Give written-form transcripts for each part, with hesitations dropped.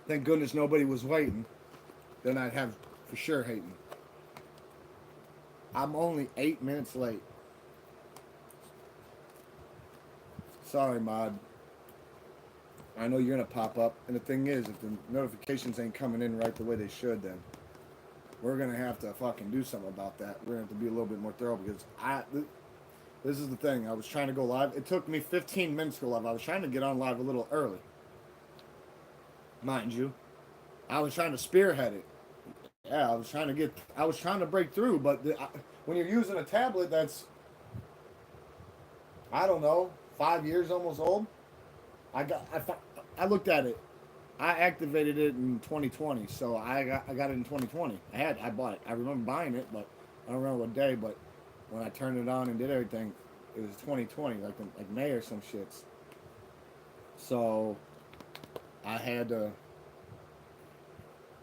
Thank goodness nobody was waiting. Then I'd have for sure hating. I'm only 8 minutes late. Sorry, Mod. I know you're gonna pop up, and the thing is, if the notifications ain't coming in right the way they should, then we're gonna have to fucking do something about that. We're gonna have to be a little bit more thorough because this is the thing. I was trying to go live. It took me 15 minutes to go live. I was trying to get on live a little early, mind you. I was trying to spearhead it. Yeah, I was trying to break through, but when you're using a tablet that's, I don't know, 5 years almost old, I got, I looked at it. I activated it in 2020, so I got it in 2020. I bought it. I remember buying it, but I don't remember what day. But when I turned it on and did everything, it was 2020, like May or some shits. So I had to.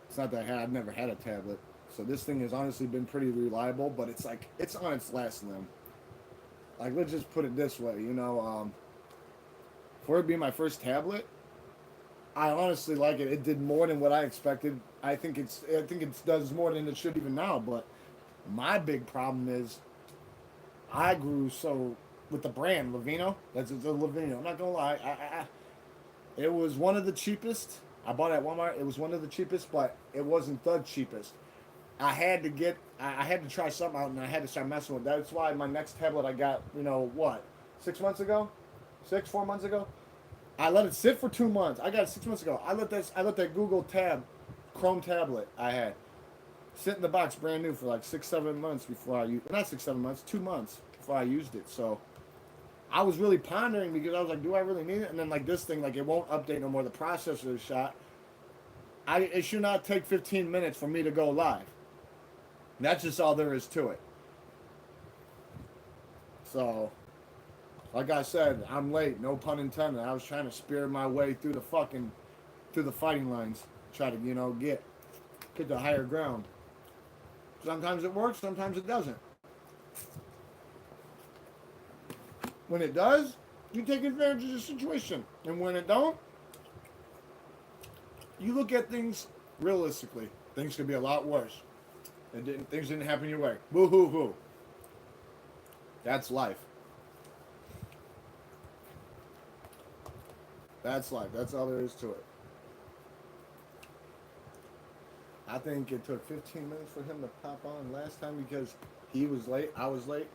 It's not that I've never had a tablet, so this thing has honestly been pretty reliable. But it's like it's on its last limb. Like let's just put it this way, for it being my first tablet, I honestly like it. It did more than what I expected. I think it does more than it should even now. But my big problem is I grew so with the brand Levino. That's the Levino. I'm not gonna lie. It was one of the cheapest. I bought it at Walmart. It was one of the cheapest, but it wasn't the cheapest. I had to try something out, and I had to start messing with it. That's why my next tablet I got, 6 months ago, 4 months ago. I let it sit for 2 months. I got it 6 months ago. I let that Google Chrome tablet I had sit in the box brand new for like 6, 7 months before I used, not 6, 7 months, 2 months before I used it. So I was really pondering because I was like, do I really need it? And then like this thing, like it won't update no more. The processor is shot. It should not take 15 minutes for me to go live. That's just all there is to it. So, like I said, I'm late. No pun intended. I was trying to spear my way through the fighting lines. Try to, get the higher ground. Sometimes it works. Sometimes it doesn't. When it does, you take advantage of the situation, and when it don't, you look at things realistically. Things could be a lot worse. Things didn't happen your way. Boo hoo hoo. That's life. That's life. That's all there is to it. I think it took 15 minutes for him to pop on last time because he was late. I was late.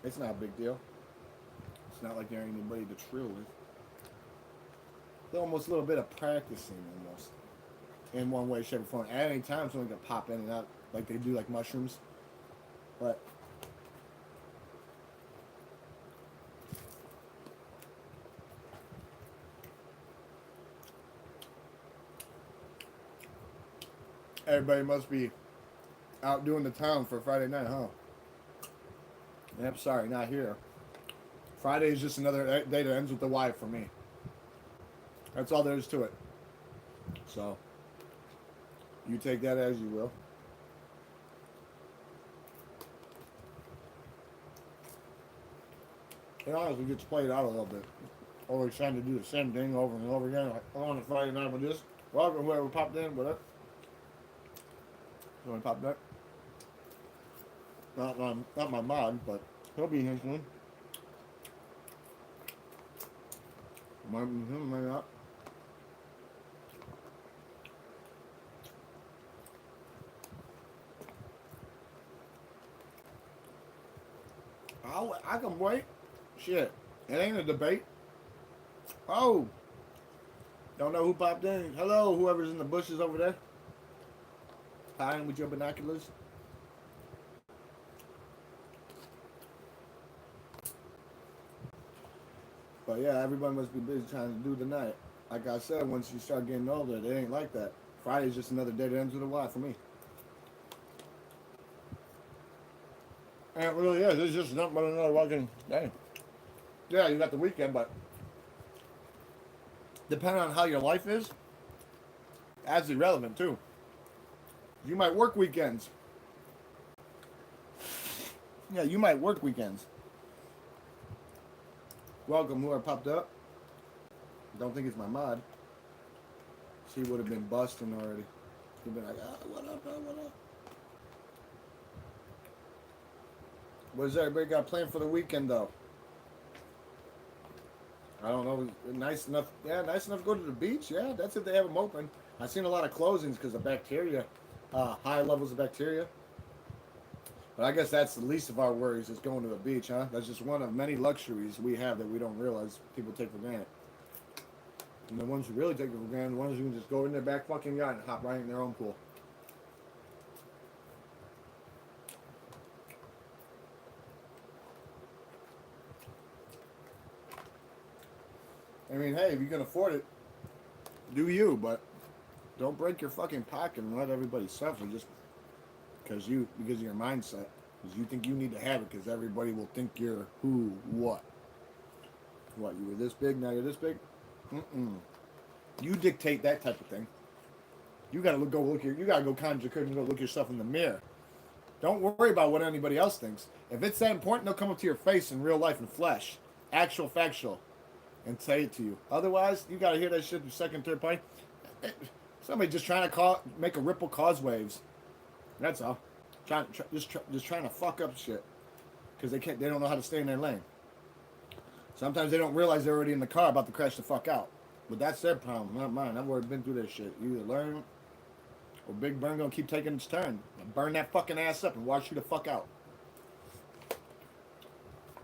It's not a big deal. It's not like there ain't anybody to trill with. It's almost a little bit of practicing, almost. In one way, shape, or form. At any time, someone can pop in and out like they do like mushrooms. But everybody must be out doing the town for Friday night, huh? Yep, sorry, not here. Friday is just another day that ends with the Y for me. That's all there is to it. So, you take that as you will. It honestly gets played out a little bit. Always trying to do the same thing over and over again. Like, on a Friday night with this. Welcome, whoever popped in, whatever. Someone popped up. Not my mod, but he'll be here soon. Might not. I can wait. Shit. It ain't a debate. Oh. Don't know who popped in. Hello, whoever's in the bushes over there. Hiding with your binoculars. But yeah, everybody must be busy trying to do the night. Like I said, once you start getting older, it ain't like that. Friday's just another day that ends with a Y for me. And it really is. It's just nothing but another fucking day. Yeah, you got the weekend, but depending on how your life is, that's irrelevant too. You might work weekends. Yeah, you might work weekends. Welcome, whoever popped up. Don't think it's my mod. He would have been busting already. He'd been like, what up, bro? What up? What does everybody got planned for the weekend, though? I don't know. Nice enough. Yeah, nice enough to go to the beach. Yeah, that's if they have them open. I've seen a lot of closings because of bacteria, high levels of bacteria. But I guess that's the least of our worries is going to the beach, huh? That's just one of many luxuries we have that we don't realize people take for granted. And the ones who really take it for granted, the ones who can just go in their back fucking yacht and hop right in their own pool. I mean, hey, if you can afford it, do you, but don't break your fucking pocket and let everybody suffer just because of your mindset. Because you think you need to have it because everybody will think you're who, what. What, you were this big, now you're this big? Mm-mm. You dictate that type of thing. You gotta you gotta go conjure curtain and go look yourself in the mirror. Don't worry about what anybody else thinks. If it's that important, they'll come up to your face in real life and flesh. Actual, factual. And say it to you. Otherwise, you gotta hear that shit from second, third party. Somebody just trying to make a ripple cause waves. That's all. Just trying to fuck up shit because they don't know how to stay in their lane. Sometimes they don't realize they're already in the car about to crash the fuck out. But that's their problem, not mine. I've already been through this shit. You either learn or Big Burn gonna keep taking its turn. Burn that fucking ass up and watch you the fuck out.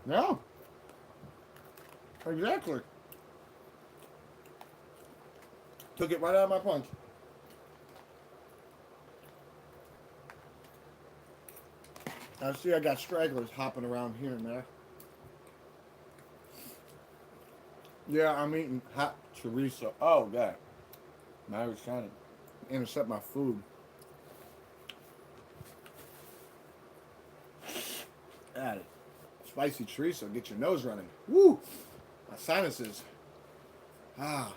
Yeah. Exactly. Took it right out of my punch. I see I got stragglers hopping around here and there. Yeah, I'm eating hot chorizo. Oh, God. Now I was trying to intercept my food. Add it. Spicy chorizo. Get your nose running. Woo! My sinuses. Ah.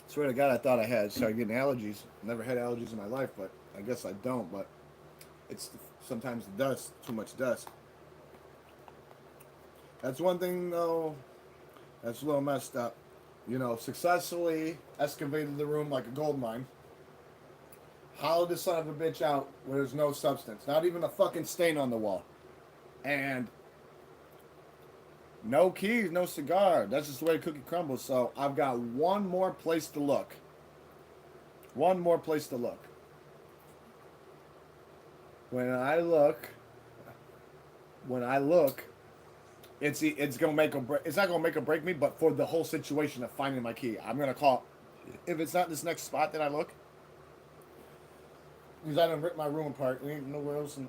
Swear to God, I thought I had started getting allergies. Never had allergies in my life, but I guess I don't. But it's sometimes the dust, too much dust. That's one thing, though, that's a little messed up. You know, successfully excavated the room like a gold mine. Hollowed the son of a bitch out where there's no substance. Not even a fucking stain on the wall. And no keys, no cigar. That's just the way the cookie crumbles. So I've got one more place to look. One more place to look. When I look, it's gonna make a break. It's not gonna make or break me, but for the whole situation of finding my key, I'm gonna call. If it's not this next spot that I look, because I done ripped my room apart. There ain't nowhere else.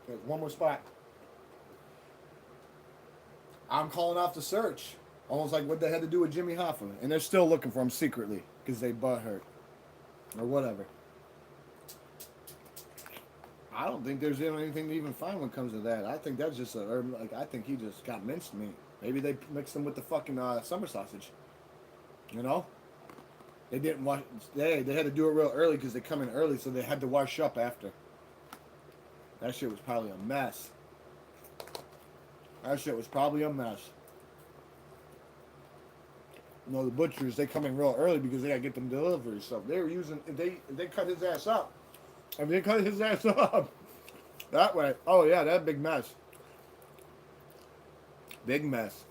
There's one more spot. I'm calling off the search, almost like what they had to do with Jimmy Hoffa, and they're still looking for him secretly because they butthurt or whatever. I don't think there's anything to even find when it comes to that. I think that's just I think he just got minced meat. Maybe they mixed him with the fucking summer sausage. You know? They didn't wash. They had to do it real early because they come in early, so they had to wash up after. That shit was probably a mess. That shit was probably a mess. You know, the butchers, they come in real early because they gotta get them deliveries. So they were using if they cut his ass up. If they cut his ass up that way, oh yeah, that big mess. Big mess.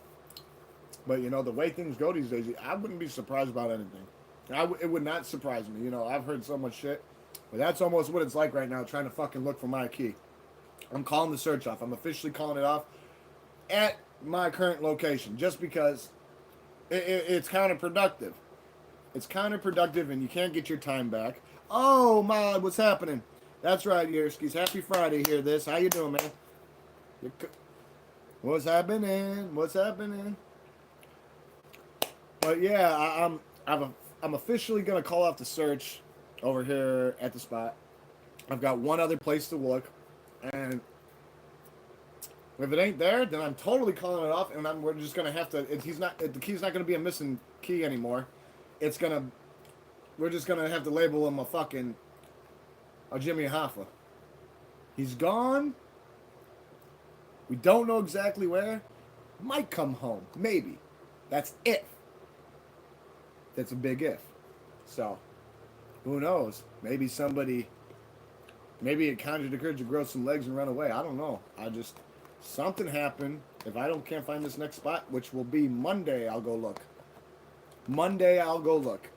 But you know, the way things go these days, I wouldn't be surprised about anything. It would not surprise me. You know, I've heard so much shit. But that's almost what it's like right now, trying to fucking look for my key. I'm calling the search off. I'm officially calling it off at my current location just because it's counterproductive. It's counterproductive and you can't get your time back. Oh, Mod, what's happening? That's right, Yerskis. Happy Friday here, this. How you doing, man? What's happening? What's happening? But yeah, I'm officially going to call off the search over here at the spot. I've got one other place to look. And if it ain't there, then I'm totally calling it off, and we're just gonna have to. The key's not gonna be a missing key anymore. We're just gonna have to label him a Jimmy Hoffa. He's gone. We don't know exactly where. Might come home, maybe. That's it. that's a big if. So, who knows? Maybe it conjured the courage to grow some legs and run away. I don't know. Something happened. If I can't find this next spot, which will be Monday, I'll go look. Monday, I'll go look.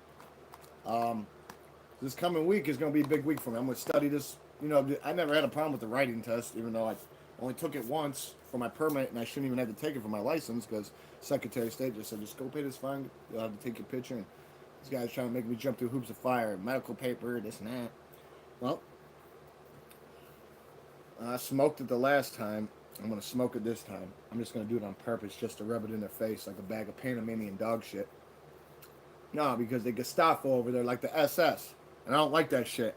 This coming week is going to be a big week for me. I'm going to study this. You know, I never had a problem with the writing test, even though I only took it once for my permit, and I shouldn't even have to take it for my license because Secretary of State just said, just go pay this fine. You'll have to take your picture. And this guy's trying to make me jump through hoops of fire, medical paper, this and that. Well, I smoked it the last time. I'm going to smoke it this time. I'm just going to do it on purpose just to rub it in their face like a bag of Panamanian dog shit. No, because the Gestapo over there like the SS. And I don't like that shit.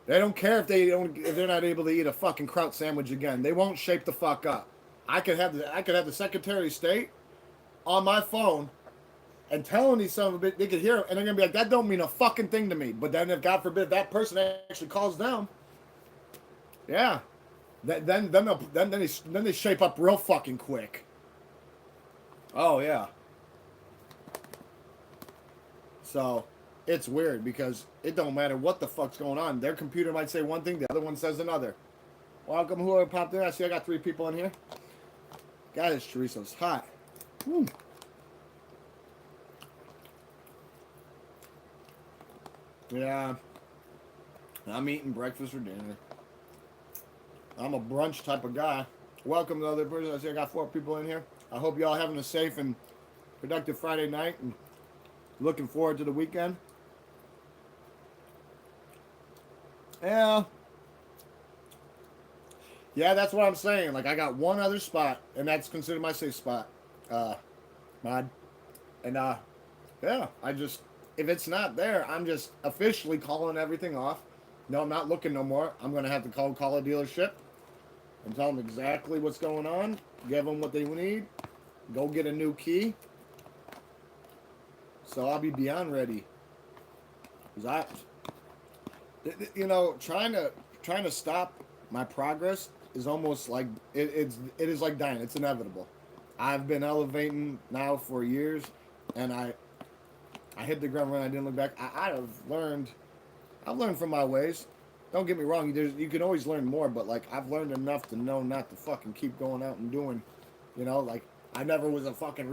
They don't care if they're not able to eat a fucking kraut sandwich again. They won't shape the fuck up. I could have the Secretary of State on my phone and telling these son of a bitch, they could hear it, and they're gonna be like, that don't mean a fucking thing to me. But then if God forbid that person actually calls them, yeah. Then they shape up real fucking quick. Oh yeah. So it's weird because it don't matter what the fuck's going on. Their computer might say one thing, the other one says another. Welcome, whoever popped in. I see I got 3 people in here. God, this chorizo's hot. Woo. Yeah. I'm eating breakfast for dinner. I'm a brunch type of guy. Welcome to the other person. I see I got 4 people in here. I hope y'all having a safe and productive Friday night and looking forward to the weekend. Yeah. Yeah, that's what I'm saying. Like, I got one other spot, and that's considered my safe spot. Mod. And, yeah, if it's not there, I'm just officially calling everything off. No, I'm not looking no more. I'm going to have to call a dealership and tell them exactly what's going on, give them what they need, go get a new key. So I'll be beyond ready. Because trying to stop my progress is almost like it is like dying. It's inevitable. I've been elevating now for years, and I hit the ground running. I didn't look back. I've learned from my ways. Don't get me wrong. You can always learn more, but like I've learned enough to know not to fucking keep going out and doing, like I never was a fucking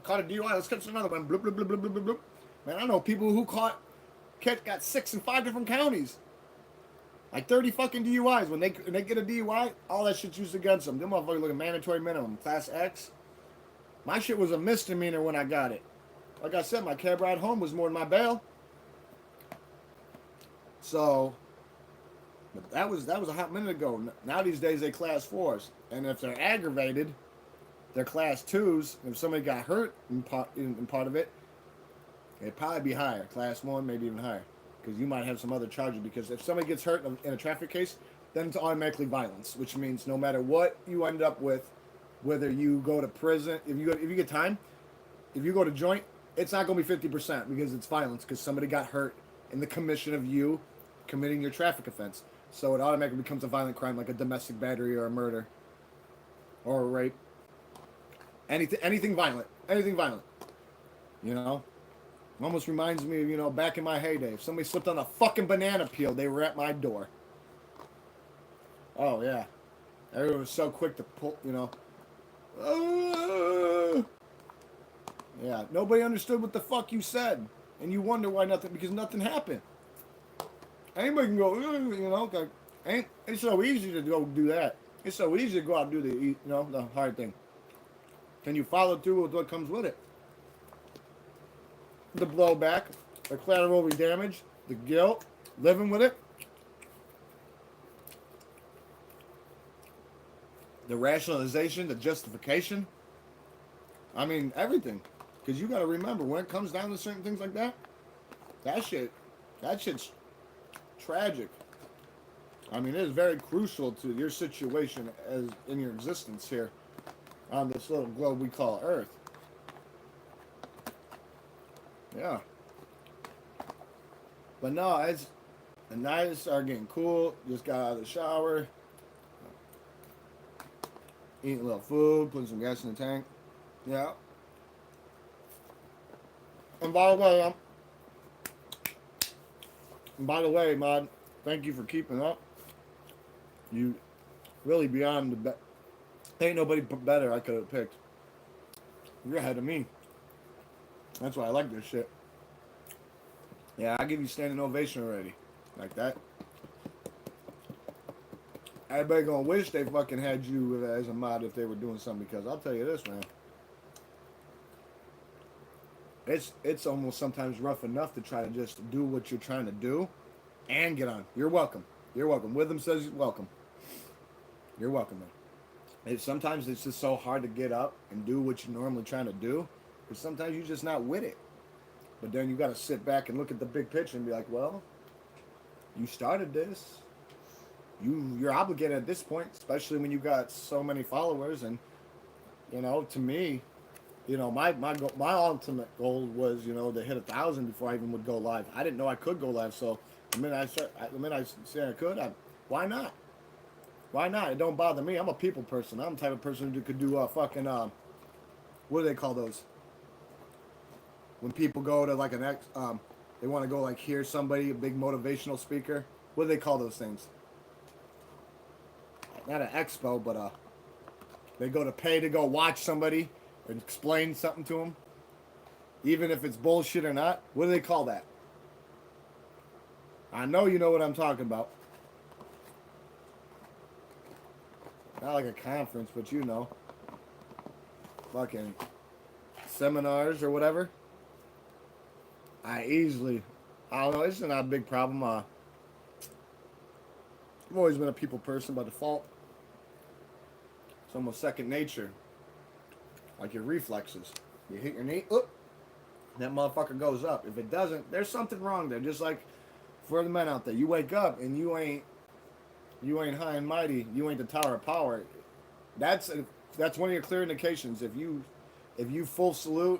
caught a DUI. Let's catch another one. Bloop bloop bloop bloop bloop bloop. Man, I know people who got 6 in 5 different counties. Like 30 fucking DUIs. When they get a DUI, all that shit's used against them. Them motherfuckers look at mandatory minimum, class X. My shit was a misdemeanor when I got it. Like I said, my cab ride home was more than my bail. So, but that was a hot minute ago. Now these days they class 4s, and if they're aggravated, they're class 2s. If somebody got hurt in part of it, it'd probably be higher, class 1, maybe even higher, because you might have some other charges. Because if somebody gets hurt in a traffic case, then it's automatically violence, which means no matter what you end up with, whether you go to prison, if you get time, if you go to joint, it's not going to be 50% because it's violence because somebody got hurt in the commission of you committing your traffic offense. So it automatically becomes a violent crime like a domestic battery or a murder or a rape. Anything violent. Almost reminds me of, back in my heyday. If somebody slipped on a fucking banana peel, they were at my door. Oh, yeah. Everyone was so quick to pull, Yeah, nobody understood what the fuck you said. And you wonder why because nothing happened. Anybody can go, it's so easy to go do that. It's so easy to go out and do the hard thing. Can you follow through with what comes with it? The blowback, the collateral damage, the guilt, living with it, the rationalization, the justification. I mean, everything. Because you got to remember, when it comes down to certain things like that shit's tragic. I mean, it is very crucial to your situation as in your existence here on this little globe we call Earth. Yeah. But no, the nights are getting cool. Just got out of the shower. Eating a little food, putting some gas in the tank. Yeah. And by the way, Mod, thank you for keeping up. You really beyond the ain't nobody better I could have picked. You're ahead of me. That's why I like this shit. Yeah, I give you standing ovation already. Like that. Everybody gonna wish they fucking had you as a mod if they were doing something, because I'll tell you this, man. It's almost sometimes rough enough to try to just do what you're trying to do and get on. You're welcome. You're welcome. Witham says welcome. You're welcome, man. Sometimes it's just so hard to get up and do what you're normally trying to do, because sometimes you're just not with it. But then you got to sit back and look at the big picture and be like, well, you started this. You're obligated at this point, especially when you got so many followers. And to me, my ultimate goal was to hit 1,000 before I even would go live. I didn't know I could go live, so the minute I said I could, why not? Why not? It don't bother me. I'm a people person. I'm the type of person who could do fucking what do they call those? When people go to like they want to go like hear somebody, a big motivational speaker. What do they call those things? Not an expo, but they go to pay to go watch somebody and explain something to them, even if it's bullshit or not. What do they call that? I know you know what I'm talking about. Not like a conference, but fucking seminars or whatever. I don't know, it's not a big problem. I've always been a people person by default. It's almost second nature. Like your reflexes. You hit your knee, that motherfucker goes up. If it doesn't, there's something wrong there. Just like for the men out there, you wake up and you ain't high and mighty. You ain't the Tower of Power. That's one of your clear indications. If you full salute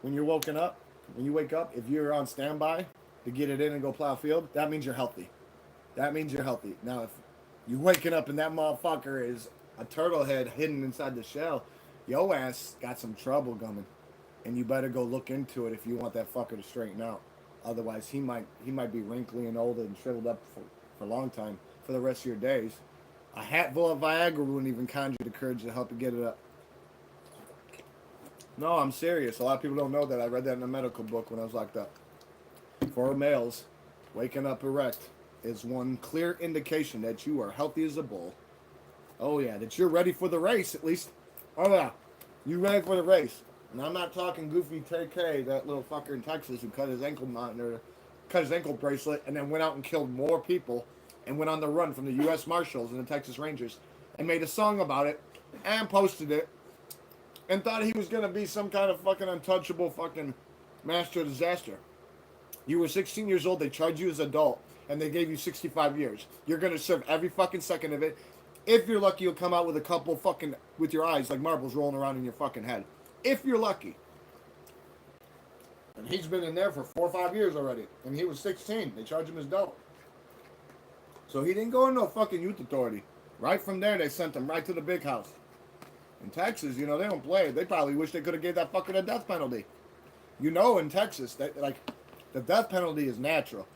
when you're woken up, when you wake up, if you're on standby to get it in and go plow field, that means you're healthy. That means you're healthy. Now, if you're waking up and that motherfucker is a turtle head hidden inside the shell, yo ass got some trouble coming, and you better go look into it if you want that fucker to straighten out. Otherwise, he might be wrinkly and old and shriveled up for a long time for the rest of your days. A hatful of Viagra wouldn't even conjure the courage to help you get it up. No, I'm serious. A lot of people don't know that. I read that in a medical book when I was locked up. For males, waking up erect is one clear indication that you are healthy as a bull. Oh yeah, that you're ready for the race at least. Oh yeah, you ready for the race. And I'm not talking Goofy TK, that little fucker in Texas who cut his ankle bracelet and then went out and killed more people and went on the run from the U.S. Marshals and the Texas Rangers and made a song about it and posted it and thought he was going to be some kind of fucking untouchable fucking master of disaster. You were 16 years old, they charged you as an adult, and they gave you 65 years. You're going to serve every fucking second of it. If you're lucky, you'll come out with a couple fucking, with your eyes like marbles rolling around in your fucking head. If you're lucky. And he's been in there for 4 or 5 years already. And he was 16. They charged him as dope. So he didn't go in no fucking youth authority. Right from there, they sent him right to the big house. In Texas, they don't play. They probably wish they could have gave that fucker the death penalty. In Texas, the death penalty is natural.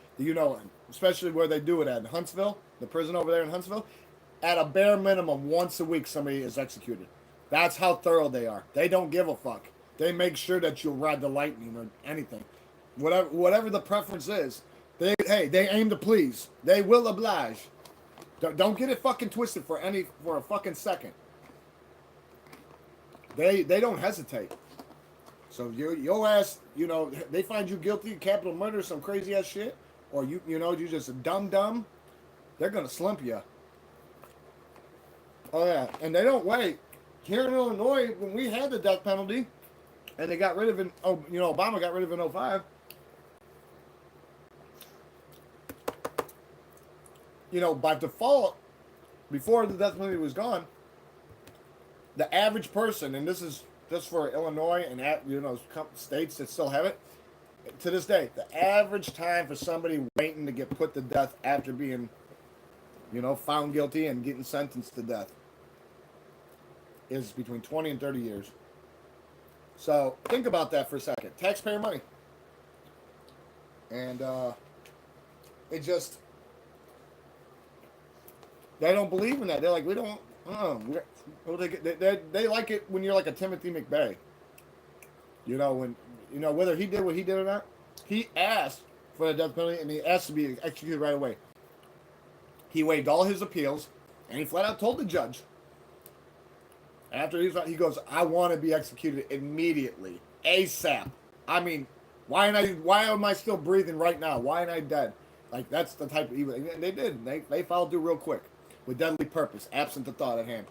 Especially where they do it at in Huntsville, the prison over there in Huntsville. At a bare minimum, once a week, somebody is executed. That's how thorough they are. They don't give a fuck. They make sure that you'll ride the lightning or anything. Whatever the preference is, they aim to please. They will oblige. Don't get it fucking twisted for a fucking second. They don't hesitate. So your ass, they find you guilty of capital murder, some crazy ass shit, or you just a dumb, they're gonna slump you. Oh yeah, and they don't wait. Here in Illinois, when we had the death penalty, and they got rid of it, Obama got rid of it in 2005. By default, before the death penalty was gone, the average person, and this is just for Illinois and states that still have it, to this day, the average time for somebody waiting to get put to death after being, found guilty and getting sentenced to death is between 20 and 30 years. So think about that for a second. Taxpayer money. And it just, they don't believe in that. They're like, we don't, well, they like it when you're like a Timothy McVeigh. You know, when, you know, whether he did what he did or not, he asked for the death penalty and he asked to be executed right away. He waived all his appeals and he flat out told the judge, after he goes, I want to be executed immediately, ASAP. I mean, why am I still breathing right now? Why am I dead? Like, that's the type of evil. And they did. They followed through real quick with deadly purpose, absent the thought at hand.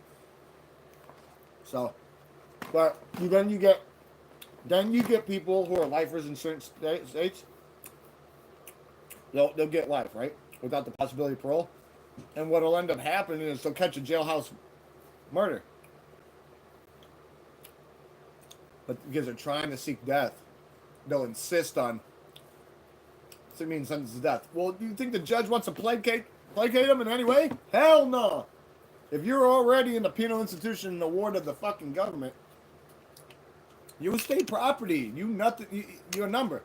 So, but then you get people who are lifers in certain states. They'll get life, right, without the possibility of parole. And what'll end up happening is they'll catch a jailhouse murder. But because they're trying to seek death, they'll insist on mean sentence to death. Well, do you think the judge wants to placate them in any way? Hell no. If you're already in the penal institution and the ward of the fucking government, you state property. You're a number.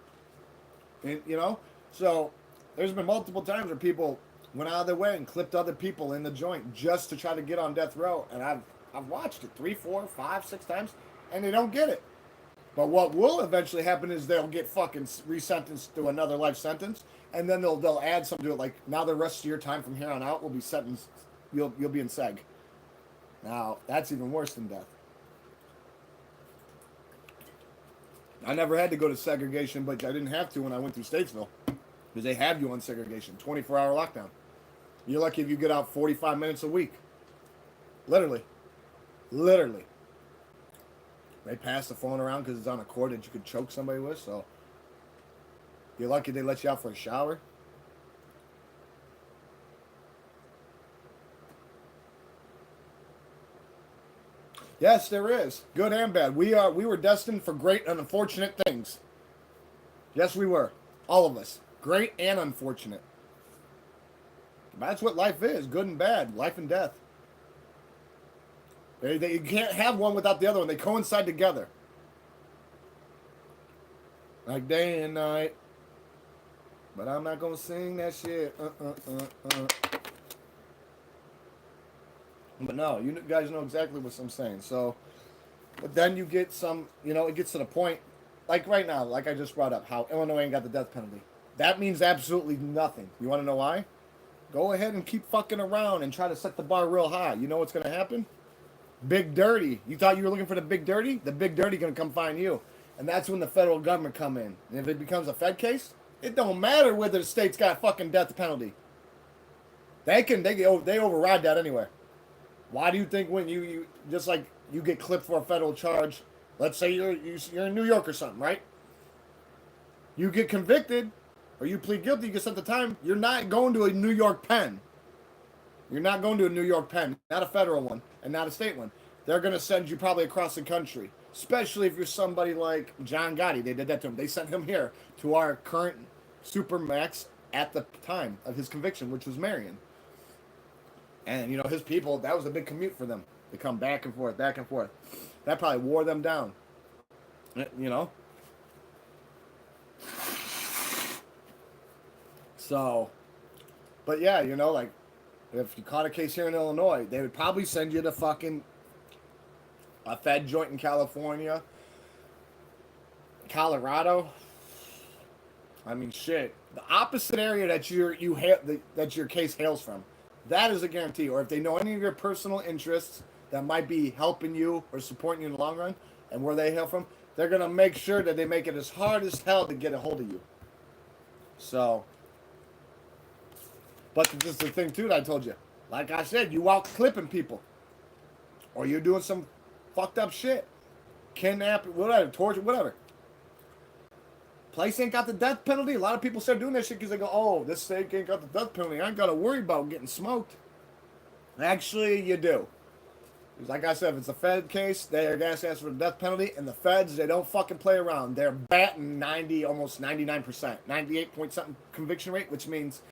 And, you know? So there's been multiple times where people went out of their way and clipped other people in the joint just to try to get on death row. And I've watched it 3, 4, 5, 6 times, and they don't get it. But what will eventually happen is they'll get fucking resentenced to another life sentence, and then they'll add something to it, like, now the rest of your time from here on out will be sentenced. You'll be in seg. Now that's even worse than death. I never had to go to segregation, but I didn't have to when I went through Statesville, because they have you on segregation, 24-hour lockdown. You're lucky if you get out 45 minutes a week. Literally. They pass the phone around because it's on a cord that you could choke somebody with, so you're lucky they let you out for a shower. Yes, there is. Good and bad. We were destined for great and unfortunate things. Yes, we were. All of us. Great and unfortunate. That's what life is. Good and bad. Life and death. You can't have one without the other one. They coincide together. Like day and night. But I'm not going to sing that shit. But no, you guys know exactly what I'm saying. So, but then you get some, you know, it gets to the point, like right now, like I just brought up, how Illinois ain't got the death penalty. That means absolutely nothing. You want to know why? Go ahead and keep fucking around and try to set the bar real high. You know what's going to happen? Big Dirty. You thought you were looking for the Big Dirty? The Big Dirty going to come find you. And that's when the federal government come in. And if it becomes a Fed case, it don't matter whether the state's got a fucking death penalty. They override that anywhere. Why do you think when you just like you get clipped for a federal charge, let's say you're in New York or something, right? You get convicted or you plead guilty, you get sent to time, you're not going to a New York pen. You're not going to a New York pen, not a federal one and not a state one. They're going to send you probably across the country, especially if you're somebody like John Gotti. They did that to him. They sent him here to our current supermax at the time of his conviction, which was Marion. And, you know, his people, that was a big commute for them to come back and forth, back and forth. That probably wore them down, you know? So, but yeah, you know, like, if you caught a case here in Illinois, they would probably send you to fucking a Fed joint in California, Colorado. I mean, shit. The opposite area that that your case hails from, that is a guarantee. Or if they know any of your personal interests that might be helping you or supporting you in the long run, and where they hail from, they're gonna make sure that they make it as hard as hell to get a hold of you. So. But this is the thing, too, that I told you. Like I said, you out clipping people. Or you're doing some fucked up shit. Kidnapping, whatever, torture, whatever. Place ain't got the death penalty. A lot of people start doing that shit because they go, oh, this state ain't got the death penalty. I ain't got to worry about getting smoked. Actually, you do. Because like I said, if it's a Fed case, they're going to ask for the death penalty. And the Feds, they don't fucking play around. They're batting 90, almost 99%. 98 point something conviction rate, which means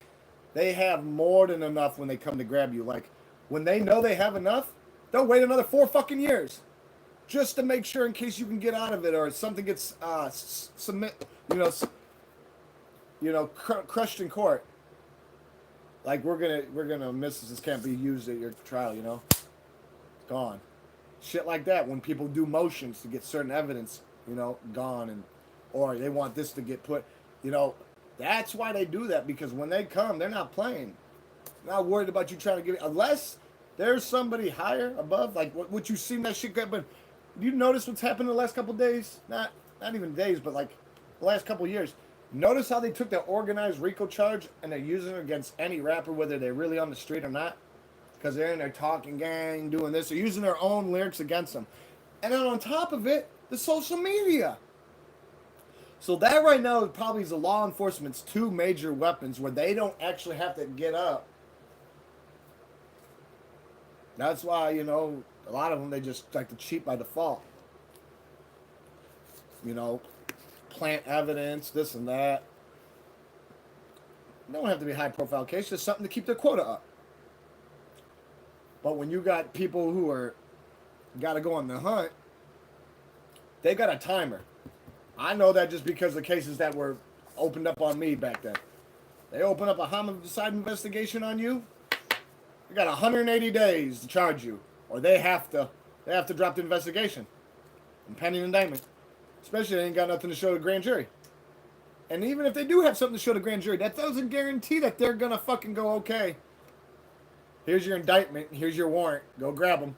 they have more than enough when they come to grab you. Like, when they know they have enough, they'll wait another 4 fucking years just to make sure in case you can get out of it or something gets crushed in court. Like we're gonna miss this. This can't be used at your trial. Gone. Shit like that. When people do motions to get certain evidence, gone, or they want this to get put. That's why they do that, because when they come, they're not playing. They're not worried about you trying to get it, unless there's somebody higher above. Like what you seen that shit get. But you notice what's happened in the last couple of days? Not even days, but like the last couple of years. Notice how they took the organized RICO charge and they're using it against any rapper, whether they're really on the street or not, because they're in their talking gang doing this. They're using their own lyrics against them. And then on top of it, the social media. So that right now probably is the law enforcement's two major weapons where they don't actually have to get up. That's why, a lot of them, they just like to cheat by default. Plant evidence, this and that. They don't have to be high profile case, just something to keep their quota up. But when you got people who got to go on the hunt, they got a timer. I know that just because the cases that were opened up on me back then. They open up a homicide investigation on you, you got 180 days to charge you, or they have to drop the investigation and pending indictment. Especially if they ain't got nothing to show the grand jury. And even if they do have something to show the grand jury, that doesn't guarantee that they're gonna fucking go, okay, here's your indictment, here's your warrant, go grab them.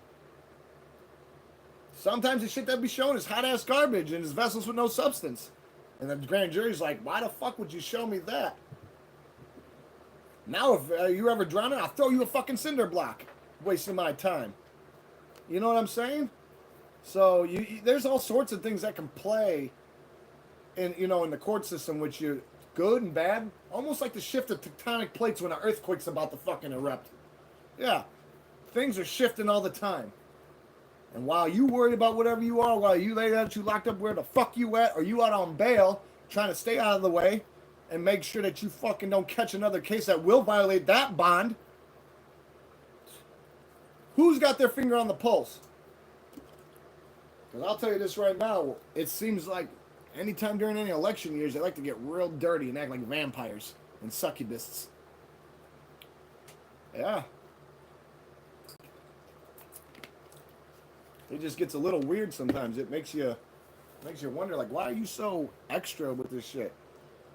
Sometimes the shit that be shown is hot ass garbage and is vessels with no substance. And the grand jury's like, why the fuck would you show me that? Now if you ever drown it, I'll throw you a fucking cinder block. Wasting my time. You know what I'm saying? So there's all sorts of things that can play in the court system, which you good and bad, almost like the shift of tectonic plates when an earthquake's about to fucking erupt. Yeah, things are shifting all the time. And while you worried about whatever you are, while you lay out, you locked up where the fuck you at, or you out on bail trying to stay out of the way and make sure that you fucking don't catch another case that will violate that bond, who's got their finger on the pulse? Because I'll tell you this right now, it seems like anytime during any election years, they like to get real dirty and act like vampires and succubuses. Yeah. It just gets a little weird sometimes. It makes you wonder, like, why are you so extra with this shit?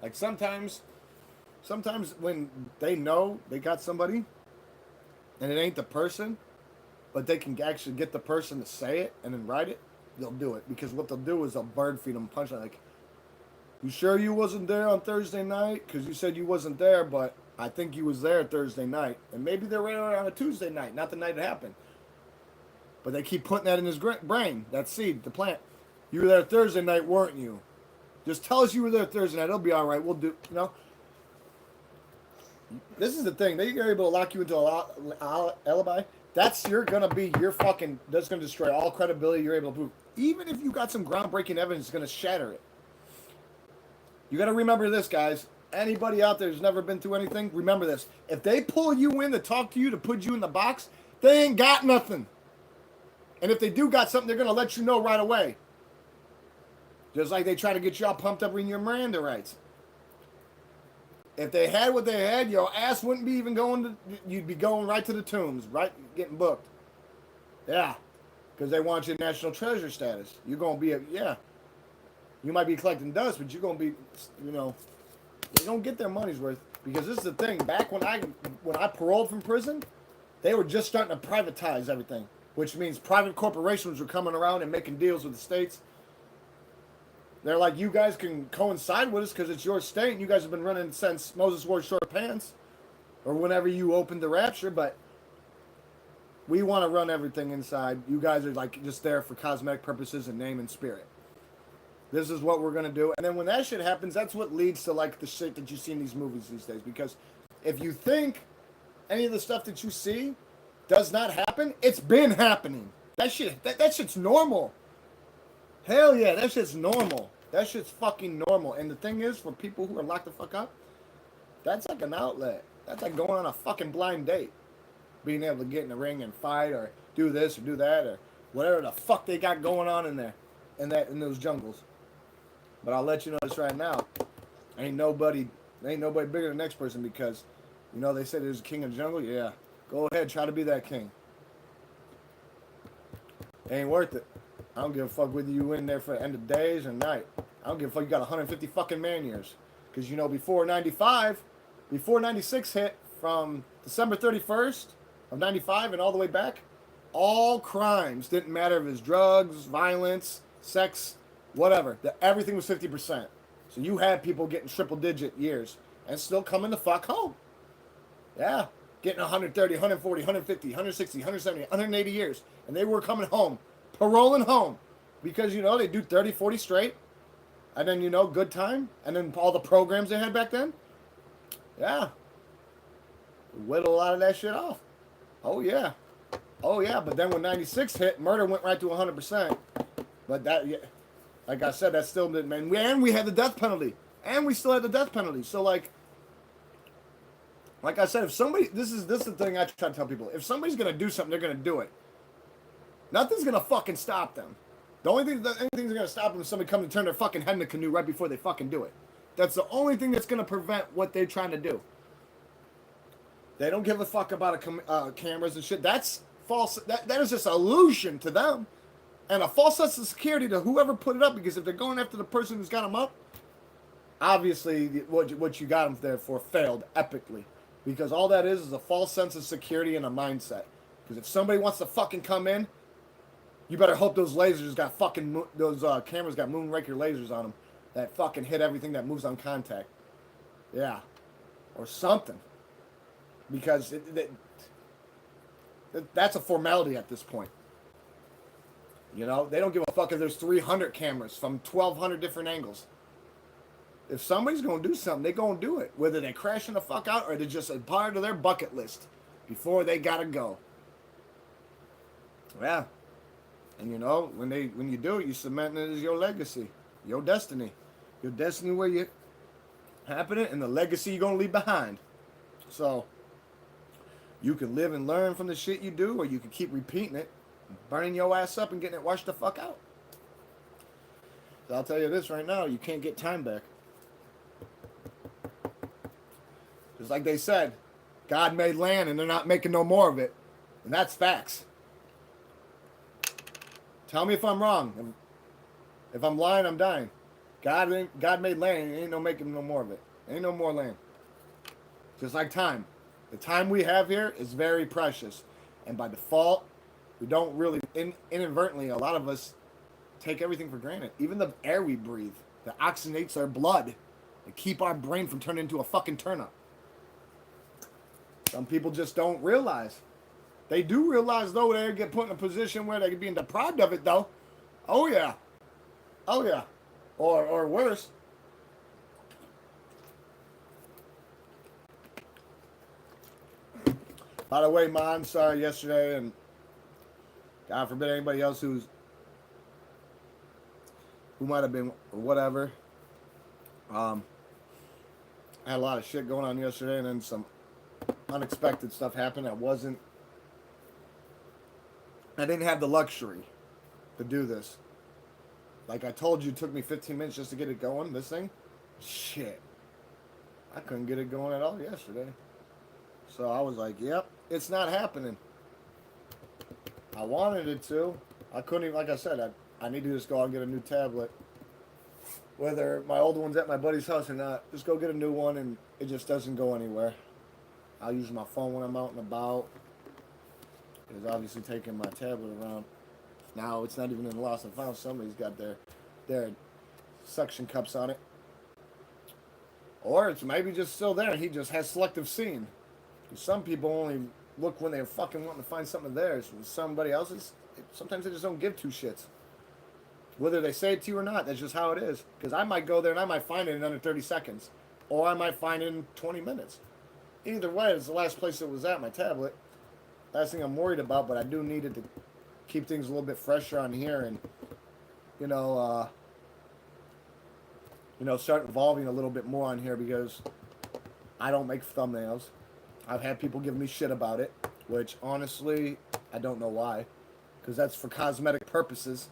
Like, sometimes when they know they got somebody and it ain't the person, but they can actually get the person to say it and then write it, they'll do it. Because what they'll do is they'll bird feed them punchline. Like, you sure you wasn't there on Thursday night? Because you said you wasn't there, but I think you was there Thursday night. And maybe they're there on a Tuesday night, not the night it happened. But they keep putting that in his brain, that seed, the plant. You were there Thursday night, weren't you? Just tell us you were there Thursday night. It'll be all right. We'll do, This is the thing. They're able to lock you into an alibi. That's going to destroy all credibility you're able to prove. Even if you got some groundbreaking evidence, it's going to shatter it. You got to remember this, guys. Anybody out there who's never been through anything, remember this. If they pull you in to talk to you, to put you in the box, they ain't got nothing. And if they do got something, they're going to let you know right away. Just like they try to get you all pumped up in your Miranda rights. If they had what they had, your ass wouldn't be even you'd be going right to the tombs, right? Getting booked. Yeah. Because they want your national treasure status. You're going to be you might be collecting dust, but you're going to be, they don't get their money's worth. Because this is the thing. Back when I paroled from prison, they were just starting to privatize everything. Which means private corporations were coming around and making deals with the states. They're like, you guys can coincide with us because it's your state, and you guys have been running since Moses wore short pants, or whenever you opened the rapture, but we want to run everything inside. You guys are like just there for cosmetic purposes and name and spirit. This is what we're going to do. And then when that shit happens, that's what leads to like the shit that you see in these movies these days. Because if you think any of the stuff that you see does not happen, it's been happening. That shit's normal. Hell yeah, that shit's normal. That shit's fucking normal. And the thing is, for people who are locked the fuck up, that's like an outlet. That's like going on a fucking blind date. Being able to get in the ring and fight or do this or do that or whatever the fuck they got going on in there. In those jungles. But I'll let you know this right now. Ain't nobody There ain't nobody bigger than the next person because, they said there's a king of the jungle. Yeah, go ahead, try to be that king. It ain't worth it. I don't give a fuck whether you in there for the end of days or night. I don't give a fuck. You got 150 fucking man years. Because, before 95, before 96 hit, from December 31st of 95 and all the way back, all crimes, didn't matter if it was drugs, violence, sex, whatever. Everything was 50%. So you had people getting triple digit years and still coming the fuck home. Yeah. Getting 130, 140, 150, 160, 170, 180 years. And they were coming home, paroling home. Because, they do 30, 40 straight. And then, good time. And then all the programs they had back then. Yeah. Whittle a lot of that shit off. Oh, yeah. Oh, yeah. But then when 96 hit, murder went right to 100%. But that, yeah, like I said, that still didn't, man. And we had the death penalty. And we still had the death penalty. So, like I said, if somebody, this is the thing I try to tell people. If somebody's going to do something, they're going to do it. Nothing's going to fucking stop them. The only thing that's going to stop them is somebody coming to turn their fucking head in the canoe right before they fucking do it. That's the only thing that's going to prevent what they're trying to do. They don't give a fuck about cameras and shit. That's false. That is just illusion to them. And a false sense of security to whoever put it up. Because if they're going after the person who's got them up, obviously what you got them there for failed epically. Because all that is a false sense of security and a mindset. Because if somebody wants to fucking come in, you better hope those lasers got fucking, those cameras got Moonraker lasers on them that fucking hit everything that moves on contact. Yeah. Or something. Because that's a formality at this point. They don't give a fuck if there's 300 cameras from 1,200 different angles. If somebody's going to do something, they're going to do it. Whether they're crashing the fuck out or they're just a part of their bucket list before they got to go. Yeah. And when you do it, you cement it as your legacy, your destiny. Your destiny where you happen it and the legacy you're going to leave behind. So, you can live and learn from the shit you do, or you can keep repeating it, burning your ass up and getting it washed the fuck out. So I'll tell you this right now, you can't get time back. Just like they said, God made land and they're not making no more of it. And that's facts. Tell me if I'm wrong. If I'm lying, I'm dying. God made land and ain't no making no more of it. Ain't no more land. Just like time. The time we have here is very precious. And by default, we don't really, inadvertently, a lot of us take everything for granted. Even the air we breathe that oxygenates our blood and keep our brain from turning into a fucking turnip. Some people just don't realize. They do realize, though, they get put in a position where they could be deprived of it, though. Oh, yeah. Oh, yeah. Or worse. By the way, Ma, I'm sorry yesterday, and God forbid anybody else who might have been, or whatever. I had a lot of shit going on yesterday, and then some unexpected stuff happened. I didn't have the luxury to do this. Like I told you, it took me 15 minutes just to get it going, this thing. Shit. I couldn't get it going at all yesterday. So I was like, yep, it's not happening. I wanted it to. I couldn't even, like I said, I need to just go out and get a new tablet. Whether my old one's at my buddy's house or not, just go get a new one and it just doesn't go anywhere. I'll use my phone when I'm out and about. It's obviously taking my tablet around. Now it's not even in the lost and found. Somebody's got their suction cups on it. Or it's maybe just still there and he just has selective seeing. Some people only look when they're fucking wanting to find something of theirs. With somebody else's, sometimes they just don't give two shits. Whether they say it to you or not, that's just how it is. Because I might go there and I might find it in under 30 seconds. Or I might find it in 20 minutes. Either way, it's the last place it was at, my tablet. Last thing I'm worried about, but I do need it to keep things a little bit fresher on here and, start evolving a little bit more on here because I don't make thumbnails. I've had people give me shit about it, which honestly, I don't know why. Because that's for cosmetic purposes.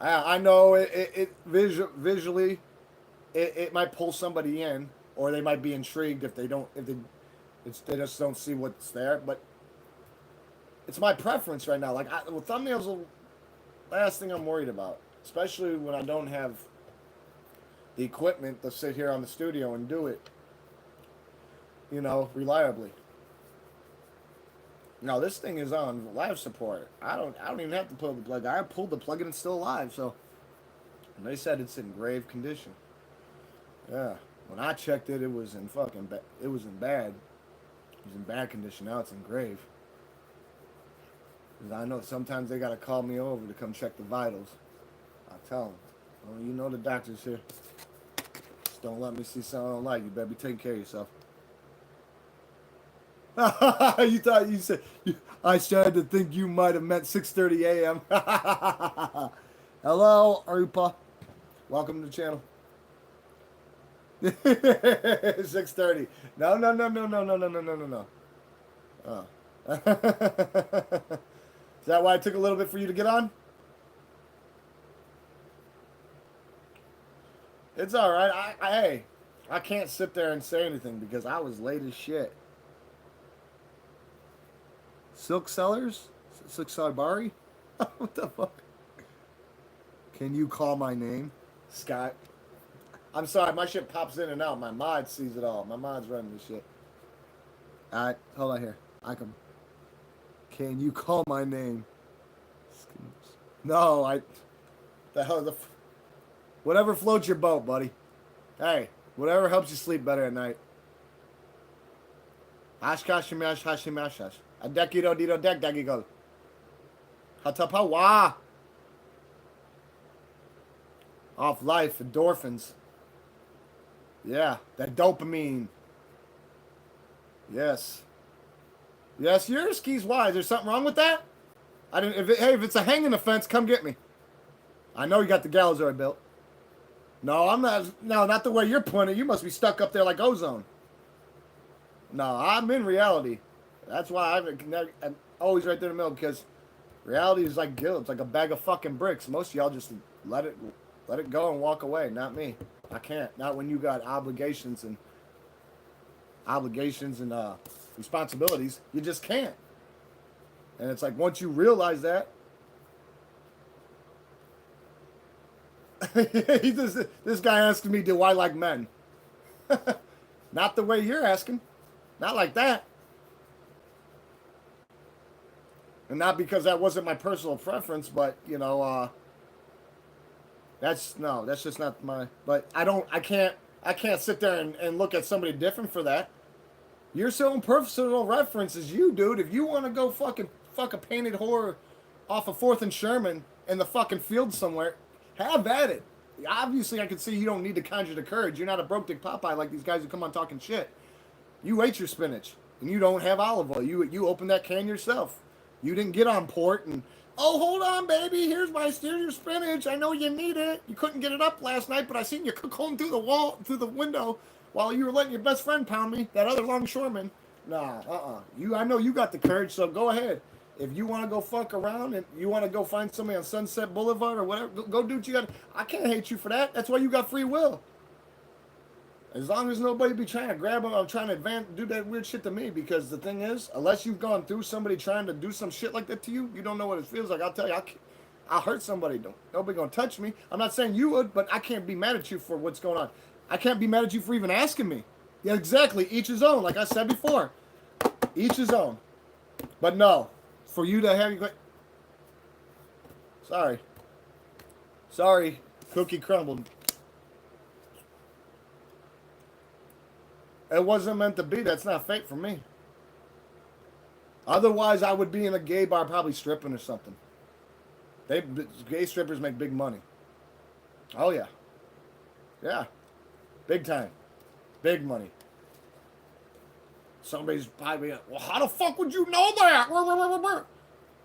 I know it visually, it might pull somebody in, or they might be intrigued if they just don't see what's there. But it's my preference right now. Like well, thumbnails are the last thing I'm worried about, especially when I don't have the equipment to sit here on the studio and do it, reliably. No, this thing is on live support. I don't even have to pull the plug. I pulled the plug and it's still alive. So, and they said it's in grave condition. Yeah, when I checked it, it was in it was in bad. It was in bad condition. Now it's in grave. 'Cause I know sometimes they gotta call me over to come check the vitals. I tell them, oh, you know the doctor's here. Just don't let me see something I don't like. You better be taking care of yourself. You thought you said I started to think you might have meant 6:30 a.m. Hello, Arupa. Welcome to the channel. 6:30. No. Oh. Is that why it took a little bit for you to get on? It's all right. Hey, I can't sit there and say anything because I was late as shit. Silk Sellers? Silk Salbari? What the fuck? Can you call my name? Scott. I'm sorry, my shit pops in and out. My mod sees it all. My mod's running this shit. Alright, hold on here. Can you call my name? No, the hell whatever floats your boat, buddy. Hey, whatever helps you sleep better at night. Hashkashimash hashimashash. Adekido dido dek dagigol. Hatapawa. Off life, endorphins. Yeah, that dopamine. Yes. Yes, your ski's wise. There's something wrong with that? If it's a hanging offense, come get me. I know you got the gallows already built. No, I'm not. No, not the way you're pointing. You must be stuck up there like ozone. No, I'm in reality. That's why I'm always right there in the middle, because reality is like guilt. It's like a bag of fucking bricks. Most of y'all just let it go and walk away. Not me. I can't. Not when you got obligations and responsibilities. You just can't. And it's like once you realize that, this guy asking me, do I like men? Not the way you're asking. Not like that. And not because that wasn't my personal preference, but that's just not my. But I can't sit there and look at somebody different for that. Your own personal reference is you, dude. If you want to go fuck a painted whore off of 4th and Sherman in the fucking field somewhere, have at it. Obviously, I can see you don't need to conjure the courage. You're not a broke dick Popeye like these guys who come on talking shit. You ate your spinach, and you don't have olive oil. You opened that can yourself. You didn't get on port and, oh, hold on, baby. Here's your spinach. I know you need it. You couldn't get it up last night, but I seen you cook home through the window while you were letting your best friend pound me, that other longshoreman. Nah, I know you got the courage, so go ahead. If you want to go fuck around and you want to go find somebody on Sunset Boulevard or whatever, go do what you got. I can't hate you for that. That's why you got free will. As long as nobody be trying to grab them, I'm trying to do that weird shit to me. Because the thing is, unless you've gone through somebody trying to do some shit like that to you, you don't know what it feels like. I'll tell you, I'll hurt somebody. Nobody gonna touch me. I'm not saying you would, but I can't be mad at you for what's going on. I can't be mad at you for even asking me. Yeah, exactly. Each his own. Like I said before, each his own. But no, for you to have you. Sorry, cookie crumbled. It wasn't meant to be. That's not fate for me. Otherwise, I would be in a gay bar probably stripping or something. Gay strippers make big money. Oh, yeah. Yeah. Big time. Big money. Somebody's probably, well, how the fuck would you know that?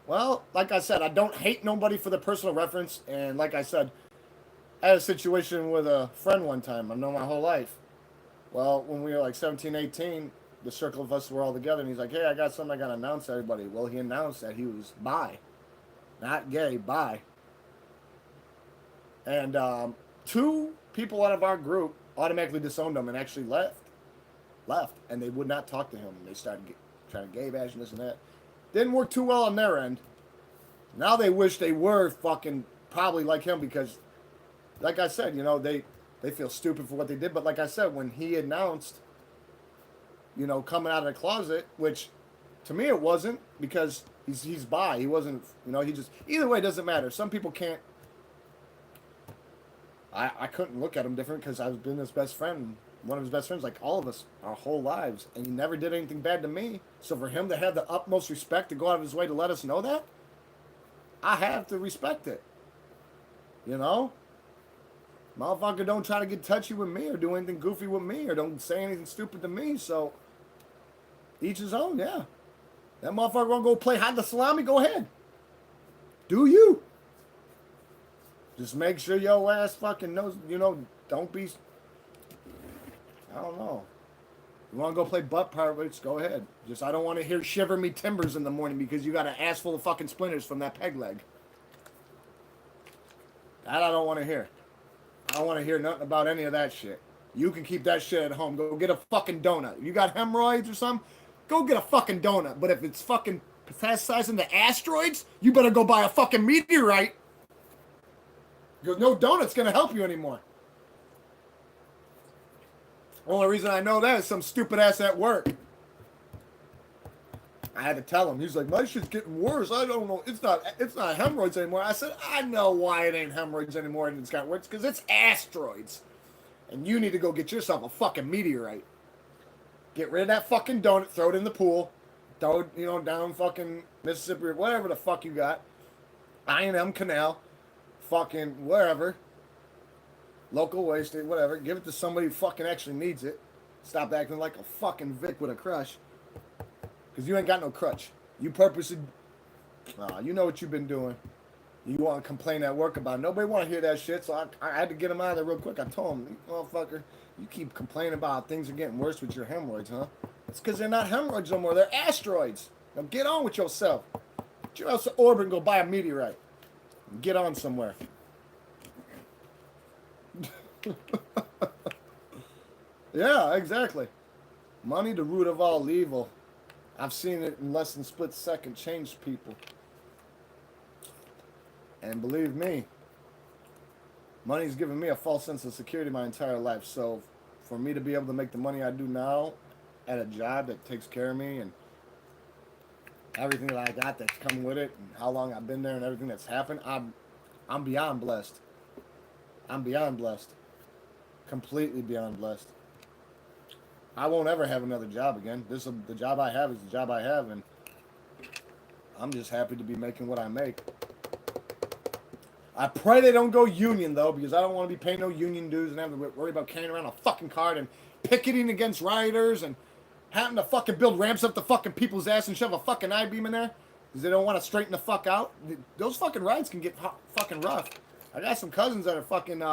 Well, like I said, I don't hate nobody for the personal reference. And like I said, I had a situation with a friend one time. I've known my whole life. Well, when we were like 17, 18, the circle of us were all together, and he's like, hey, I got something I got to announce to everybody. Well, he announced that he was bi. Not gay, bi. And 2 people out of our group automatically disowned him and actually left, and they would not talk to him. They started trying to gay bash and this and that. Didn't work too well on their end. Now they wish they were fucking probably like him because, like I said, they feel stupid for what they did. But like I said, when he announced, coming out of the closet, which to me it wasn't because he's bi. He wasn't, he just, either way, it doesn't matter. Some people can't. I couldn't look at him different because I've been his best friend, one of his best friends, like all of us, our whole lives. And he never did anything bad to me. So for him to have the utmost respect to go out of his way to let us know that, I have to respect it. Motherfucker don't try to get touchy with me or do anything goofy with me or don't say anything stupid to me. So each his own, yeah. That motherfucker want to go play hide the salami, go ahead. Do you? Just make sure your ass fucking knows, don't be, I don't know. You want to go play butt pirates, go ahead. Just, I don't want to hear shiver me timbers in the morning because you got an ass full of fucking splinters from that peg leg. That I don't want to hear. I don't want to hear nothing about any of that shit. You can keep that shit at home. Go get a fucking donut. You got hemorrhoids or something? Go get a fucking donut. But if it's fucking metastasizing to asteroids, you better go buy a fucking meteorite. Because no donut's going to help you anymore. Only reason I know that is some stupid ass at work. I had to tell him. He's like, my shit's getting worse. I don't know. It's not hemorrhoids anymore. I said, I know why it ain't hemorrhoids anymore and it's got worse. Because it's asteroids. And you need to go get yourself a fucking meteorite. Get rid of that fucking donut. Throw it in the pool. Throw it, down fucking Mississippi or whatever the fuck you got. I&M Canal. Fucking wherever. Local waste, whatever. Give it to somebody who fucking actually needs it. Stop acting like a fucking Vic with a crush. Because you ain't got no crutch. You purposely... you know what you've been doing. You want to complain at work about it. Nobody want to hear that shit, so I had to get him out of there real quick. I told him, motherfucker, you keep complaining about things are getting worse with your hemorrhoids, huh? It's because they're not hemorrhoids no more. They're asteroids. Now get on with yourself. Get your ass to orbit and go buy a meteorite. And get on somewhere. Yeah, exactly. Money, the root of all evil. I've seen it in less than a split second change people. And believe me, money's given me a false sense of security my entire life. So for me to be able to make the money I do now at a job that takes care of me and everything that I got that's come with it and how long I've been there and everything that's happened, I'm beyond blessed. I'm beyond blessed. Completely beyond blessed. I won't ever have another job again. The job I have is the job I have, and I'm just happy to be making what I make. I pray they don't go union, though, because I don't want to be paying no union dues and having to worry about carrying around a fucking card and picketing against rioters and having to fucking build ramps up the fucking people's ass and shove a fucking I-beam in there because they don't want to straighten the fuck out. Those fucking riots can get fucking rough. I got some cousins that are fucking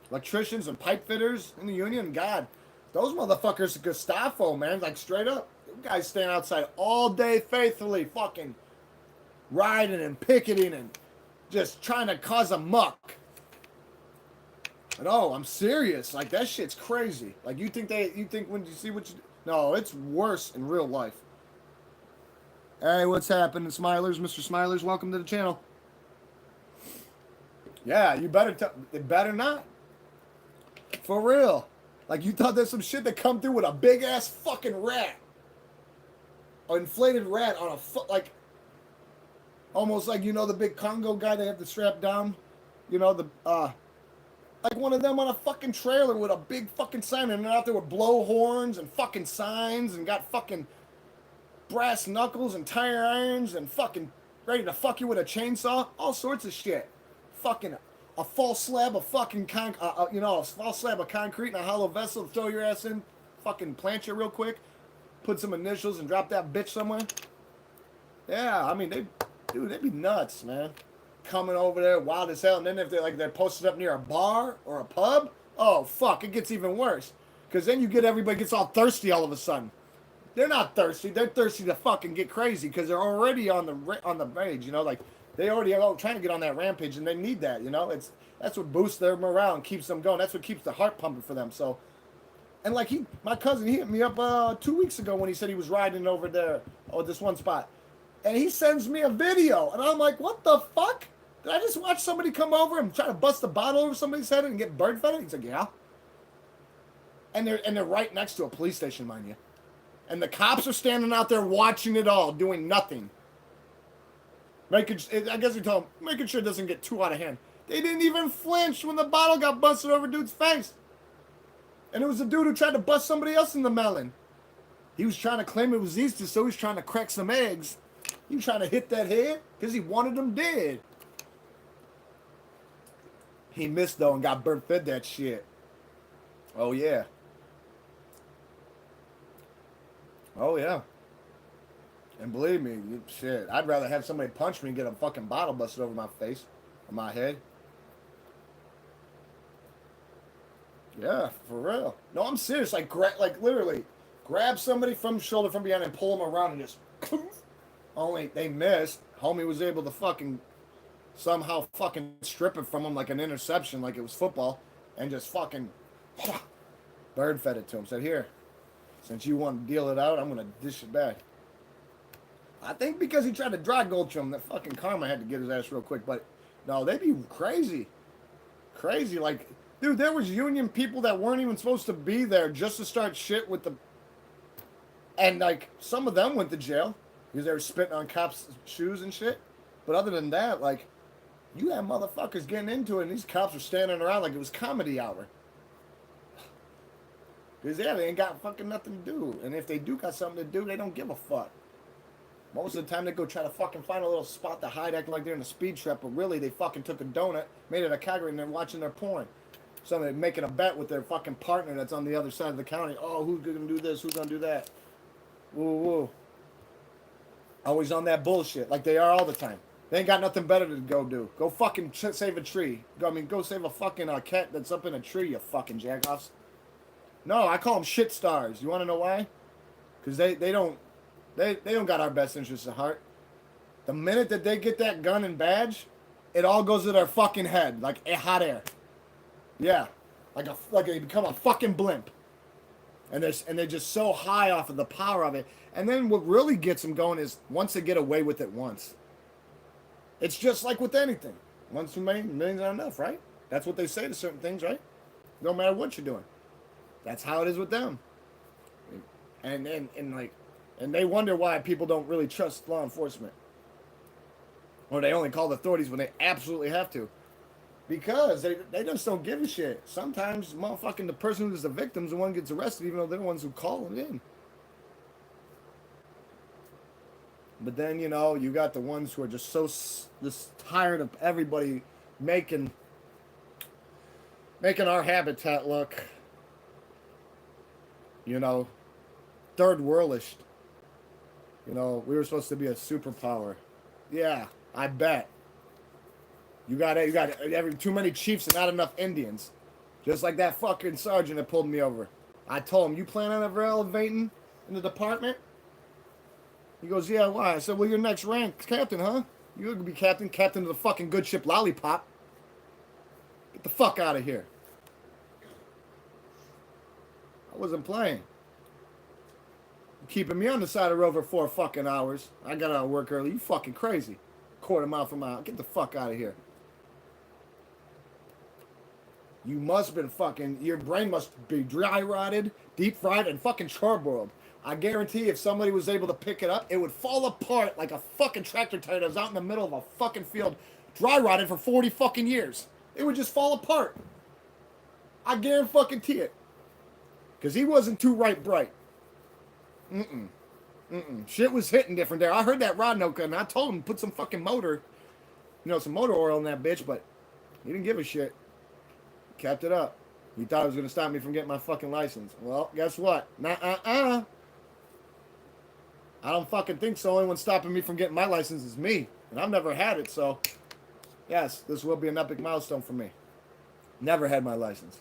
electricians and pipe fitters in the union. God, those motherfuckers are Gestapo, man. Like, straight up. You guys stand outside all day faithfully fucking riding and picketing and just trying to cause a muck. And I'm serious. Like, that shit's crazy. Like, you think when you see what you... No, it's worse in real life. Hey, what's happening, Smilers? Mr. Smilers, welcome to the channel. Yeah, you better... It better not. For real. Like, you thought there's some shit that come through with a big-ass fucking rat. An inflated rat on a foot, like... Almost like, the big Congo guy they have to strap down? Like one of them on a fucking trailer with a big fucking sign, and they're out there with blow horns and fucking signs and got fucking brass knuckles and tire irons and fucking ready to fuck you with a chainsaw. All sorts of shit. Fucking a false slab of fucking a false slab of concrete in a hollow vessel to throw your ass in. Fucking plant you real quick. Put some initials and drop that bitch somewhere. Yeah, I mean, they'd be nuts, man. Coming over there wild as hell, and then if they're posted up near a bar or a pub, oh fuck, it gets even worse. Because then everybody gets all thirsty all of a sudden. They're not thirsty. They're thirsty to fucking get crazy because they're already on the rage. Like they already are trying to get on that rampage, and they need that. That's what boosts their morale and keeps them going. That's what keeps the heart pumping for them. So, and like my cousin, he hit me up 2 weeks ago when he said he was riding over there, this one spot, and he sends me a video, and I'm like, what the fuck? Did I just watch somebody come over and try to bust a bottle over somebody's head and get bird fed? He's like, yeah. And they're right next to a police station, mind you. And the cops are standing out there watching it all, doing nothing. I guess we told him, making sure it doesn't get too out of hand. They didn't even flinch when the bottle got busted over dude's face. And it was a dude who tried to bust somebody else in the melon. He was trying to claim it was Easter, so he was trying to crack some eggs. He was trying to hit that head because he wanted them dead. He missed, though, and got bird fed that shit. Oh, yeah. Oh, yeah. And believe me, shit, I'd rather have somebody punch me and get a fucking bottle busted over my face or my head. Yeah, for real. No, I'm serious. Like literally, grab somebody from the shoulder from behind and pull them around and just... Only they missed. Homie was able to somehow strip it from him like an interception, like it was football, and just fucking bird fed it to him. Said, here, since you want to deal it out, I'm going to dish it back. I think because he tried to dry gulch him, that fucking karma had to get his ass real quick. But no, they be crazy. Crazy. Like, dude, there was union people that weren't even supposed to be there just to start shit with the... And, like, some of them went to jail because they were spitting on cops' shoes and shit. But other than that, like, you have motherfuckers getting into it, and these cops were standing around like it was comedy hour. Because, yeah, they ain't got fucking nothing to do. And if they do got something to do, they don't give a fuck. Most of the time, they go try to fucking find a little spot to hide, acting like they're in a speed trap, but really, they fucking took a donut, made it a Calgary, and they're watching their porn. So they're making a bet with their fucking partner that's on the other side of the county. Oh, who's going to do this? Who's going to do that? Woo, woo. Always on that bullshit, like they are all the time. They ain't got nothing better to go do. Go fucking save a tree. Go save a fucking cat that's up in a tree, you fucking jackoffs. No, I call them shit stars. You want to know why? Because they don't got our best interests at heart. The minute that they get that gun and badge, it all goes to their fucking head like a hot air. Yeah, like they become a fucking blimp. And they're just so high off of the power of it. And then what really gets them going is once they get away with it once. It's just like with anything. Once too many, millions are enough, right? That's what they say to certain things, right? No matter what you're doing. That's how it is with them. And they wonder why people don't really trust law enforcement. Or they only call the authorities when they absolutely have to. Because they just don't give a shit. Sometimes motherfucking the person who's the victim is the one who gets arrested, even though they're the ones who call it in. But then, you got the ones who are just so just tired of everybody making our habitat look, third worldish. We were supposed to be a superpower. Yeah, I bet. You got too many chiefs and not enough Indians. Just like that fucking sergeant that pulled me over. I told him, you plan on ever elevating in the department? He goes, yeah, why? I said, well, your next rank, captain, huh? You're going to be captain of the fucking good ship Lollipop. Get the fuck out of here. I wasn't playing. Keeping me on the side of the road for 4 fucking hours. I got out of work early. You fucking crazy. Quarter mile from mile. Get the fuck out of here. You must have been fucking... Your brain must be dry rotted, deep fried, and fucking charbroiled. I guarantee if somebody was able to pick it up, it would fall apart like a fucking tractor tire that was out in the middle of a fucking field, dry rotted for 40 fucking years. It would just fall apart. I guarantee it. Because he wasn't too bright. Shit was hitting different there. I heard that rod note, and I told him put some fucking motor, some motor oil in that bitch, but he didn't give a shit. Kept it up. He thought it was going to stop me from getting my fucking license. Well, guess what? I don't fucking think so. Only one stopping me from getting my license is me. And I've never had it, so yes, this will be an epic milestone for me. Never had my license.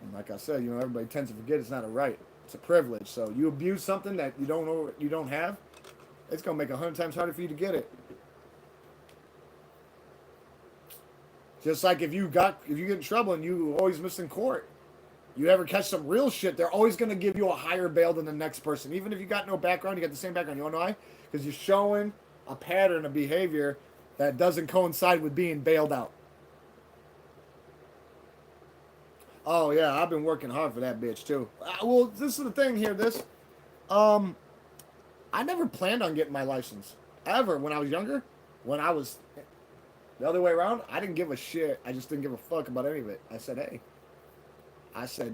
And like I said, everybody tends to forget it's not a right. It's a privilege. So you abuse something that you don't know you don't have, it's going to make 100 times harder for you to get it. Just like if you get in trouble and you always miss in court, you ever catch some real shit, they're always going to give you a higher bail than the next person. Even if you got no background, you got the same background. You know why? Because you're showing a pattern of behavior that doesn't coincide with being bailed out. Oh yeah, I've been working hard for that bitch too. Well, this is the thing here. I never planned on getting my license ever when I was younger. When I was the other way around, I didn't give a shit. I just didn't give a fuck about any of it. I said, hey,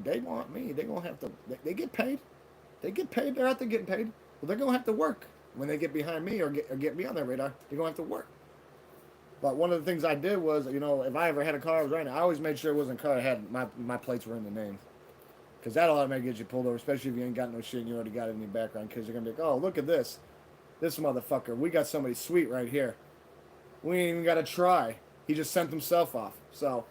they want me. They gonna have to. They get paid. They get paid. They're out there getting paid. Well, they're gonna have to work when they get behind me or get me on their radar. They're gonna have to work. But one of the things I did was, if I ever had a car I was renting, I always made sure it wasn't a car I had my plates were in the name. Because that'll automatically get you pulled over, especially if you ain't got no shit and you already got it in your background. Because you're going to be like, oh, look at this. This motherfucker. We got somebody sweet right here. We ain't even got to try. He just sent himself off. So,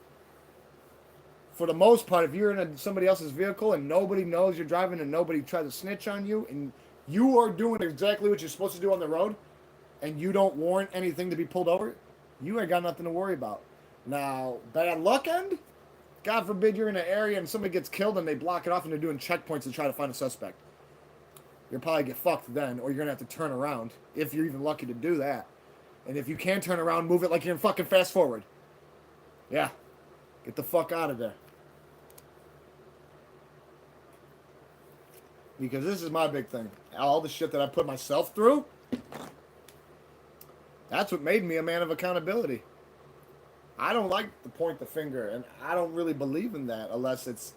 for the most part, if you're in somebody else's vehicle and nobody knows you're driving and nobody tries to snitch on you and you are doing exactly what you're supposed to do on the road and you don't warrant anything to be pulled over, you ain't got nothing to worry about. Now, bad luck end? God forbid you're in an area and somebody gets killed and they block it off and they're doing checkpoints to try to find a suspect. You'll probably get fucked then, or you're going to have to turn around, if you're even lucky to do that. And if you can turn around, move it like you're in fucking fast forward. Yeah. Get the fuck out of there. Because this is my big thing. All the shit that I put myself through, that's what made me a man of accountability. I don't like to point the finger, and I don't really believe in that unless it's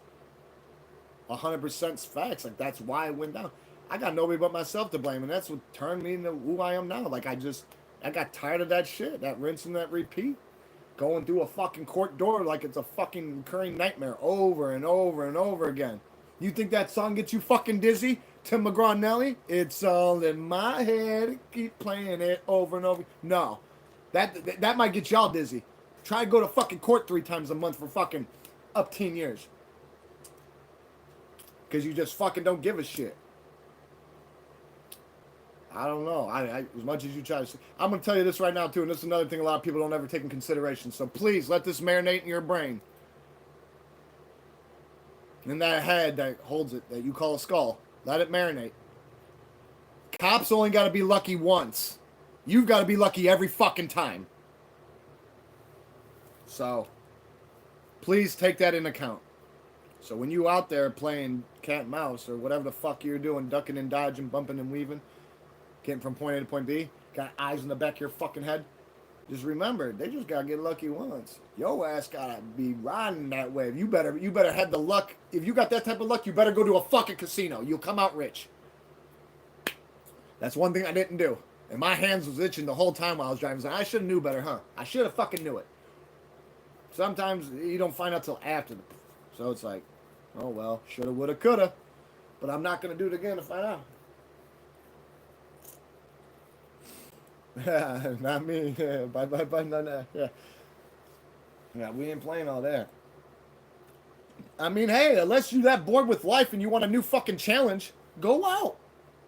100% facts. Like, that's why it went down. I got nobody but myself to blame, and that's what turned me into who I am now. Like, I got tired of that shit, that rinse and that repeat. Going through a fucking court door like it's a fucking recurring nightmare over and over and over again. You think that song gets you fucking dizzy? Tim McGraw and Nelly? It's all in my head. Keep playing it over and over. No. That might get y'all dizzy. Try to go to fucking court 3 times a month for fucking up 10 years. Because you just fucking don't give a shit. I don't know. I as much as you try to say. I'm going to tell you this right now, too, and this is another thing a lot of people don't ever take in consideration. So please, let this marinate in your brain. In that head that holds it, that you call a skull. Let it marinate. Cops only got to be lucky once. You've got to be lucky every fucking time. So, please take that into account. So when you out there playing cat and mouse or whatever the fuck you're doing, ducking and dodging, bumping and weaving, getting from point A to point B, got eyes in the back of your fucking head, just remember, they just gotta get lucky once. Your ass gotta be riding that wave. You better have the luck. If you got that type of luck, you better go to a fucking casino. You'll come out rich. That's one thing I didn't do. And my hands was itching the whole time while I was driving. I should have knew better, huh? I should have fucking knew it. Sometimes you don't find out till after. So it's like, oh well, shoulda, woulda, coulda. But I'm not going to do it again to find out. Not me. Bye. Yeah. Yeah, we ain't playing all that. I mean, hey, unless you're that bored with life and you want a new fucking challenge, go out.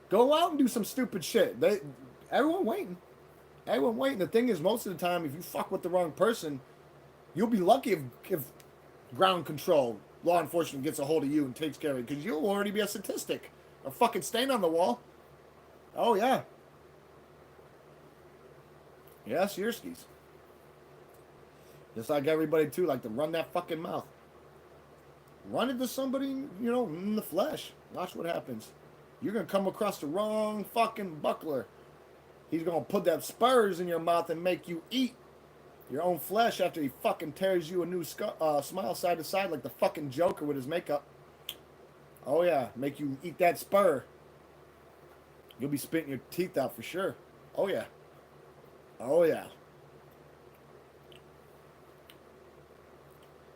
Go out and do some stupid shit. Everyone waiting. Everyone waiting. The thing is, most of the time, if you fuck with the wrong person, you'll be lucky if ground control, law enforcement gets a hold of you and takes care of it, because you'll already be a statistic, a fucking stain on the wall. Oh, yeah. Yes, Yerskis. Just like everybody, too, like to run that fucking mouth. Run into somebody, in the flesh. Watch what happens. You're going to come across the wrong fucking buckler. He's going to put that spurs in your mouth and make you eat your own flesh after he fucking tears you a new smile side to side like the fucking Joker with his makeup. Oh, yeah. Make you eat that spur. You'll be spitting your teeth out for sure. Oh, yeah. Oh, yeah.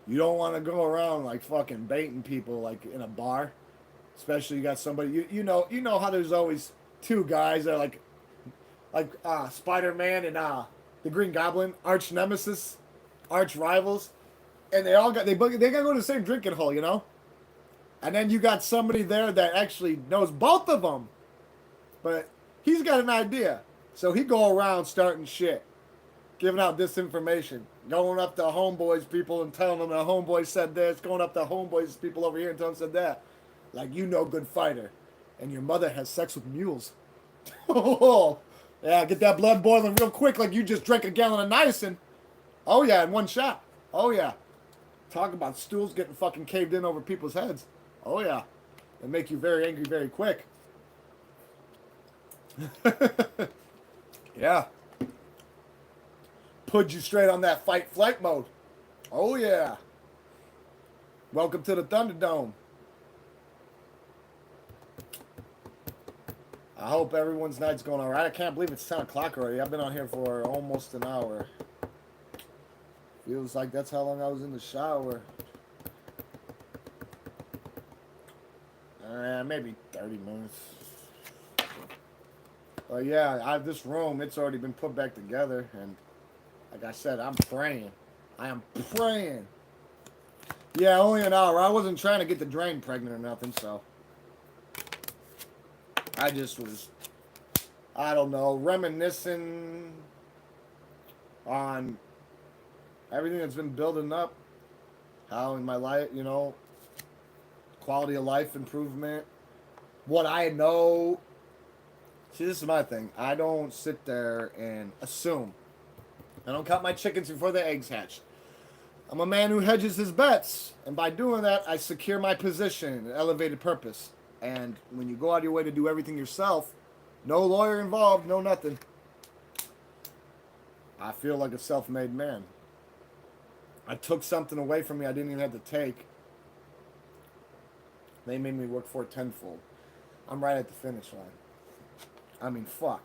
You don't want to go around like fucking baiting people like in a bar. Especially you got somebody, you know how there's always 2 guys that are like Spider-Man and the Green Goblin, arch nemesis, arch rivals, and they gotta go to the same drinking hole, And then you got somebody there that actually knows both of them, but he's got an idea, so he go around starting shit. giving out disinformation, going up to homeboys people and telling them the homeboy said this, going up to homeboys people over here and telling them said that. Like, you know, good fighter. And your mother has sex with mules. Oh, yeah, get that blood boiling real quick like you just drank a gallon of niacin. Oh, yeah, in one shot. Oh, yeah. Talk about stools getting fucking caved in over people's heads. Oh, yeah. They make you very angry very quick. Yeah. Put you straight on that fight flight mode. Oh, yeah. Welcome to the Thunderdome. I hope everyone's night's going all right. I can't believe it's 10 o'clock already. I've been on here for almost an hour. Feels like that's how long I was in the shower. Maybe 30 minutes. But yeah, this room, it's already been put back together. And like I said, I'm praying. I am praying. Yeah, only an hour. I wasn't trying to get the drain pregnant or nothing, so. I just was, I don't know, reminiscing on everything that's been building up. How in my life, you know, quality of life improvement. What I know. See, this is my thing. I don't sit there and assume. I don't count my chickens before the eggs hatch. I'm a man who hedges his bets. And by doing that, I secure my position, an elevated purpose. And when you go out of your way to do everything yourself, no lawyer involved, no nothing, I feel like a self-made man. I took something away from me I didn't even have to take. They made me work for it tenfold. I'm right at the finish line. I mean, fuck.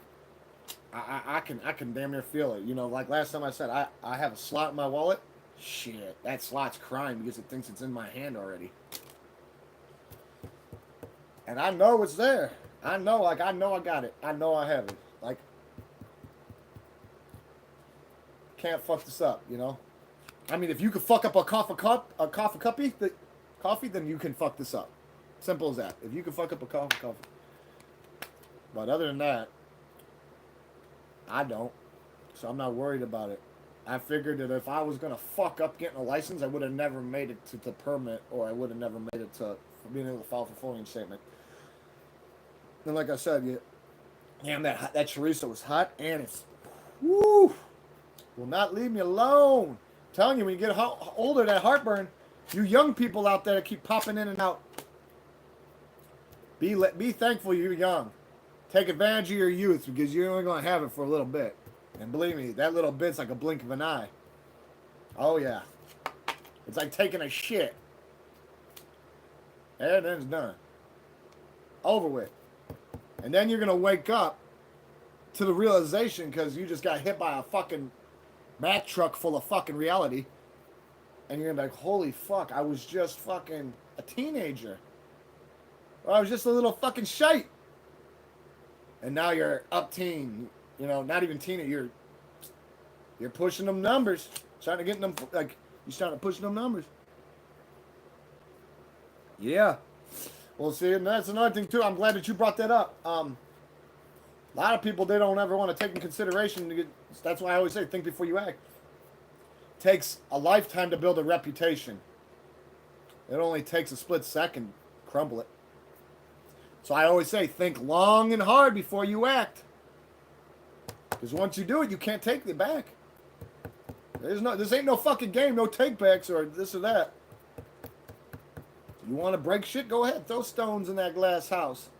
I can damn near feel it. You know, like last time I said, I have a slot in my wallet. Shit, that slot's crying because it thinks it's in my hand already. And I know it's there. I know I got it. I know I have it. Like, can't fuck this up, you know? I mean, if you could fuck up a coffee coffee, then you can fuck this up. Simple as that. If you can fuck up a coffee. But other than that, I don't. So I'm not worried about it. I figured that if I was going to fuck up getting a license, I would have never made it to the permit, or I would have never made it to being able to file for fulfilling statement. And like I said, damn, that chorizo was hot, and it's, woo, will not leave me alone. I'm telling you, when you get older, that heartburn, you young people out there that keep popping in and out, be thankful you're young. Take advantage of your youth, because you're only going to have it for a little bit. And believe me, that little bit's like a blink of an eye. Oh, yeah. It's like taking a shit. And then it's done. Over with. And then you're going to wake up to the realization because you just got hit by a fucking Mack truck full of fucking reality. And you're going to be like, holy fuck, I was just fucking a teenager. Or I was just a little fucking shite. And now you're up teen. You know, not even teenager. You're pushing them numbers. Trying to get them, like, you're starting to push them numbers. Yeah. Well, see, and that's another thing, too. I'm glad that you brought that up. A lot of people, they don't ever want to take in consideration. That's why I always say, think before you act. It takes a lifetime to build a reputation. It only takes a split second to crumble it. So I always say, think long and hard before you act. Because once you do it, you can't take it back. This ain't no fucking game, no take backs or this or that. You want to break shit? Go ahead, throw stones in that glass house.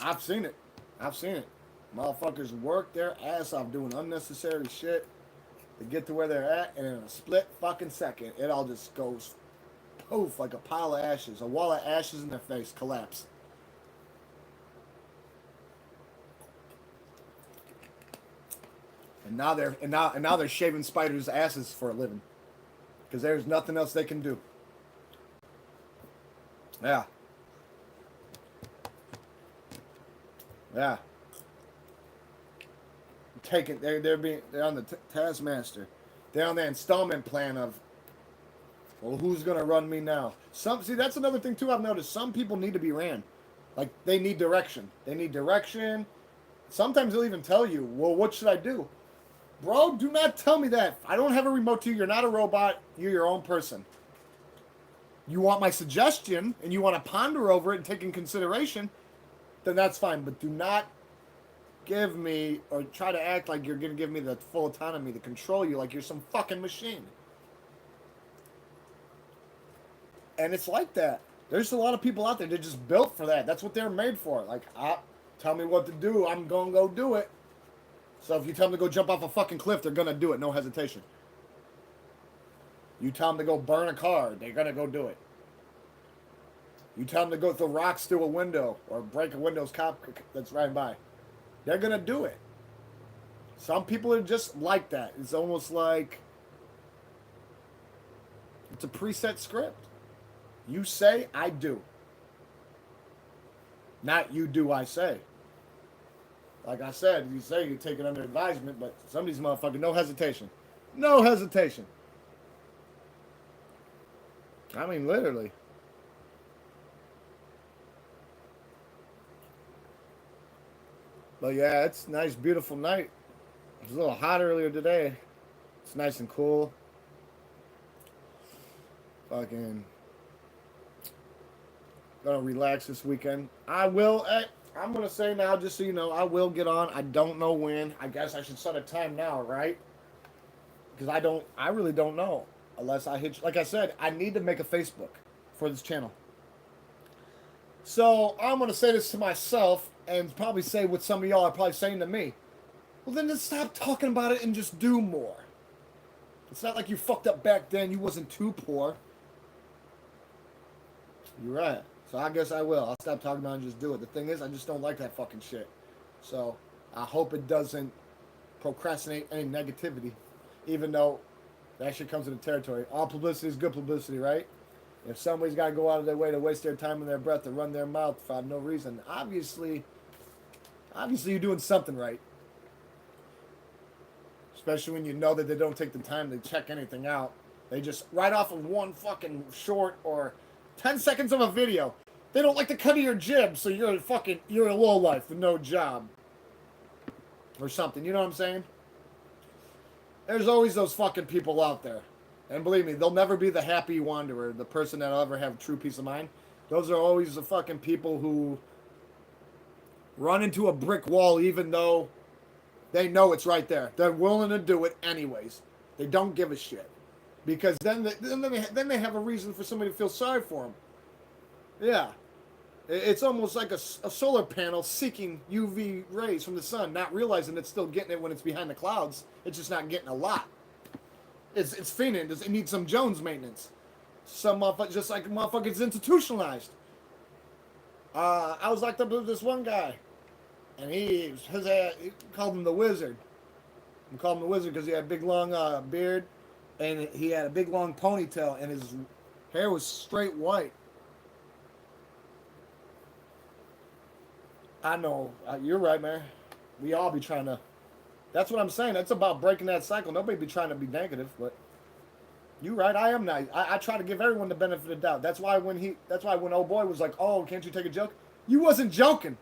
I've seen it. I've seen it. Motherfuckers work their ass off doing unnecessary shit to get to where they're at, and in a split fucking second, it all just goes poof like a pile of ashes, a wall of ashes in their face, collapse. And now they're shaving spiders' asses for a living, because there's nothing else they can do. Yeah. Yeah. They're on the Taskmaster. They're on the installment plan of, well, who's gonna run me now? See, that's another thing too. I've noticed some people need to be ran. Like, they need direction. They need direction. Sometimes they'll even tell you, well, what should I do? Bro, do not tell me that. I don't have a remote to you. You're not a robot. You're your own person. You want my suggestion and you want to ponder over it and take in consideration, then that's fine. But do not give me or try to act like you're going to give me the full autonomy to control you like you're some fucking machine. And it's like that. There's a lot of people out there that just built for that. That's what they're made for. Like, tell me what to do. I'm going to go do it. So if you tell them to go jump off a fucking cliff, they're going to do it. No hesitation. You tell them to go burn a car, they're going to go do it. You tell them to go throw rocks through a window or break a window's cop that's right by. They're going to do it. Some people are just like that. It's almost like it's a preset script. You say, I do. Not you do, I say. Like I said, you say you take it under advisement, but some of these motherfuckers, no hesitation. No hesitation. I mean, literally. But yeah, it's a nice, beautiful night. It was a little hot earlier today. It's nice and cool. Fucking gonna relax this weekend. I'm gonna say now, just so you know, I will get on. I don't know when. I guess I should set a time now, right? Because I really don't know. Unless I hit, like I said, I need to make a Facebook for this channel. So I'm gonna say this to myself and probably say what some of y'all are probably saying to me. Well, then just stop talking about it and just do more. It's not like you fucked up back then. You wasn't too poor. You're right. So I guess I will. I'll stop talking about it and just do it. The thing is, I just don't like that fucking shit. So I hope it doesn't procrastinate any negativity, even though that shit comes with the territory. All publicity is good publicity, right? If somebody's got to go out of their way to waste their time and their breath to run their mouth for no reason, obviously you're doing something right. Especially when you know that they don't take the time to check anything out. They just, right off of one fucking short or 10 seconds of a video, they don't like the cut of your jib, so you're a lowlife with no job. Or something, you know what I'm saying? There's always those fucking people out there. And believe me, they'll never be the happy wanderer, the person that'll ever have true peace of mind. Those are always the fucking people who run into a brick wall even though they know it's right there. They're willing to do it anyways. They don't give a shit. Because then they have a reason for somebody to feel sorry for them. Yeah. It's almost like a solar panel seeking UV rays from the sun, not realizing it's still getting it when it's behind the clouds. It's just not getting a lot. It's fiending. It needs some Jones maintenance. Some motherfucker, just like a motherfucker's institutionalized. I was locked up with this one guy, and he called him the Wizard. We called him the Wizard because he had a big long beard, and he had a big long ponytail, and his hair was straight white. I know. You're right, man. We all be trying to. That's what I'm saying. That's about breaking that cycle. Nobody be trying to be negative, but you're right. I am nice. I try to give everyone the benefit of the doubt. That's why when old boy was like, "Oh, can't you take a joke?" You wasn't joking.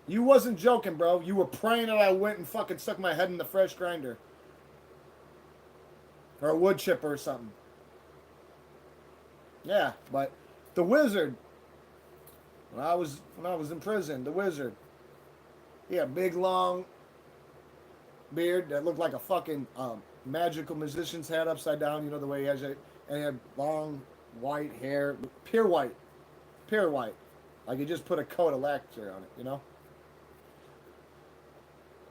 You wasn't joking, bro. You were praying that I went and fucking stuck my head in the fresh grinder or a wood chipper or something. Yeah, but the Wizard. When I was in prison, the Wizard. He had a big long beard that looked like a fucking magical musician's hat upside down. You know the way he has it, and he had long white hair, pure white, like he just put a coat of lacquer on it. You know.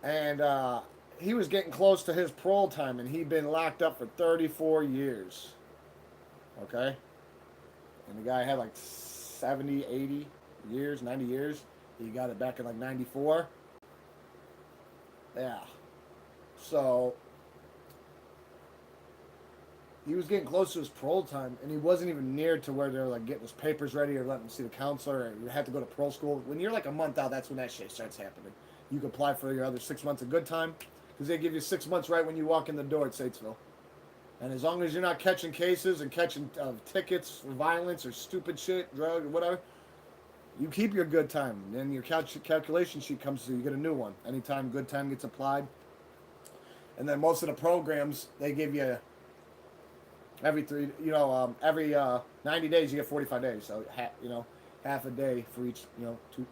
And he was getting close to his parole time, and he'd been locked up for 34 years. Okay? And the guy had like 70, 80 years, 90 years. He got it back in like 94. Yeah. So, he was getting close to his parole time, and he wasn't even near to where they're like getting his papers ready or letting him see the counselor, or you had to go to parole school. When you're like a month out, that's when that shit starts happening. You can apply for your other 6 months of good time, because they give you 6 months right when you walk in the door at Statesville. And as long as you're not catching cases and catching tickets for violence or stupid shit, drug, or whatever, You keep your good time, and then your calculation sheet comes through. You get a new one anytime good time gets applied. And then most of the programs they give you every every 90 days you get 45 days. So half a day for each two.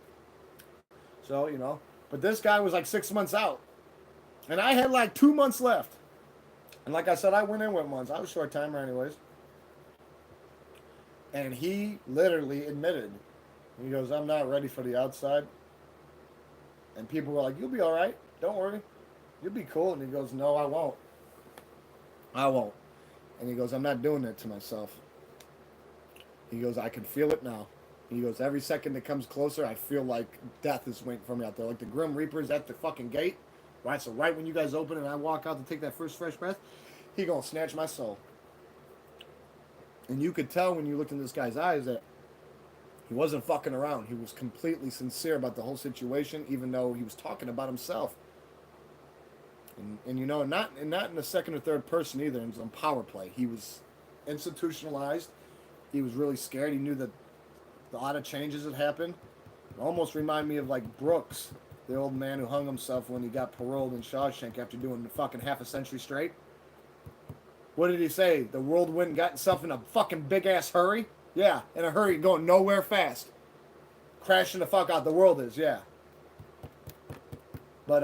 So but this guy was like 6 months out, and I had like 2 months left. And like I said, I went in with months. I was short timer anyways. And he literally admitted, he goes, "I'm not ready for the outside." And people were like, "You'll be all right. Don't worry. You'll be cool." And he goes, "No, I won't. I won't." And he goes, "I'm not doing it to myself." He goes, "I can feel it now." He goes, "Every second that comes closer, I feel like death is waiting for me out there. Like the Grim Reaper's at the fucking gate. Right? So right when you guys open and I walk out to take that first fresh breath, he gonna snatch my soul." And you could tell when you looked in this guy's eyes that he wasn't fucking around. He was completely sincere about the whole situation, even though he was talking about himself. And not in the second or third person either. It was on power play. He was institutionalized. He was really scared. He knew that a lot of changes had happened. It almost reminded me of like Brooks, the old man who hung himself when he got paroled in Shawshank after doing the fucking half a century straight. What did he say? The world went and got itself in a fucking big ass hurry? Yeah, in a hurry, going nowhere fast. Crashing the fuck out. The world is, yeah. But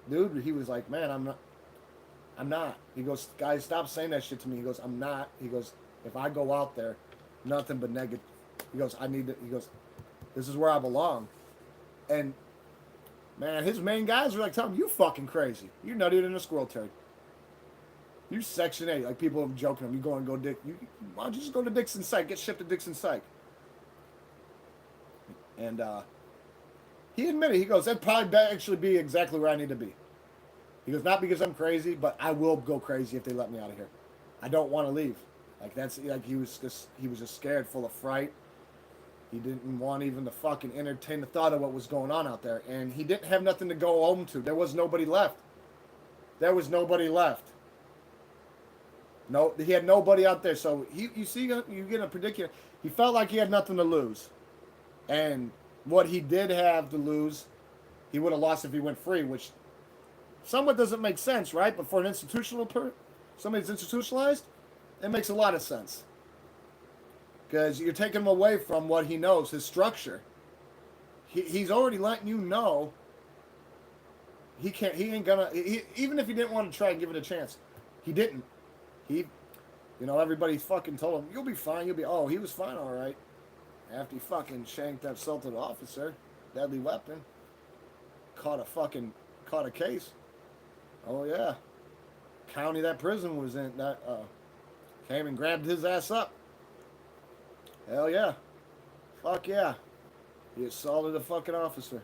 dude, he was like, "Man, I'm not." He goes, "Guys, stop saying that shit to me." He goes, "I'm not." He goes, "If I go out there, nothing but negative." He goes, "I need to." He goes, "This is where I belong." And man, his main guys were like telling him, "You fucking crazy. You're nuttier than a squirrel turd. You Section 8." Like people have joking him. You go and go Dick. Why don't you just go to Dixon Psych? Get shipped to Dixon Psych. And he admitted, he goes, "That'd probably actually be exactly where I need to be." He goes, "Not because I'm crazy, but I will go crazy if they let me out of here. I don't want to leave." Like that's like he was just scared, full of fright. He didn't want even to fucking entertain the thought of what was going on out there, and he didn't have nothing to go home to. There was nobody left. There was nobody left. No, he had nobody out there. So you get in a predicament. He felt like he had nothing to lose, and what he did have to lose, he would have lost if he went free, which somewhat doesn't make sense, right? But for an somebody that's institutionalized, it makes a lot of sense. Because you're taking him away from what he knows, his structure. He's already letting you know he ain't gonna, even if he didn't want to try and give it a chance, he didn't. Everybody fucking told him, "You'll be fine, oh, he was fine, all right." After he fucking shanked that assaulted officer, deadly weapon, caught a case. Oh yeah. County that prison was in, that came and grabbed his ass up. Hell yeah. Fuck yeah. He assaulted a fucking officer.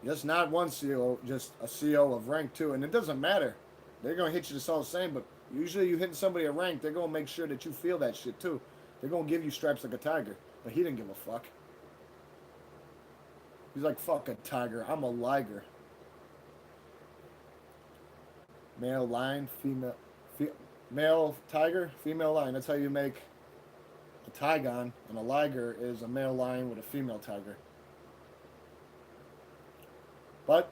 Just not one CO, just a CO of rank 2. And it doesn't matter. They're going to hit you just all the same, but usually you hitting somebody at rank, they're going to make sure that you feel that shit too. They're going to give you stripes like a tiger. But he didn't give a fuck. He's like, "Fuck a tiger. I'm a liger." Male lion, male tiger, female lion. That's how you make a tigon, and a liger is a male lion with a female tiger. But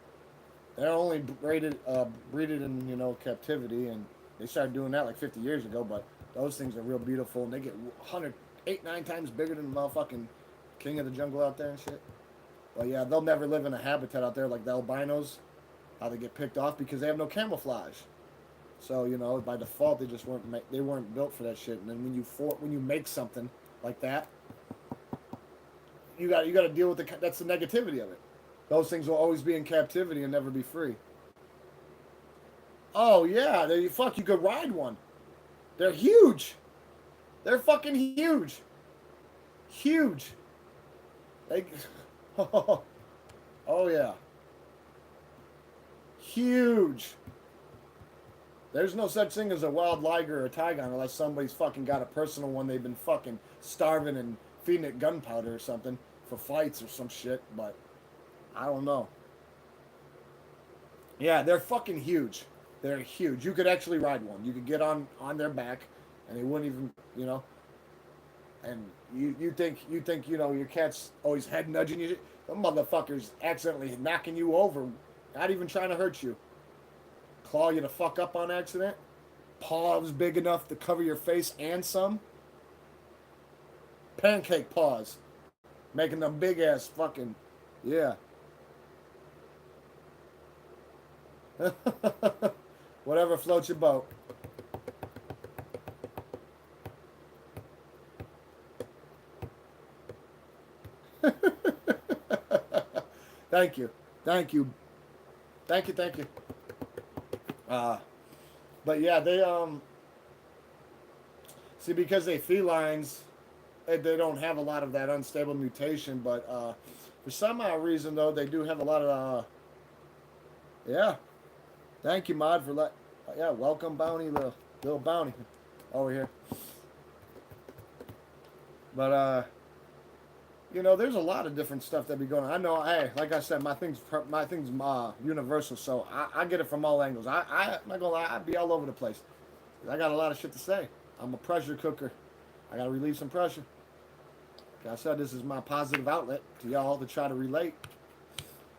they're only breeded in captivity, and they started doing that like 50 years ago. But those things are real beautiful, and they get 9 times bigger than the motherfucking king of the jungle out there and shit. But yeah, they'll never live in a habitat out there like the albinos. How they get picked off because they have no camouflage. So by default they weren't built for that shit. And then when you make something like that, you got to deal with that's the negativity of it. Those things will always be in captivity and never be free. Oh yeah, you could ride one. They're huge. They're fucking huge. Huge. Oh yeah. Huge. There's no such thing as a wild liger or a tigon unless somebody's fucking got a personal one. They've been fucking starving and feeding it gunpowder or something for fights or some shit, but I don't know. Yeah, they're fucking huge. They're huge. You could actually ride one. You could get on their back and they wouldn't even, And you think your cat's always head nudging you. The motherfucker's accidentally knocking you over, not even trying to hurt you. Claw you the fuck up on accident. Paws big enough to cover your face and some. Pancake paws, making them big ass fucking, yeah. Whatever floats your boat. Thank you. Thank you. Thank you. Thank you. Uh, but yeah, they see, because they felines, they don't have a lot of that unstable mutation. But for some odd reason, though, they do have a lot of yeah. Thank you, Mod, for yeah. Welcome, Bounty, little Bounty, over here. But there's a lot of different stuff that be going on. I know, hey, like I said, my thing's universal, so I get it from all angles. I'm not gonna lie, I be all over the place. I got a lot of shit to say. I'm a pressure cooker. I gotta relieve some pressure. Like I said, this is my positive outlet to y'all to try to relate.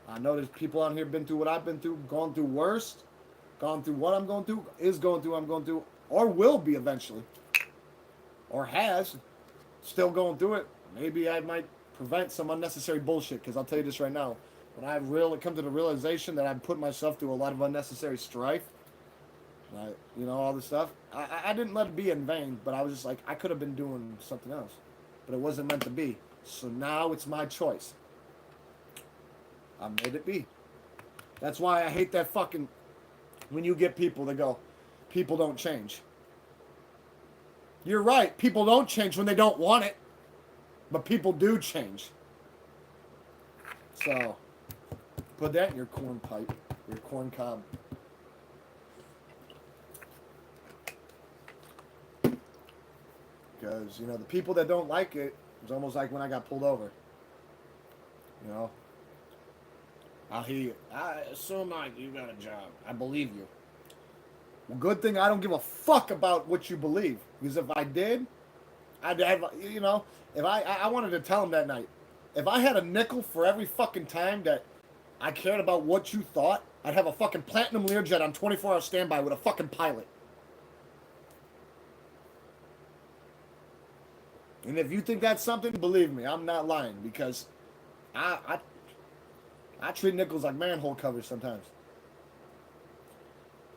I know there's people on here been through what I've been through, gone through worst, gone through what I'm going through, is going through, I'm going through, or will be eventually, or has, still going through it. Maybe I might prevent some unnecessary bullshit, because I'll tell you this right now. When I really come to the realization that I've put myself through a lot of unnecessary strife, all this stuff, I didn't let it be in vain, but I was just like, I could have been doing something else, but it wasn't meant to be. So now it's my choice. I made it be. That's why I hate that fucking, when you get people that go, people don't change. You're right. People don't change when they don't want it. But people do change. So, put that in your corn pipe, your corn cob. Because, the people that don't like it, it's almost like when I got pulled over. I'll hear you. So Mike, you got a job. I believe you. Well, good thing I don't give a fuck about what you believe. Because if I did, I'd have, if I wanted to tell him that night, if I had a nickel for every fucking time that I cared about what you thought, I'd have a fucking Platinum Learjet on 24-hour standby with a fucking pilot. And if you think that's something, believe me, I'm not lying, because I treat nickels like manhole covers sometimes.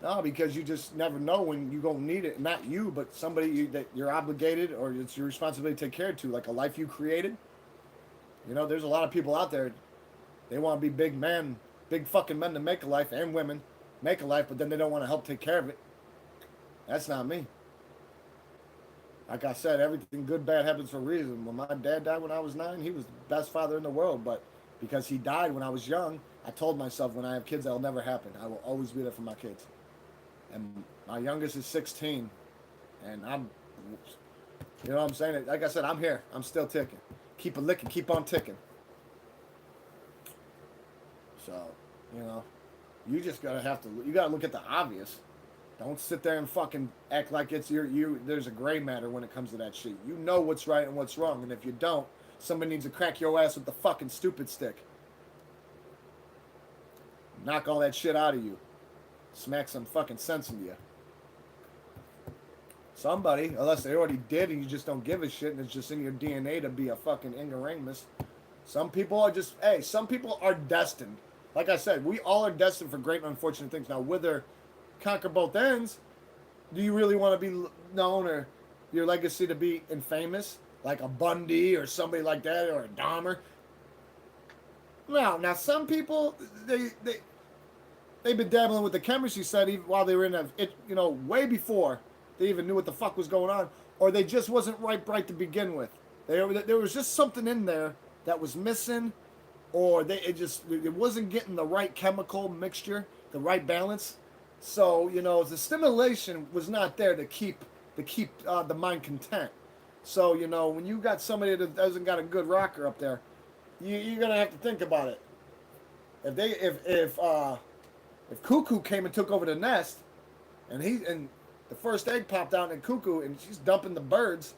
No, because you just never know when you're going to need it. Not you, but somebody that you're obligated, or it's your responsibility to take care to, like a life you created. There's a lot of people out there, they want to be big fucking men to make a life, and women make a life, but then they don't want to help take care of it. That's not me. Like I said, everything good, bad happens for a reason. When my dad died when I was 9, he was the best father in the world, but because he died when I was young, I told myself when I have kids, that'll never happen. I will always be there for my kids. And my youngest is 16, and I'm, what I'm saying? Like I said, I'm here. I'm still ticking. Keep a licking, keep on ticking. So, you just you gotta look at the obvious. Don't sit there and fucking act like it's there's a gray matter when it comes to that shit. You know what's right and what's wrong, and if you don't, somebody needs to crack your ass with the fucking stupid stick. Knock all that shit out of you. Smack some fucking sense into you. Somebody, unless they already did and you just don't give a shit and it's just in your DNA to be a fucking ignoramus. Some people are destined. Like I said, we all are destined for great and unfortunate things. Now, whether conquer both ends, do you really want to be known or your legacy to be infamous? Like a Bundy or somebody like that, or a Dahmer? Now some people, they've been dabbling with the chemistry study while they were in way before they even knew what the fuck was going on, or they just wasn't right to begin with. There was just something in there that was missing, or it wasn't getting the right chemical mixture, the right balance. So the stimulation was not there to keep the mind content. So when you got somebody that doesn't got a good rocker up there, you're gonna have to think about it. If Cuckoo came and took over the nest, and the first egg popped out in Cuckoo, and she's dumping the birds,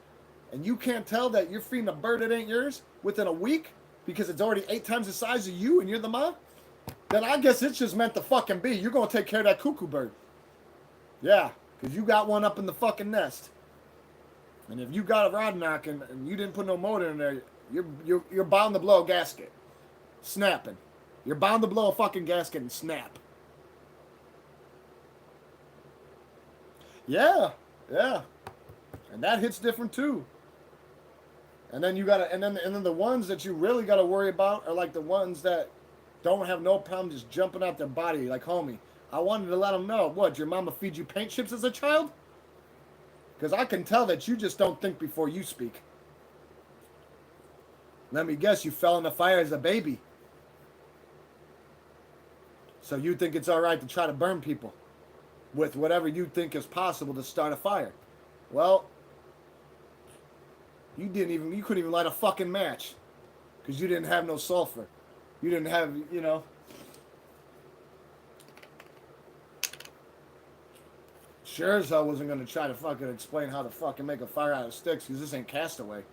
and you can't tell that you're feeding a bird that ain't yours within a week because it's already 8 times the size of you and you're the mom, then I guess it's just meant to fucking be. You're going to take care of that cuckoo bird. Yeah, because you got one up in the fucking nest. And if you got a rod knock and you didn't put no motor in there, you're bound to blow a gasket. Snapping. You're bound to blow a fucking gasket and snap. Yeah, yeah. And that hits different too. And then you gotta, and then the ones that you really gotta worry about are like the ones that don't have no problem just jumping out their body. Like, homie, I wanted to let them know, what, your mama feed you paint chips as a child? Because I can tell that you just don't think before you speak. Let me guess, you fell in the fire as a baby. So you think it's all right to try to burn people with whatever you think is possible to start a fire. Well, you couldn't even light a fucking match because you didn't have no sulfur. You didn't have, you know. Sure as hell wasn't going to try to fucking explain how to fucking make a fire out of sticks because this ain't Castaway.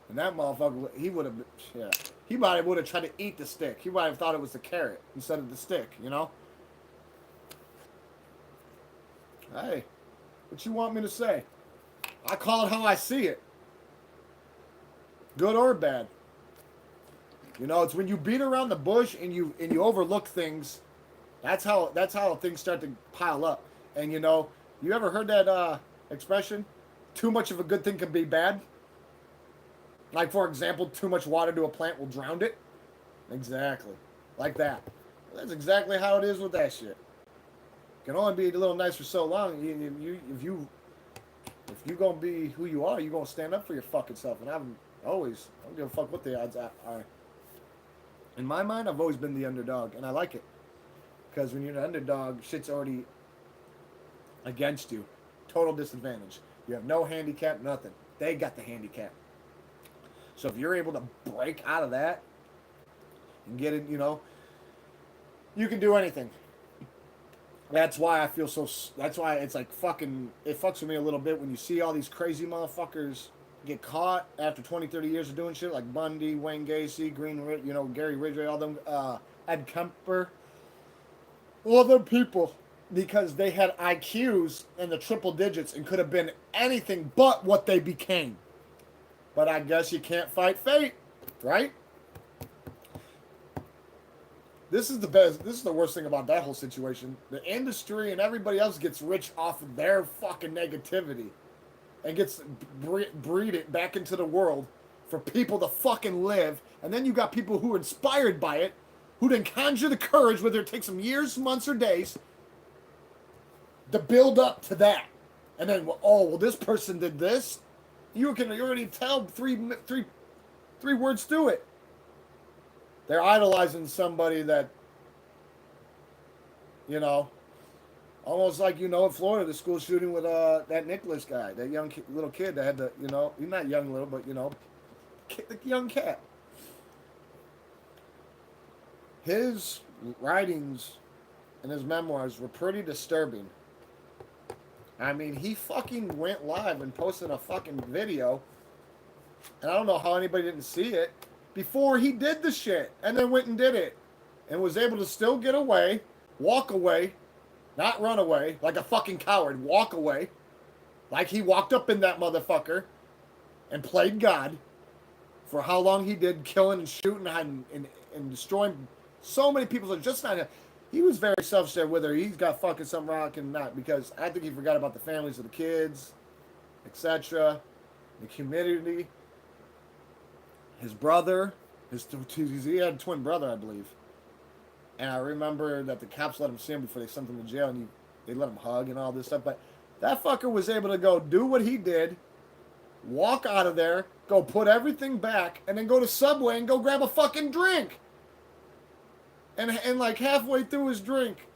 And that motherfucker, he would have, yeah. He might have would have tried to eat the stick. He might have thought it was the carrot instead of the stick, you know? Hey, what you want me to say? I call it how I see it. Good or bad. You know, it's when you beat around the bush and you overlook things, that's how things start to pile up. And you know, you ever heard that expression? Too much of a good thing can be bad. Like, for example, too much water to a plant will drown it. Exactly. Like that. That's exactly how it is with that shit. Can only be a little nice for so long. If you gonna be who you are, you gonna stand up for your fucking self. And I don't give a fuck what the odds are. In my mind, I've always been the underdog, and I like it. Because when you're an underdog, shit's already against you. Total disadvantage. You have no handicap, nothing. They got the handicap. So if you're able to break out of that and get it, you know, you can do anything. That's why I feel so. That's why it's like fucking. It fucks with me a little bit when you see all these crazy motherfuckers get caught after 20, 30 years of doing shit like Bundy, Wayne Gacy, you know, Gary Ridgway, all them, Ed Kemper, all them people, because they had IQs in the triple digits and could have been anything but what they became. But I guess you can't fight fate, right? This is the best. This is the worst thing about that whole situation. The industry and everybody else gets rich off of their fucking negativity and gets breed it back into the world for people to fucking live. And then you got people who are inspired by it, who then conjure the courage, whether it takes them years, months, or days, to build up to that. And then, well, this person did this. You can already tell three words to it. They're idolizing somebody that, you know, almost like, you know, in Florida, the school shooting with that Nicholas guy, that young little kid that had the, you know, he's not young little, but, you know, the young cat. His writings and his memoirs were pretty disturbing. I mean, he fucking went live and posted a fucking video, and I don't know how anybody didn't see it, before he did the shit, and then went and did it, and was able to still get away, walk away, not run away, like a fucking coward, walk away, like he walked up in that motherfucker, and played God, for how long he did, killing and shooting and destroying so many people, so just not... He was very selfish there, whether he's got fucking something wrong or not, because I think he forgot about the families of the kids, etc., the community, his brother, he had a twin brother, I believe. And I remember that the cops let him see him before they sent him to jail, and they let him hug and all this stuff. But that fucker was able to go do what he did, walk out of there, go put everything back, and then go to Subway and go grab a fucking drink. And like halfway through his drink,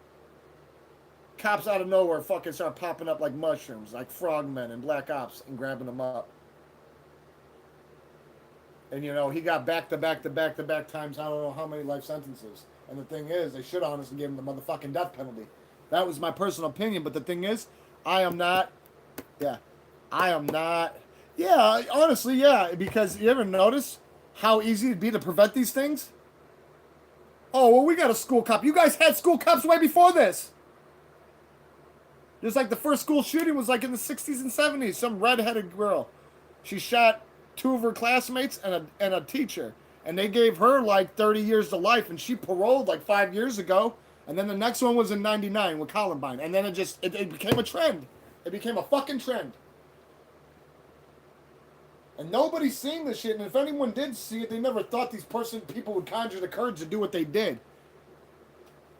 cops out of nowhere fucking start popping up like mushrooms, like frogmen and black ops, and grabbing him up. And you know, he got back to back times, I don't know how many life sentences. And the thing is, they should honestly give him the motherfucking death penalty. That was my personal opinion, but the thing is, I am not, Yeah, honestly, yeah. Because you ever notice how easy it'd be to prevent these things? Oh, well, we got a school cop. You guys had school cops way before this. Just like the first school shooting was like in the 60s and 70s. Some redheaded girl. She shot two of her classmates and a teacher. And they gave her like 30 years to life. And she paroled like 5 years ago. And then the next one was in 99 with Columbine. And then it became a trend. It became a fucking trend. And nobody's seen this shit. And if anyone did see it, they never thought these people would conjure the courage to do what they did.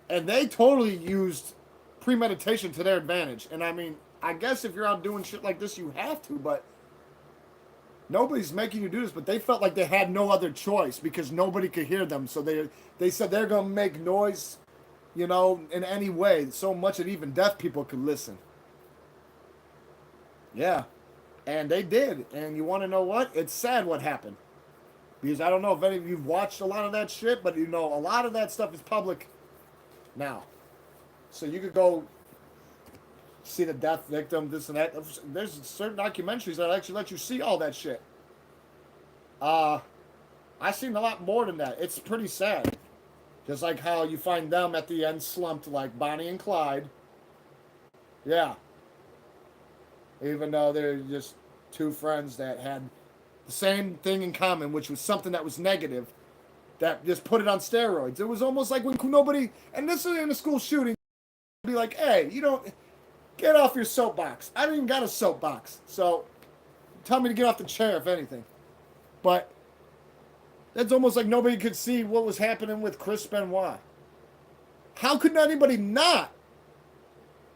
And they totally used premeditation to their advantage. And I mean, I guess if you're out doing shit like this, you have to, but nobody's making you do this. But they felt like they had no other choice because nobody could hear them. So they said they're going to make noise, in any way, so much that even deaf people could listen. Yeah. And they did. And you want to know what? It's sad what happened. Because I don't know if any of you've watched a lot of that shit, but a lot of that stuff is public now. So you could go see the death victim, this and that. There's certain documentaries that actually let you see all that shit. I've seen a lot more than that. It's pretty sad. Just like how you find them at the end slumped like Bonnie and Clyde. Yeah. Even though they're just two friends that had the same thing in common, which was something that was negative, that just put it on steroids. It was almost like when nobody, and this is in a school shooting, be like, hey, you don't, get off your soapbox. I don't even got a soapbox. So tell me to get off the chair, if anything. But that's almost like nobody could see what was happening with Chris Benoit. How could anybody not?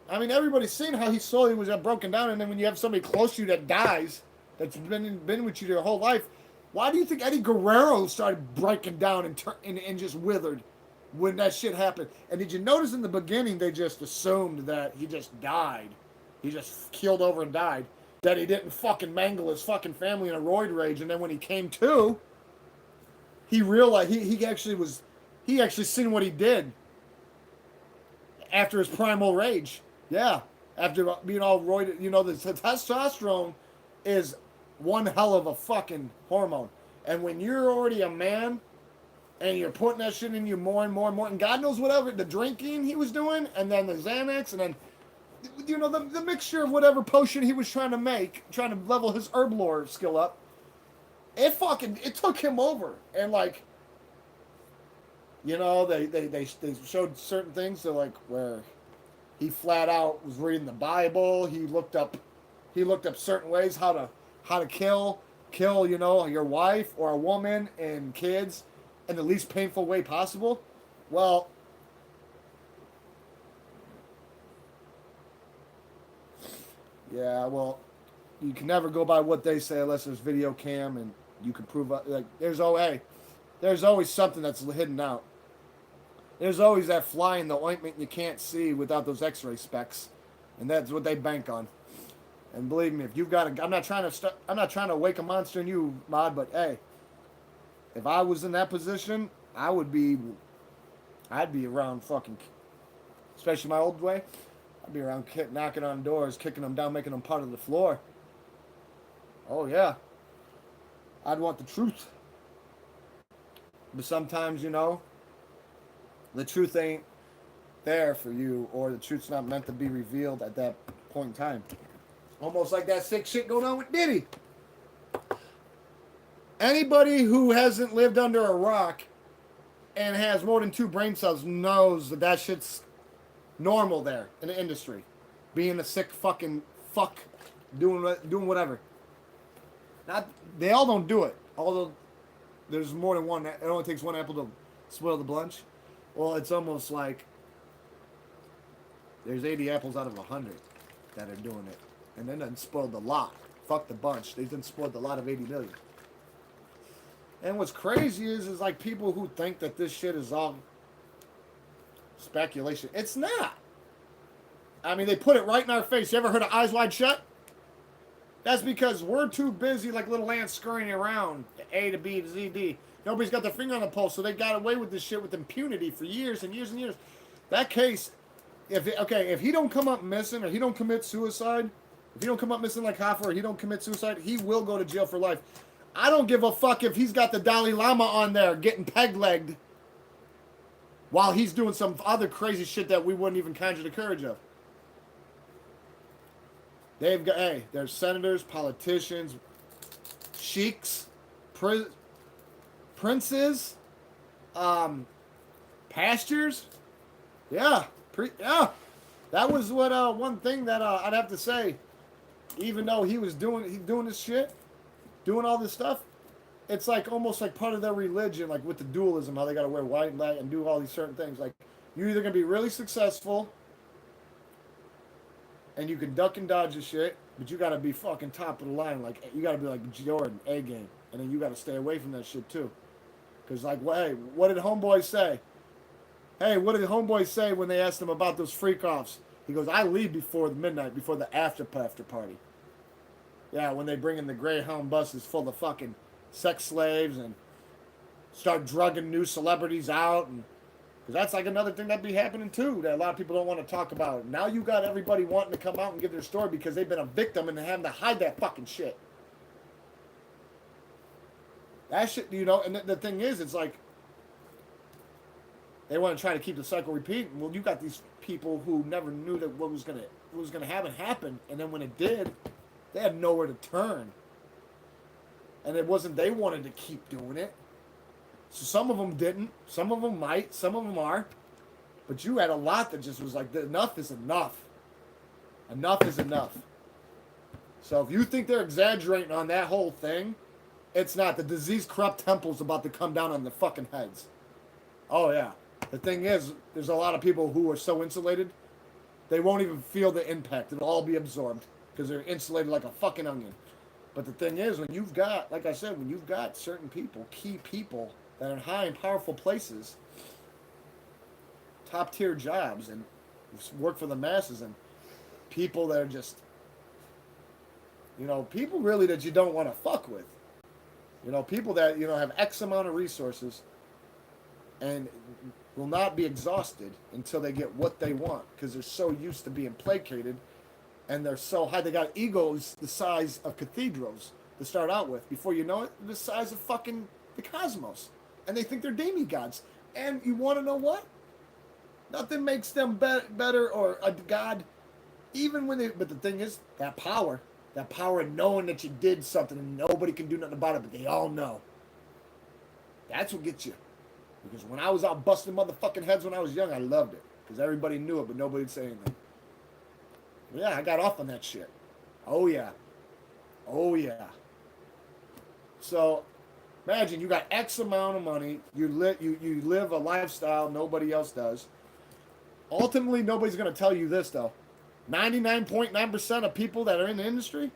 I mean, everybody's seen how he slowly was broken down, and then when you have somebody close to you that dies, that's been with you their whole life, why do you think Eddie Guerrero started breaking down and just withered when that shit happened? And did you notice in the beginning they just assumed that he just died? He just keeled over and died. That he didn't fucking mangle his fucking family in a roid rage, and then when he came to, he realized he actually seen what he did after his primal rage. Yeah, after being all roided, the testosterone is one hell of a fucking hormone. And when you're already a man and you're putting that shit in you more and more and more, and God knows whatever, the drinking he was doing, and then the Xanax, and then, the mixture of whatever potion he was trying to make, trying to level his herb lore skill up, it took him over. And like, they showed certain things, so like where he flat out was reading the Bible. He looked up certain ways how to kill, your wife or a woman and kids in the least painful way possible. Well, yeah, well, you can never go by what they say unless there's video cam and you can prove like there's always something that's hidden out. There's always that fly in the ointment you can't see without those X-ray specs, and that's what they bank on. And believe me, if you've got I'm not trying to wake a monster in you, Mod, but hey, if I was in that position, I'd be around fucking, especially my old way, I'd be around knocking on doors, kicking them down, making them part of the floor. Oh yeah, I'd want the truth. But sometimes, the truth ain't there for you, or the truth's not meant to be revealed at that point in time. Almost like that sick shit going on with Diddy. Anybody who hasn't lived under a rock and has more than 2 brain cells knows that shit's normal there in the industry. Being a sick fucking fuck, doing whatever. They all don't do it. Although there's more than one. It only takes one apple to spoil the bunch. Well, it's almost like there's 80 apples out of 100 that are doing it. And then done spoiled the lot. Fuck the bunch. They done spoiled the lot of 80 million. And what's crazy is like people who think that this shit is all speculation. It's not. I mean, they put it right in our face. You ever heard of Eyes Wide Shut? That's because we're too busy like little ants scurrying around. A to B to Z, D. Nobody's got their finger on the pulse, so they got away with this shit with impunity for years and years and years. That case, if he don't come up missing or he don't commit suicide, If he don't come up missing like Hoffa or he don't commit suicide, he will go to jail for life. I don't give a fuck if he's got the Dalai Lama on there getting peg-legged while he's doing some other crazy shit that we wouldn't even conjure the courage of. They've got, hey, there's senators, politicians, sheiks, princes, pastures. Yeah, yeah. That was what one thing that I'd have to say. Even though he's doing this shit, doing all this stuff, it's like almost like part of their religion, like with the dualism, how they got to wear white and black and do all these certain things. Like you're either gonna be really successful, and you can duck and dodge the shit, but you gotta be fucking top of the line. Like you gotta be like Jordan, A game, and then you gotta stay away from that shit too. Cause like, well, hey, what did Homeboy say? Hey, what did Homeboy say when they asked him about those freak offs? He goes, I leave before the midnight, before the after party. Yeah, when they bring in the Greyhound buses full of fucking sex slaves and start drugging new celebrities out, and because that's like another thing that be happening too that a lot of people don't want to talk about. Now you got everybody wanting to come out and give their story because they've been a victim and having to hide that fucking shit. That shit, you know. And the thing is, it's like they want to try to keep the cycle repeating. Well, you got these people who never knew that what was gonna happen, and then when it did, they had nowhere to turn. And it wasn't they wanted to keep doing it. So some of them didn't. Some of them might. Some of them are. But you had a lot that just was like, enough is enough. Enough is enough. So if you think they're exaggerating on that whole thing, it's not. The diseased, corrupt temple's about to come down on their fucking heads. Oh, yeah. The thing is, there's a lot of people who are so insulated, they won't even feel the impact. It'll all be absorbed because they're insulated like a fucking onion. But the thing is, when you've got, like I said, when you've got certain people, key people that are in high and powerful places, top tier jobs, and work for the masses, and people that are just, you know, people really that you don't want to fuck with. You know, people that, you know, have X amount of resources and will not be exhausted until they get what they want because they're so used to being placated and they're so high. They got egos the size of cathedrals to start out with. Before you know it, the size of fucking the cosmos. And they think they're demigods. And you want to know what? Nothing makes them better or a god, even when they. But the thing is, that power of knowing that you did something and nobody can do nothing about it, but they all know. That's what gets you. Because when I was out busting motherfucking heads when I was young, I loved it. Because everybody knew it, but nobody would say anything. Yeah, I got off on that shit. Oh, yeah. Oh, yeah. So, imagine you got X amount of money. You live a lifestyle nobody else does. Ultimately, nobody's going to tell you this, though. 99.9% of people that are in the industry,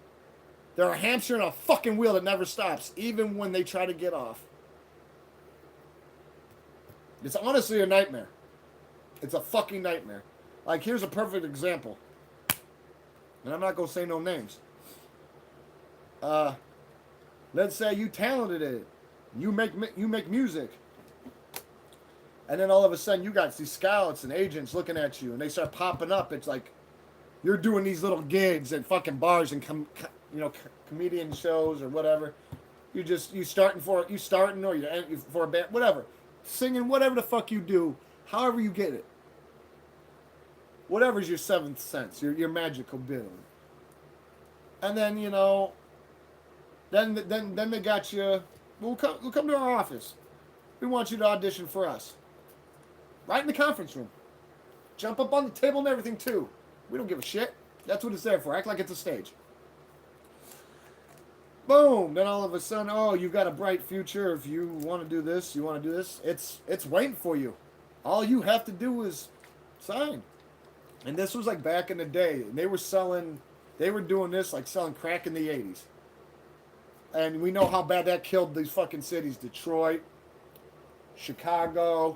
they're a hamster in a fucking wheel that never stops, even when they try to get off. It's honestly a nightmare. It's a fucking nightmare. Like, here's a perfect example. And I'm not going to say no names. Let's say you talented it. You make music. And then all of a sudden you got these scouts and agents looking at you and they start popping up. It's like you're doing these little gigs at fucking bars and comedian shows or whatever. You starting or you for a band, whatever. Singing whatever the fuck you do, however you get it. Whatever's your seventh sense, your magical ability. And then, you know, then they got you, we'll come to our office. We want you to audition for us. Right in the conference room. Jump up on the table and everything too. We don't give a shit. That's what it's there for. Act like it's a stage. Boom. Then all of a sudden, oh, you got a bright future. If you want to do this, you want to do this. It's waiting for you. All you have to do is sign. And this was like back in the day. They were doing this like selling crack in the 80s. And we know how bad that killed these fucking cities. Detroit, Chicago.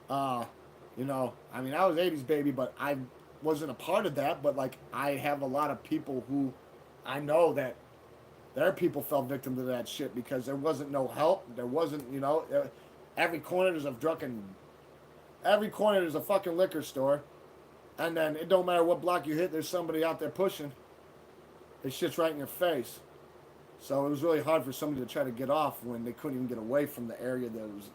You know, I mean, I was 80s baby, but I wasn't a part of that. But like, I have a lot of people who I know that their people fell victim to that shit because there wasn't no help. There wasn't, you know, every corner there's a fucking liquor store. And then it don't matter what block you hit, there's somebody out there pushing. It shit's right in your face. So it was really hard for somebody to try to get off when they couldn't even get away from the area that was,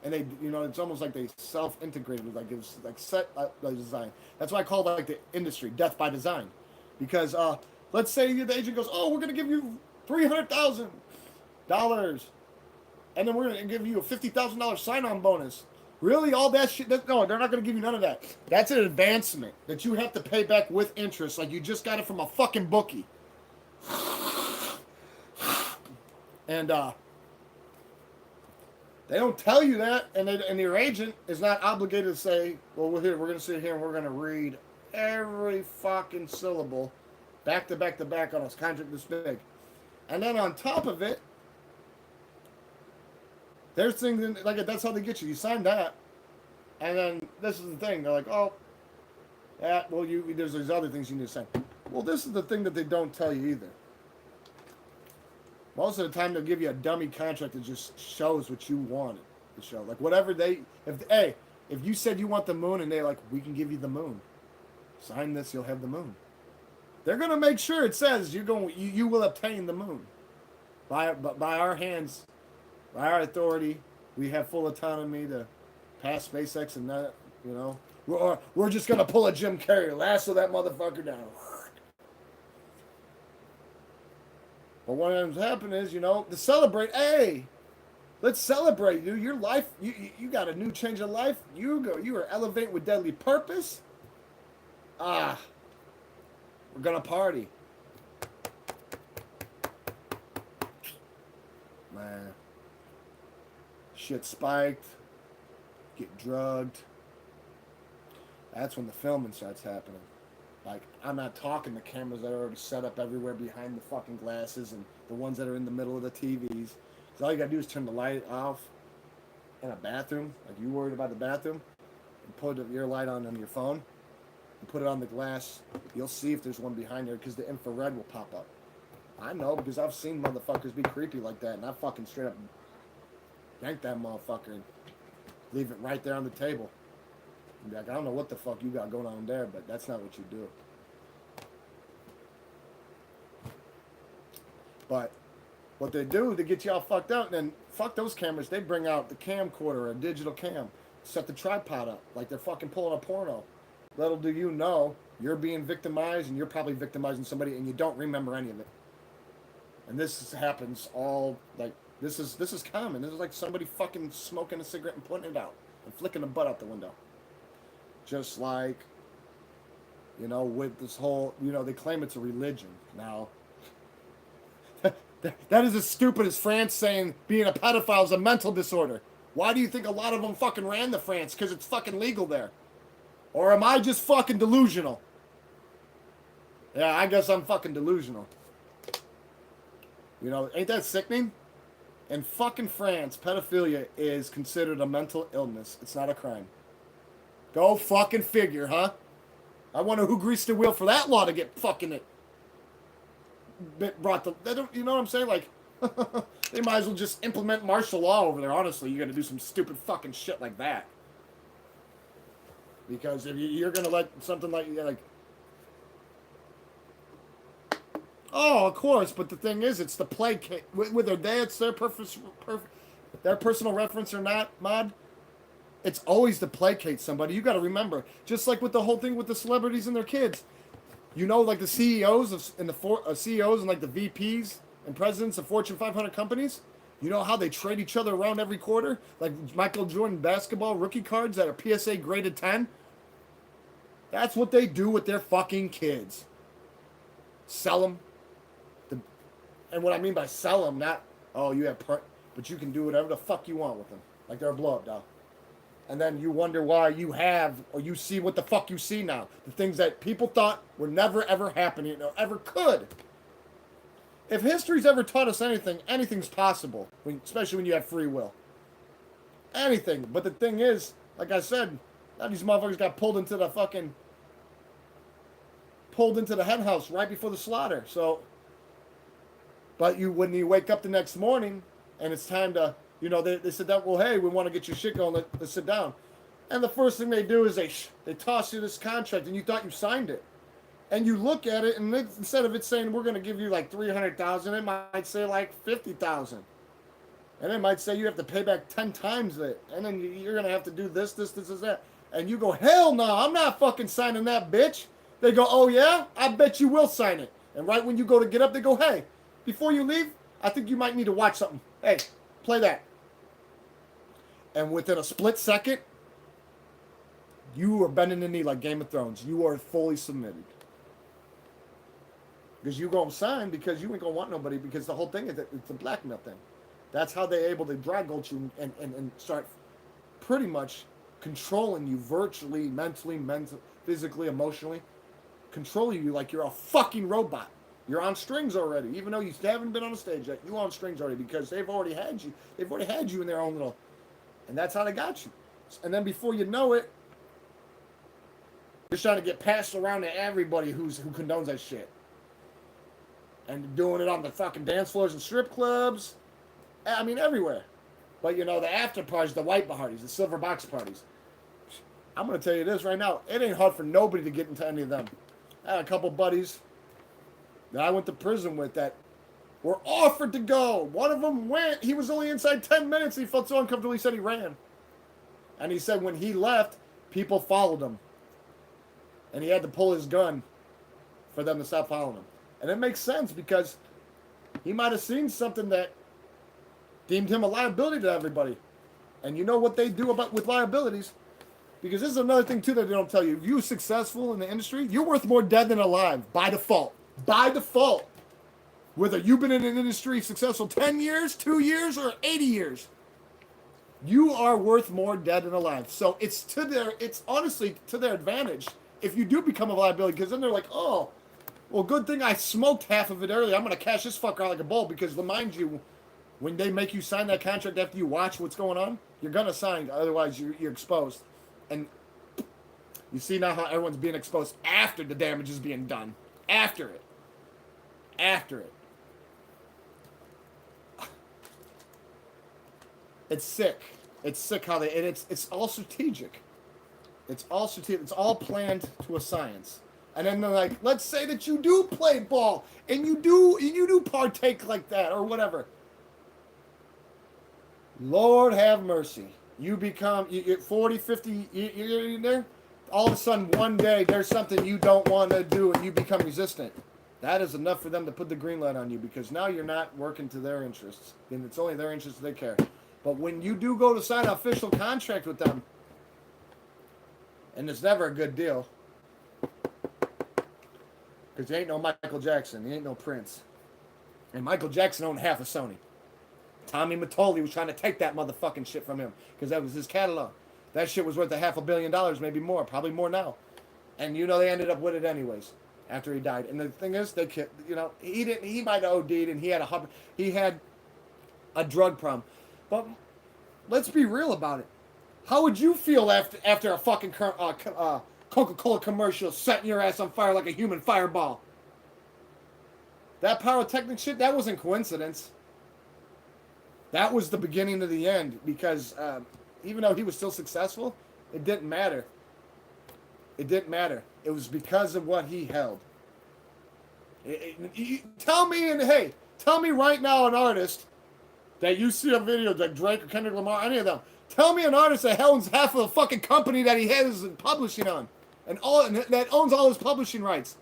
and they, it's almost like they self-integrated, like it was like set by design. That's why I call it like the industry, death by design. Because let's say the agent goes, oh, we're going to give you $300,000, and then we're going to give you a $50,000 sign-on bonus. Really? All that shit? No, they're not going to give you none of that. That's an advancement that you have to pay back with interest, like you just got it from a fucking bookie. And they don't tell you that, and your agent is not obligated to say, well, we're going to sit here and we're going to read every fucking syllable back to back to back on a contract this big. And then on top of it, there's things like that's how they get you. You sign that, and then this is the thing. They're like, oh, yeah, well, there's these other things you need to sign. Well, this is the thing that they don't tell you either. Most of the time, they'll give you a dummy contract that just shows what you wanted to show. Like whatever if you said you want the moon and they're like, we can give you the moon. Sign this, you'll have the moon. They're gonna make sure it says you will obtain the moon. By our hands, by our authority, we have full autonomy to pass SpaceX and that. We're just gonna pull a Jim Carrey, lasso that motherfucker down. But what ends up happening is, to celebrate, hey, let's celebrate, dude. Your life, you got a new change of life. You are elevating with deadly purpose. We're gonna party. Man. Shit spiked. Get drugged. That's when the filming starts happening. Like, I'm not talking the cameras that are already set up everywhere behind the fucking glasses and the ones that are in the middle of the TVs. Because all you gotta do is turn the light off in a bathroom. Like, you worried about the bathroom? And put your light on your phone. And put it on the glass. You'll see if there's one behind there because the infrared will pop up. I know because I've seen motherfuckers be creepy like that. And I fucking straight up yank that motherfucker and leave it right there on the table. Like, I don't know what the fuck you got going on there, but that's not what you do. But what they do to get you all fucked up, and then fuck those cameras, they bring out the camcorder, a digital cam, set the tripod up like they're fucking pulling a porno. Little do you know, you're being victimized, and you're probably victimizing somebody, and you don't remember any of it. And this happens all, like, this is common. This is like somebody fucking smoking a cigarette and putting it out and flicking the butt out the window. Just like, with this whole, they claim it's a religion. Now, that is as stupid as France saying being a pedophile is a mental disorder. Why do you think a lot of them fucking ran to France? Because it's fucking legal there. Or am I just fucking delusional? Yeah, I guess I'm fucking delusional. Ain't that sickening? In fucking France, pedophilia is considered a mental illness. It's not a crime. Go fucking figure, huh? I wonder who greased the wheel for that law to get fucking brought to... You know what I'm saying? Like, they might as well just implement martial law over there. Honestly, you got to do some stupid fucking shit like that. Because if you're going to let something like... Oh, of course, but the thing is, it's the plague case. Whether it's their personal reference or not, Mod... It's always to placate somebody. You got to remember, just like with the whole thing with the celebrities and their kids. Like the CEOs and CEOs and like the VPs and presidents of Fortune 500 companies. You know how they trade each other around every quarter, like Michael Jordan basketball rookie cards that are PSA graded 10. That's what they do with their fucking kids. Sell them. And what I mean by sell them, not you have but you can do whatever the fuck you want with them, like they're a blow up doll. And then you wonder why you see what the fuck you see now. The things that people thought were never, ever happening, or ever could. If history's ever taught us anything, anything's possible. Especially when you have free will. Anything. But the thing is, like I said, now these motherfuckers got pulled into the hen house right before the slaughter. So, but when you wake up the next morning, and it's time to... they said that, well, hey, we want to get your shit going. Let's sit down. And the first thing they do is they toss you this contract, and you thought you signed it. And you look at it, and instead of it saying we're going to give you like 300,000, it might say like 50,000, and it might say you have to pay back 10 times it, and then you're going to have to do this, that, and you go, hell no, I'm not fucking signing that, bitch. They go, oh yeah, I bet you will sign it. And right when you go to get up, they go, hey, before you leave, I think you might need to watch something. Hey, play that. And within a split second, you are bending the knee like Game of Thrones. You are fully submitted. Because you gonna sign because you ain't gonna want nobody, because the whole thing is that it's a blackmail thing. That's how they're able to drag you and start pretty much controlling you virtually, mentally, physically, emotionally. Controlling you like you're a fucking robot. You're on strings already. Even though you haven't been on a stage yet, you're on strings already because they've already had you. They've already had you in their own little... And that's how they got you. And then before you know it, you're trying to get passed around to everybody who condones that shit. And doing it on the fucking dance floors and strip clubs. I mean, everywhere. But, you know, the after parties, the white parties, the silver box parties. I'm going to tell you this right now. It ain't hard for nobody to get into any of them. I had a couple buddies that I went to prison with that were offered to go. One of them went. He was only inside 10 minutes. He felt so uncomfortable, he said he ran. And he said when he left, people followed him. And he had to pull his gun for them to stop following him. And it makes sense because he might have seen something that deemed him a liability to everybody. And you know what they do with liabilities? Because this is another thing, too, that they don't tell you. If you're successful in the industry, you're worth more dead than alive, by default. By default. Whether you've been in an industry successful 10 years, 2 years, or 80 years. You are worth more dead than alive. So it's honestly to their advantage if you do become a liability. Because then they're like, oh, well, good thing I smoked half of it earlier. I'm going to cash this fucker out like a bull. Because remind you, when they make you sign that contract after you watch what's going on, you're going to sign. Otherwise, you're exposed. And you see now how everyone's being exposed after the damage is being done. After it. It's sick. It's sick how they... And it's all strategic. It's all strategic. It's all planned to a science. And then they're like, let's say that you do play ball and you do partake like that or whatever. Lord have mercy. You become 40, 50, you're in there. All of a sudden, one day, there's something you don't want to do and you become resistant. That is enough for them to put the green light on you because now you're not working to their interests. And it's only their interests they care. But when you do go to sign an official contract with them, and it's never a good deal, because you ain't no Michael Jackson, you ain't no Prince. And Michael Jackson owned half of Sony. Tommy Mottola was trying to take that motherfucking shit from him, because that was his catalog. That shit was worth $500 million, maybe more, probably more now. And you know they ended up with it anyways after he died. And the thing is, they killed, you know, he might have OD'd and he had a drug problem. But let's be real about it. How would you feel after a fucking Coca-Cola commercial setting your ass on fire like a human fireball? That pyrotechnic shit, that wasn't coincidence. That was the beginning of the end because even though he was still successful, it didn't matter. It didn't matter. It was because of what he held. Tell me right now an artist that you see a video like Drake or Kendrick Lamar, any of them. Tell me an artist that owns half of the fucking company that he has publishing on, and that owns all his publishing rights,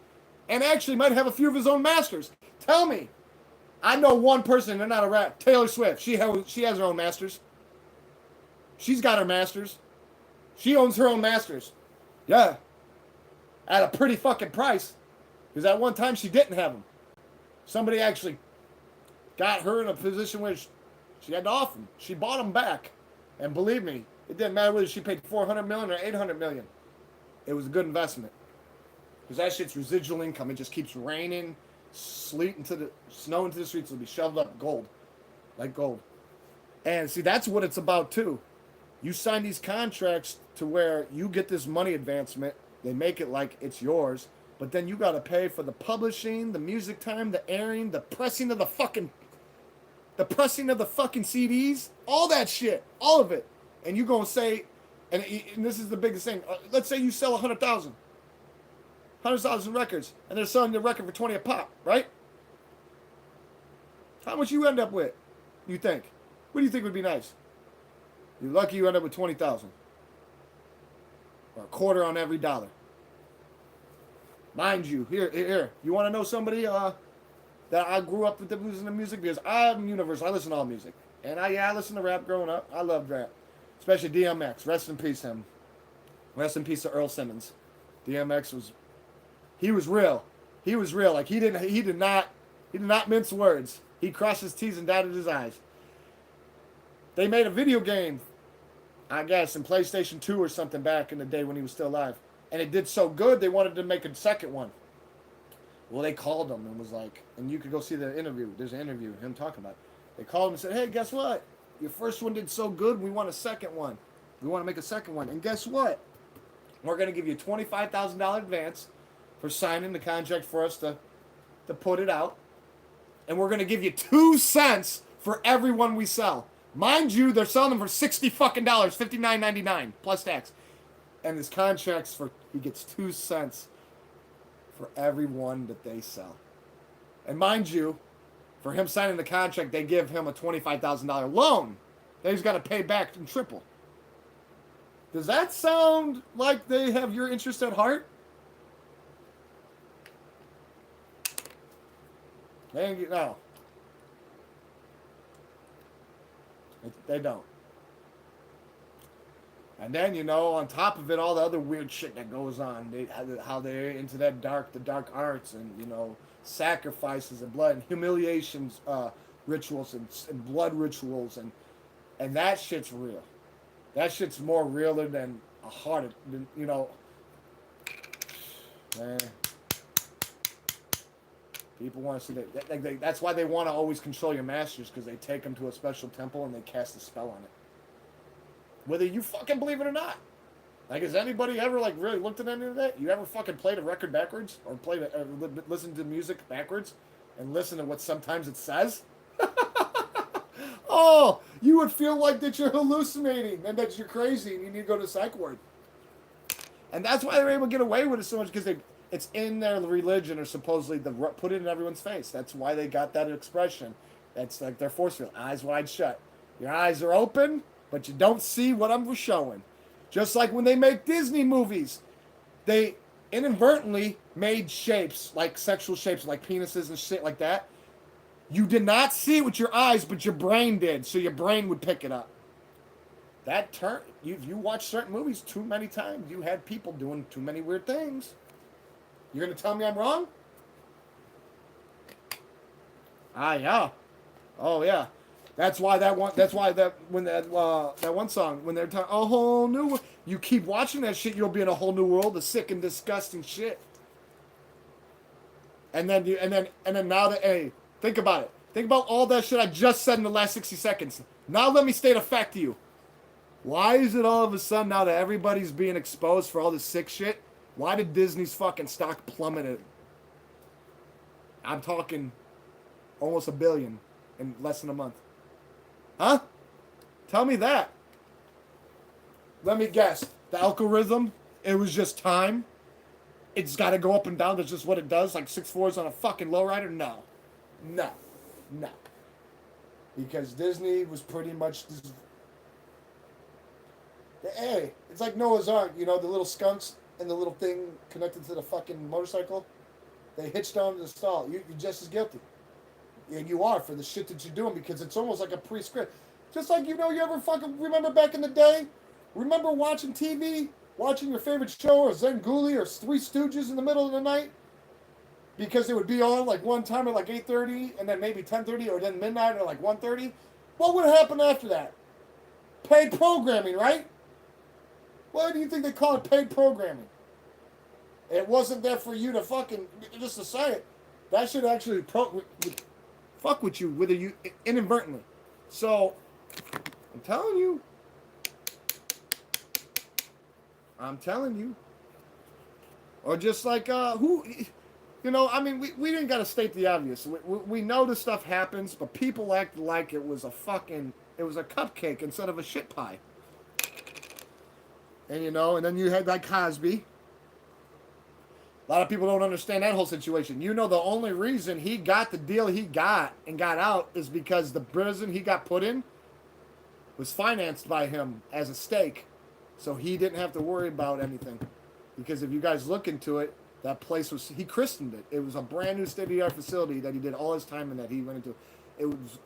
and actually might have a few of his own masters. Tell me. I know one person, they're not a rap. Taylor Swift. She has her own masters. She's got her masters. She owns her own masters. Yeah. At a pretty fucking price. Because at one time she didn't have them. Somebody actually got her in a position where she had to offer them. She bought them back. And believe me, it didn't matter whether she paid $400 million or $800 million. It was a good investment. Because that shit's residual income. It just keeps raining, snow into the streets. It'll be shoveled up gold. Like gold. And see, that's what it's about too. You sign these contracts to where you get this money advancement. They make it like it's yours. But then you got to pay for the publishing, the music time, the airing, the pressing of the fucking CDs, all that shit, all of it. And you gonna say, and this is the biggest thing. Let's say you sell 100,000. 100,000 records, and they're selling the record for 20 a pop, right? How much you end up with? You think? What do you think would be nice? You're lucky you end up with 20,000, or a quarter on every dollar. Mind you, here. You want to know somebody that I grew up with listening to music, because I'm universal. I listen to all music, and I listened to rap growing up. I loved rap, especially DMX. Rest in peace, him. Rest in peace to Earl Simmons. DMX was real. He was real. Like he did not mince words. He crossed his T's and dotted his I's. They made a video game, I guess, in PlayStation 2 or something back in the day when he was still alive. And it did so good, they wanted to make a second one. Well, they called him and was like, and you could go see the interview. There's an interview, him talking about it. They called him and said, hey, guess what? Your first one did so good, we want a second one. We want to make a second one. And guess what? We're going to give you a $25,000 advance for signing the contract for us to put it out. And we're going to give you 2 cents for every one we sell. Mind you, they're selling them for $60 fucking $59.99 plus tax. And his contract's he gets 2 cents for every one that they sell. And mind you, for him signing the contract, they give him a $25,000 loan that he's got to pay back in triple. Does that sound like they have your interest at heart? No. They don't. And then, on top of it, all the other weird shit that goes on. How they're into the dark arts and, sacrifices and blood and humiliations, rituals and blood rituals. And that shit's real. That shit's more realer than a heart, man. People want to see that. That's why they want to always control your masters, because they take them to a special temple and they cast a spell on it. Whether you fucking believe it or not. Like, has anybody ever, really looked at any of that? You ever fucking played a record backwards? Or listened to music backwards? And listen to what sometimes it says? Oh, you would feel like that you're hallucinating and that you're crazy and you need to go to the psych ward. And that's why they're able to get away with it so much, because it's in their religion, or supposedly put it in everyone's face. That's why they got that expression. That's like their force field. Eyes wide shut. Your eyes are open, but you don't see what I'm showing. Just like when they make Disney movies, they inadvertently made shapes, like sexual shapes, like penises and shit like that. You did not see it with your eyes, but your brain did, so your brain would pick it up. You watch certain movies too many times, you had people doing too many weird things. You're gonna tell me I'm wrong? Yeah. Oh yeah. That's why that one song, when they're talking a whole new world, you keep watching that shit, you'll be in a whole new world of sick and disgusting shit. And then now that, hey, think about it. Think about all that shit I just said in the last 60 seconds. Now let me state a fact to you. Why is it all of a sudden, now that everybody's being exposed for all this sick shit, why did Disney's fucking stock plummeted? I'm talking almost $1 billion in less than a month. Huh? Tell me that. Let me guess. The algorithm, it was just time. It's got to go up and down. That's just what it does. Like 6.4s on a fucking lowrider? No. Because Disney was pretty much... Hey, it's like Noah's Ark. The little skunks and the little thing connected to the fucking motorcycle? They hitched onto the stall. You're just as guilty. And you are, for the shit that you're doing, because it's almost like a pre-script. Just like, you ever fucking remember back in the day? Remember watching TV? Watching your favorite show, or Zanguli, or Three Stooges in the middle of the night? Because it would be on like one time at like 8:30, and then maybe 10:30, or then midnight, or like 1:30. What would happen after that? Paid programming, right? Why do you think they call it paid programming? It wasn't there for you to fucking, just to say it. That should actually fuck with you, whether you inadvertently. So, I'm telling you. Or just like, we didn't got to state the obvious. We know this stuff happens, but people act like it was a cupcake instead of a shit pie. And, and then you had like Cosby. A lot of people don't understand that whole situation. You know, the only reason he got the deal he got and got out is because the prison he got put in was financed by him as a stake. So he didn't have to worry about anything. Because if you guys look into it, that place was, he christened it. It was a brand new state of the art facility that he did all his time in that he went into.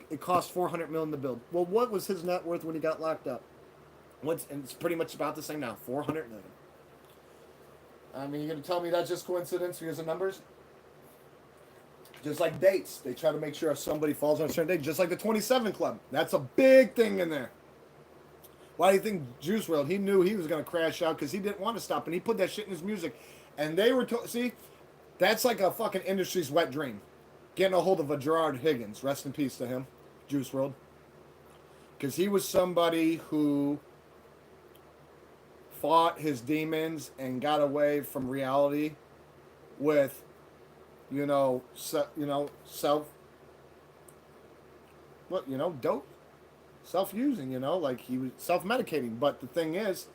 It cost $400 million to build. Well, what was his net worth when he got locked up? And it's pretty much about the same now, $400 million. I mean, you're gonna tell me that's just coincidence because of numbers? Just like dates, they try to make sure if somebody falls on a certain date. Just like the 27 Club, that's a big thing in there. Why do you think Juice WRLD? He knew he was gonna crash out because he didn't want to stop, and he put that shit in his music. And they were see, that's like a fucking industry's wet dream. Getting a hold of a Gerard Higgins, rest in peace to him, Juice WRLD, because he was somebody who fought his demons and got away from reality with, dope, self-using, like he was self-medicating. But the thing is,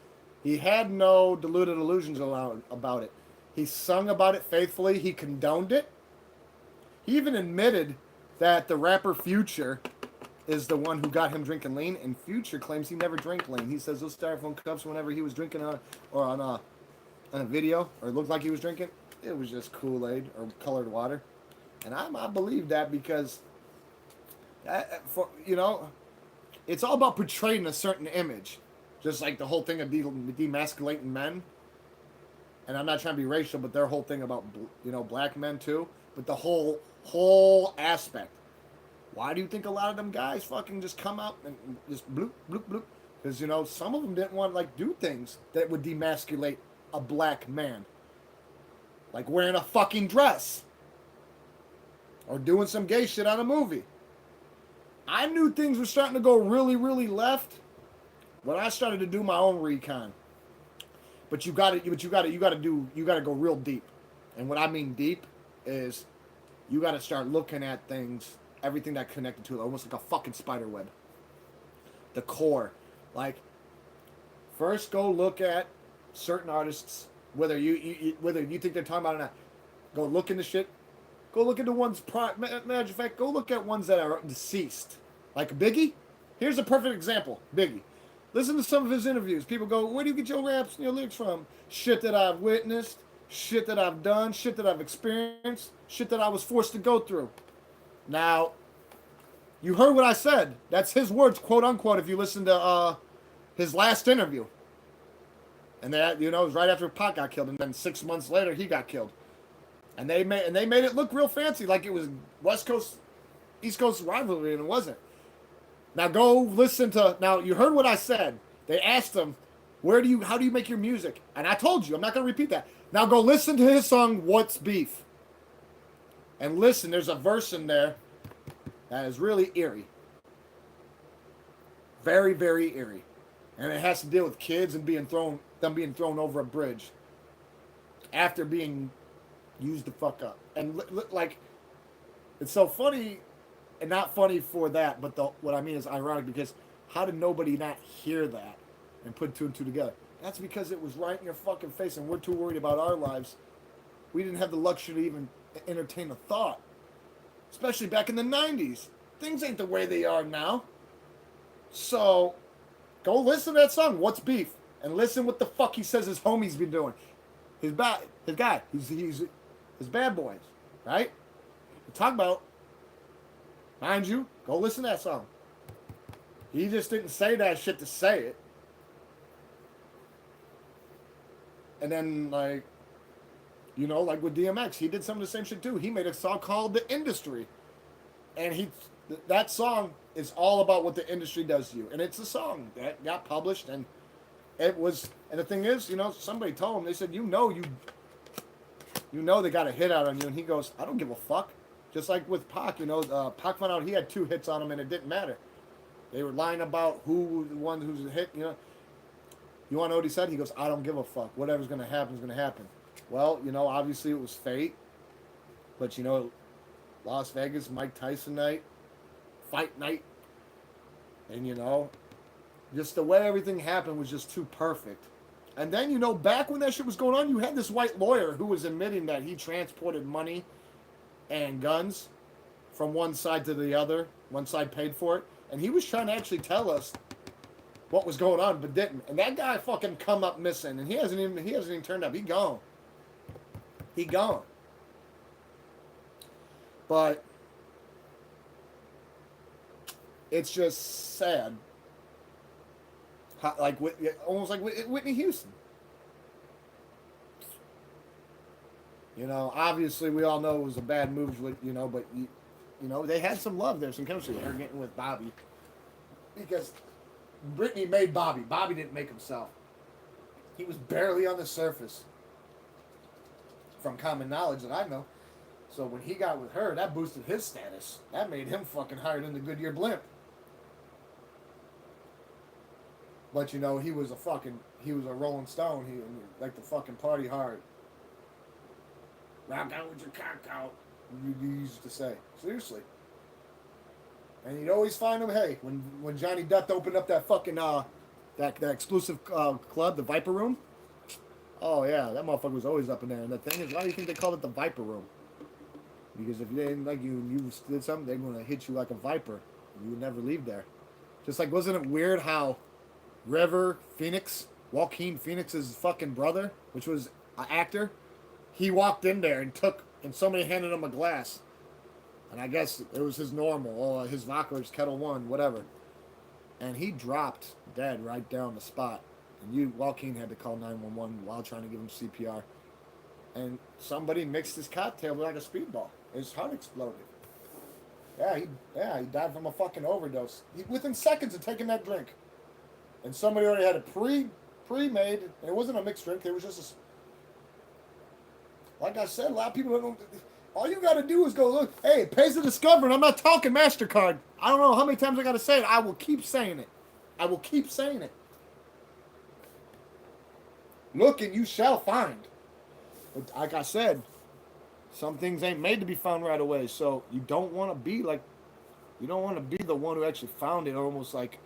he had no deluded illusions about it. He sung about it faithfully. He condoned it. He even admitted that the rapper Future is the one who got him drinking lean, and Future claims he never drank lean. He says those styrofoam cups, whenever he was drinking on a video, or it looked like he was drinking, it was just Kool-Aid or colored water. And I believe that because, it's all about portraying a certain image. Just like the whole thing of demasculating men. And I'm not trying to be racial, but their whole thing about, black men too. But the whole aspect. Why do you think a lot of them guys fucking just come out and just bloop, bloop, bloop? Because, some of them didn't want to, do things that would demasculate a black man. Like wearing a fucking dress. Or doing some gay shit on a movie. I knew things were starting to go really, really left when I started to do my own recon. But you gotta go real deep. And what I mean deep is you gotta start looking at things, everything that connected to it, almost like a fucking spider web. The core. Like, first go look at certain artists, whether you think they're talking about it or not. Go look into shit. Go look into ones, matter of fact, go look at ones that are deceased. Like Biggie. Here's a perfect example. Biggie. Listen to some of his interviews. People go, where do you get your raps and your lyrics from? Shit that I've witnessed, shit that I've done, shit that I've experienced, shit that I was forced to go through. Now, you heard what I said. That's his words, quote unquote, if you listen to his last interview. And that, it was right after Pac got killed, and then 6 months later he got killed. And they made it look real fancy, like it was West Coast, East Coast rivalry, and it wasn't. Now go listen to. Now you heard what I said. They asked him, how do you make your music? And I told you, I'm not gonna repeat that. Now go listen to his song, What's Beef? And listen, there's a verse in there that is really eerie. Very, very eerie. And it has to deal with kids and being thrown over a bridge after being used the fuck up. And it's so funny, and not funny for that, but what I mean is ironic, because how did nobody not hear that and put two and two together? That's because it was right in your fucking face, and we're too worried about our lives. We didn't have the luxury to even entertain a thought, especially back in the 90s. Things ain't the way they are now. So go listen to that song, What's Beef? And listen what the fuck he says his homie's been doing. His guy, he's his bad boys, right? We talk about, mind you, go listen to that song. He just didn't say that shit to say it. And then, like with DMX, he did some of the same shit too. He made a song called The Industry. And that song is all about what the industry does to you. And it's a song that got published, and it was, and the thing is, somebody told him, they said, they got a hit out on you. And he goes, I don't give a fuck. Just like with Pac, Pac found out he had 2 hits on him, and it didn't matter. They were lying about who was the one who's a hit, You want to know what he said? He goes, I don't give a fuck. Whatever's going to happen is going to happen. Well, obviously it was fate. But, Las Vegas, Mike Tyson night, fight night. And, just the way everything happened was just too perfect. And then, you know, back when that shit was going on, you had this white lawyer who was admitting that he transported money and guns from one side to the other. One side paid for it. And he was trying to actually tell us what was going on, but didn't. And that guy fucking come up missing, and he hasn't even turned up. He gone. He gone. But it's just sad. How, like almost like Whitney Houston. You know, obviously we all know it was a bad move, with but you know they had some love there, some chemistry. Her getting with Bobby, because Britney made Bobby. Bobby didn't make himself. He was barely on the surface, from common knowledge that I know. So when he got with her, that boosted his status. That made him fucking hired in the Goodyear blimp. But you know, he was a Rolling Stone. He liked to fucking party hard. Rock out with your cock out. You used to say. Seriously. And you'd always find him, hey, when Johnny Depp opened up that fucking, that exclusive club, the Viper Room. Oh yeah, that motherfucker was always up in there. And the thing is, why do you think they called it the Viper Room? Because if they didn't like you and you did something, they're going to hit you like a viper. You would never leave there. Just like, wasn't it weird how River Phoenix, Joaquin Phoenix's fucking brother, which was an actor, he walked in there and somebody handed him a glass. And I guess it was his normal, or his vodka, his Kettle One, whatever. And he dropped dead right there on the spot. And Joaquin had to call 911 while trying to give him CPR. And somebody mixed his cocktail like a speedball. His heart exploded. Yeah, he died from a fucking overdose. Within seconds of taking that drink. And somebody already had it pre-made. It wasn't a mixed drink. It was just like I said, a lot of people don't. All you got to do is go look. Hey, it pays to discover, and I'm not talking MasterCard. I don't know how many times I got to say it. I will keep saying it. I will keep saying it. Look and you shall find. But like I said, some things ain't made to be found right away. So you don't want to be the one who actually found it. Almost like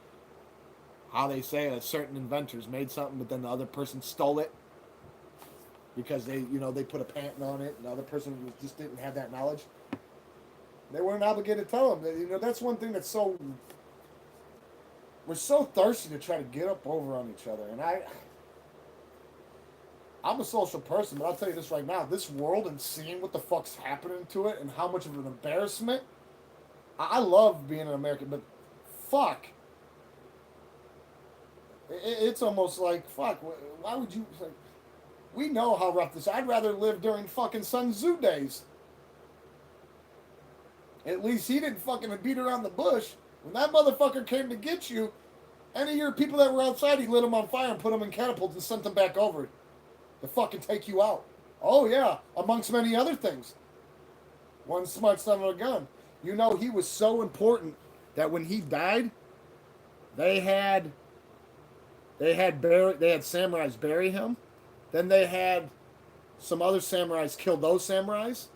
how they say that certain inventors made something, but then the other person stole it because they put a patent on it, and the other person just didn't have that knowledge. They weren't obligated to tell them. That's one thing that's we're so thirsty to try to get up over on each other, and I'm a social person, but I'll tell you this right now. This world and seeing what the fuck's happening to it and how much of an embarrassment. I love being an American, but fuck. It's almost like, fuck, why would you... Like, we know how rough this is. I'd rather live during fucking Sun Tzu days. At least he didn't fucking beat around the bush. When that motherfucker came to get you, any of your people that were outside, he lit them on fire and put them in catapults and sent them back over to fucking take you out. Oh yeah, amongst many other things. One smart son of a gun. You know, he was so important that when he died, they had samurais bury him. Then they had some other samurais kill those samurais,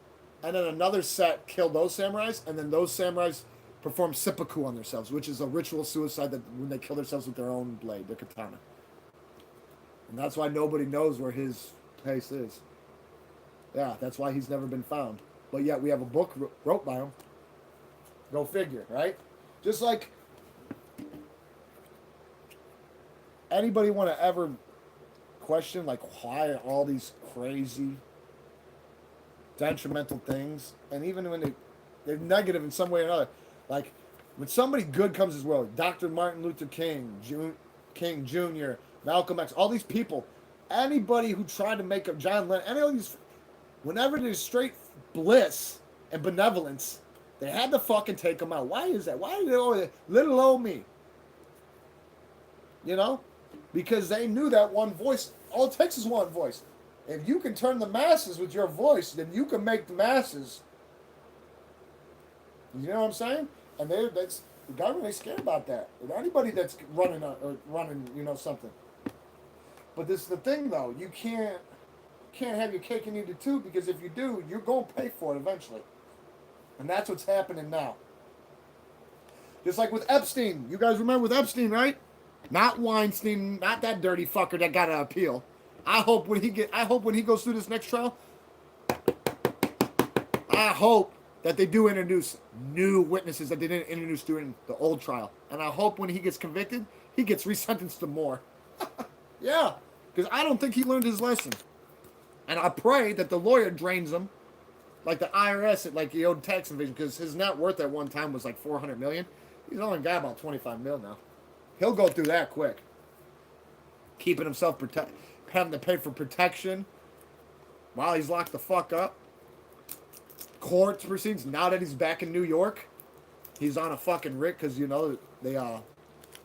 and then another set kill those samurais, and then those samurais perform seppuku on themselves, which is a ritual suicide that when they kill themselves with their own blade, their katana. And that's why nobody knows where his place is. Yeah, that's why he's never been found. But yet we have a book wrote by him. Go figure, right? Just like anybody want to ever question, like, why are all these crazy, detrimental things, and even when they're negative in some way or another, like when somebody good comes as well, Dr. Martin Luther King, King Jr., Malcolm X, all these people, anybody who tried to make up John Lennon, any of these, whenever there's straight bliss and benevolence, they had to fucking take them out. Why is that? Why is it always little old me? You know? Because they knew that one voice, all it takes is one voice. If you can turn the masses with your voice, then you can make the masses. You know what I'm saying? And that's the government ain't scared about that. With anybody that's running, something. But this is the thing, though. You can't have your cake and eat it too, because if you do, you're going to pay for it eventually. And that's what's happening now. Just like with Epstein. You guys remember with Epstein, right? Not Weinstein, not that dirty fucker that got an appeal. I hope when he goes through this next trial, I hope that they do introduce new witnesses that they didn't introduce during the old trial. And I hope when he gets convicted, he gets resentenced to more. Yeah, because I don't think he learned his lesson. And I pray that the lawyer drains him, like the IRS, like he owed tax evasion, because his net worth at one time was like 400 million. He's only got about 25 mil now. He'll go through that quick. Keeping himself having to pay for protection while he's locked the fuck up. Court proceedings. Now that he's back in New York, he's on a fucking rig because they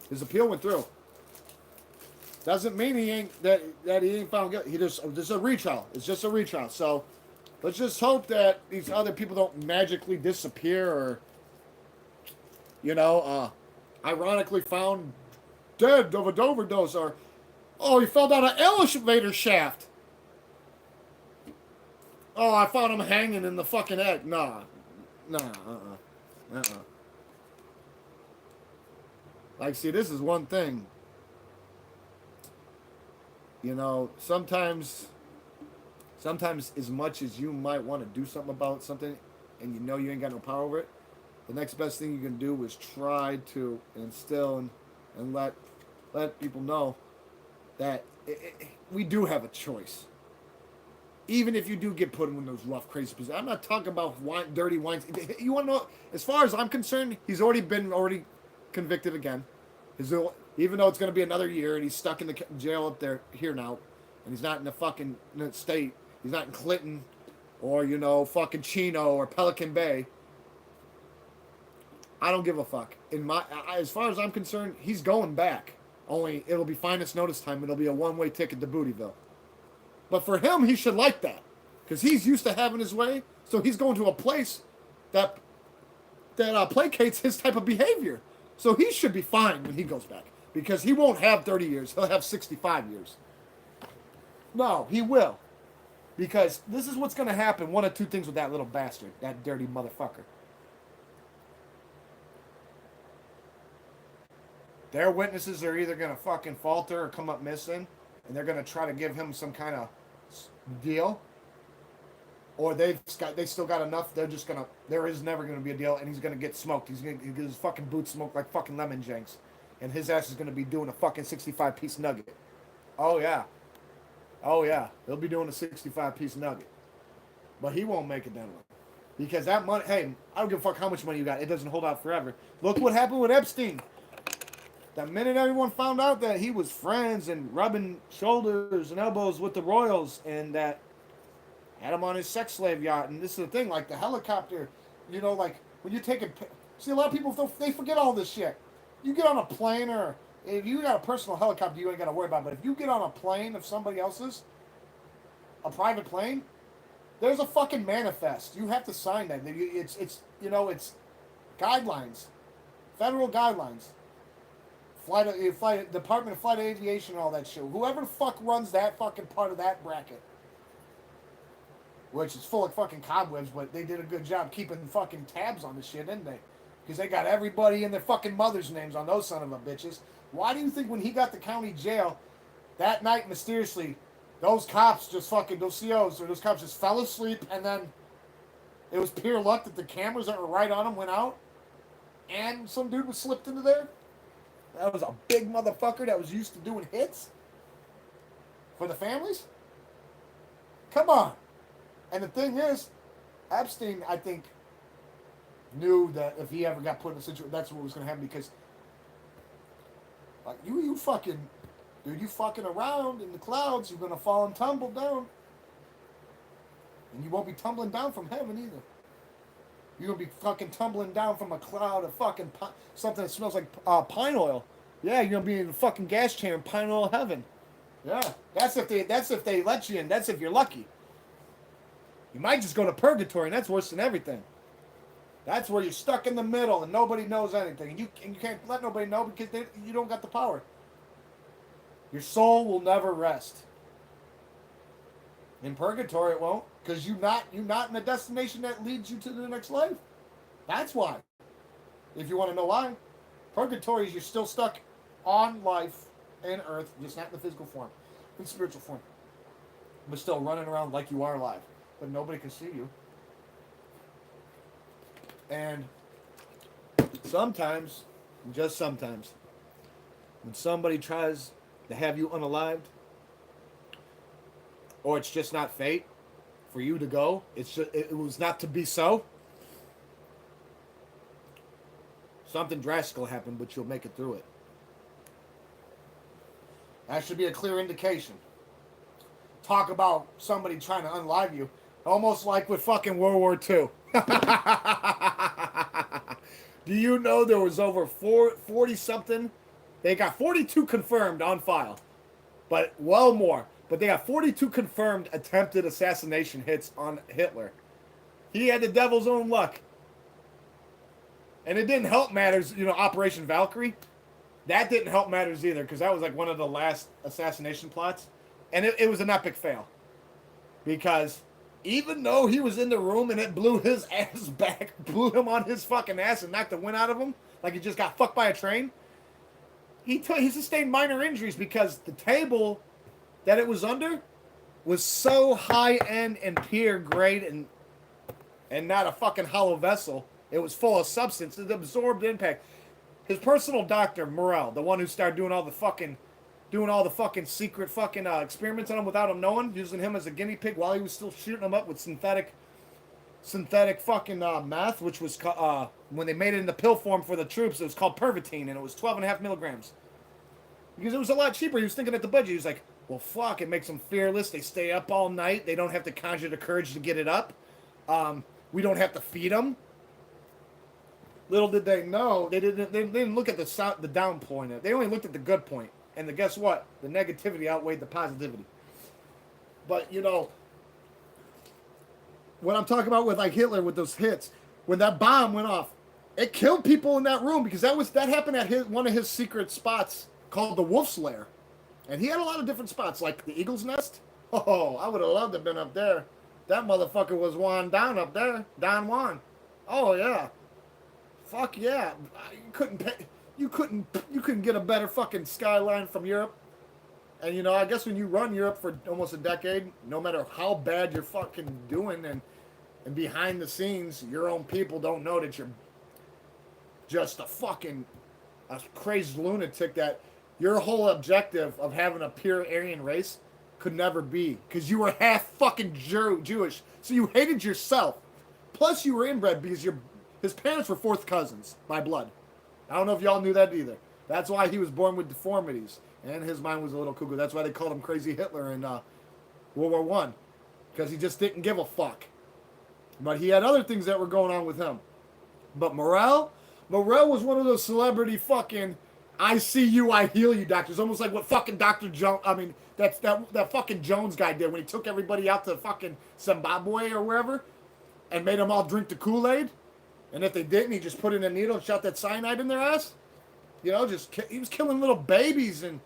his appeal went through. Doesn't mean he ain't found guilty. This is a retrial. It's just a retrial. So let's just hope that these other people don't magically disappear or ironically found dead of an overdose, or he fell down an elevator shaft. Oh, I found him hanging in the fucking egg. Nah. Like, see, this is one thing. Sometimes as much as you might want to do something about something and you ain't got no power over it, the next best thing you can do is try to instill and let people know that we do have a choice. Even if you do get put in those rough, crazy positions. I'm not talking about dirty wines. You want to know, as far as I'm concerned, he's already been convicted again. Even though it's going to be another year and he's stuck in the jail up there here now, and he's not in the fucking state. He's not in Clinton or, fucking Chino or Pelican Bay. I don't give a fuck. As far as I'm concerned, he's going back. Only it'll be finest notice time. It'll be a one-way ticket to Bootyville. But for him, he should like that, because he's used to having his way. So he's going to a place that placates his type of behavior. So he should be fine when he goes back, because he won't have 30 years. He'll have 65 years. No, he will, because this is what's going to happen. One of two things with that little bastard, that dirty motherfucker. Their witnesses are either going to fucking falter or come up missing, and they're going to try to give him some kind of deal, or they still got enough. There is never going to be a deal, and he's going to get smoked. He's going to get his fucking boots smoked like fucking lemon janks, and his ass is going to be doing a fucking 65-piece nugget. Oh yeah, he'll be doing a 65-piece nugget, but he won't make it that long, because that money. Hey, I don't give a fuck how much money you got. It doesn't hold out forever. Look what happened with Epstein. The minute everyone found out that he was friends and rubbing shoulders and elbows with the royals, and that had him on his sex slave yacht, and this is the thing, like the helicopter, like when you take see, a lot of people, they forget all this shit. You get on a plane, or if you got a personal helicopter, you ain't got to worry about it. But if you get on a plane of somebody else's, a private plane, there's a fucking manifest. You have to sign that. It's guidelines, federal guidelines. Flight Department of Flight Aviation and all that shit. Whoever the fuck runs that fucking part of that bracket, which is full of fucking cobwebs, but they did a good job keeping fucking tabs on the shit, didn't they? Because they got everybody and their fucking mother's names on those son of a bitches. Why do you think when he got to county jail that night, mysteriously, those cops just fucking, those COs or those cops just fell asleep, and then it was pure luck that the cameras that were right on him went out, and some dude was slipped into there? That was a big motherfucker that was used to doing hits for the families. Come on. And the thing is, Epstein, I think, knew that if he ever got put in a situation, that's what was going to happen, because like you fucking, dude, you fucking around in the clouds, you're going to fall and tumble down. And you won't be tumbling down from heaven either. You're going to be fucking tumbling down from a cloud of fucking something that smells like pine oil. Yeah, you're going to be in the fucking gas chamber in pine oil heaven. Yeah, that's if they let you in. That's if you're lucky. You might just go to purgatory, and that's worse than everything. That's where you're stuck in the middle and nobody knows anything. And you can't let nobody know because you don't got the power. Your soul will never rest. In purgatory it won't, because you're not in a destination that leads you to the next life. That's why. If you want to know why. Purgatory is you're still stuck on life and earth, just not in the physical form, in spiritual form, but still running around like you are alive, but nobody can see you. And sometimes, just sometimes, when somebody tries to have you unalived, or it's just not fate for you to go, it was not to be so. Something drastic will happen, but you'll make it through it. That should be a clear indication. Talk about somebody trying to unlive you, almost like with fucking World War II. Do you know there was over 40 something? They got 42 confirmed on file, but well more. But they got 42 confirmed attempted assassination hits on Hitler. He had the devil's own luck. And it didn't help matters, Operation Valkyrie. That didn't help matters either, because that was like one of the last assassination plots. And it was an epic fail. Because even though he was in the room and it blew his ass back, blew him on his fucking ass and knocked the wind out of him, like he just got fucked by a train, he sustained minor injuries because the table that it was under was so high end and pure grade and not a fucking hollow vessel. It was full of substance. It absorbed impact. His personal doctor, Morell, the one who started doing all the fucking secret fucking experiments on him without him knowing, using him as a guinea pig while he was still shooting him up with synthetic fucking meth, which was when they made it in the pill form for the troops, it was called Pervitin, and it was 12.5 milligrams. Because it was a lot cheaper. He was thinking at the budget. He was like, well, fuck, it makes them fearless. They stay up all night. They don't have to conjure the courage to get it up. We don't have to feed them. Little did they know, they didn't look at the down point. They only looked at the good point. And guess what? The negativity outweighed the positivity. But, what I'm talking about with like Hitler with those hits, when that bomb went off, it killed people in that room because that happened at one of his secret spots called the Wolf's Lair. And he had a lot of different spots, like the Eagle's Nest. Oh, I would have loved to have been up there. That motherfucker was Juan down up there. Don Juan. Oh, yeah. Fuck yeah. You couldn't get a better fucking skyline from Europe. And, I guess when you run Europe for almost a decade, no matter how bad you're fucking doing and behind the scenes, your own people don't know that you're just a crazy lunatic, that your whole objective of having a pure Aryan race could never be. Because you were half fucking Jewish. So you hated yourself. Plus you were inbred because his parents were fourth cousins by blood. I don't know if y'all knew that either. That's why he was born with deformities. And his mind was a little cuckoo. That's why they called him Crazy Hitler in World War One, because he just didn't give a fuck. But he had other things that were going on with him. But Morell was one of those celebrity fucking I see you, I heal you doctors. Almost like what fucking Dr. Jones, that fucking Jones guy did when he took everybody out to fucking Zimbabwe or wherever and made them all drink the Kool-Aid. And if they didn't, he just put in a needle and shot that cyanide in their ass. He was killing little babies and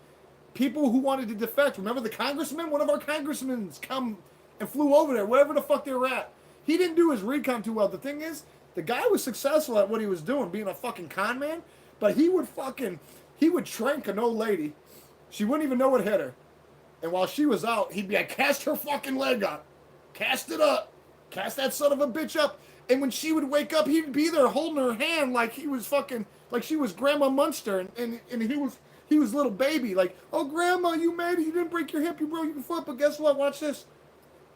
people who wanted to defect. Remember the congressman? One of our congressmen come and flew over there, wherever the fuck they were at. He didn't do his recon too well. The thing is, the guy was successful at what he was doing, being a fucking con man, but he would trank an old lady. She wouldn't even know what hit her. And while she was out, he'd be like, cast her fucking leg up. Cast it up. Cast that son of a bitch up. And when she would wake up, he'd be there holding her hand like he was fucking, like she was Grandma Munster, and he was little baby, like, oh Grandma, you made it, you didn't break your hip, you broke your foot, but guess what? Watch this.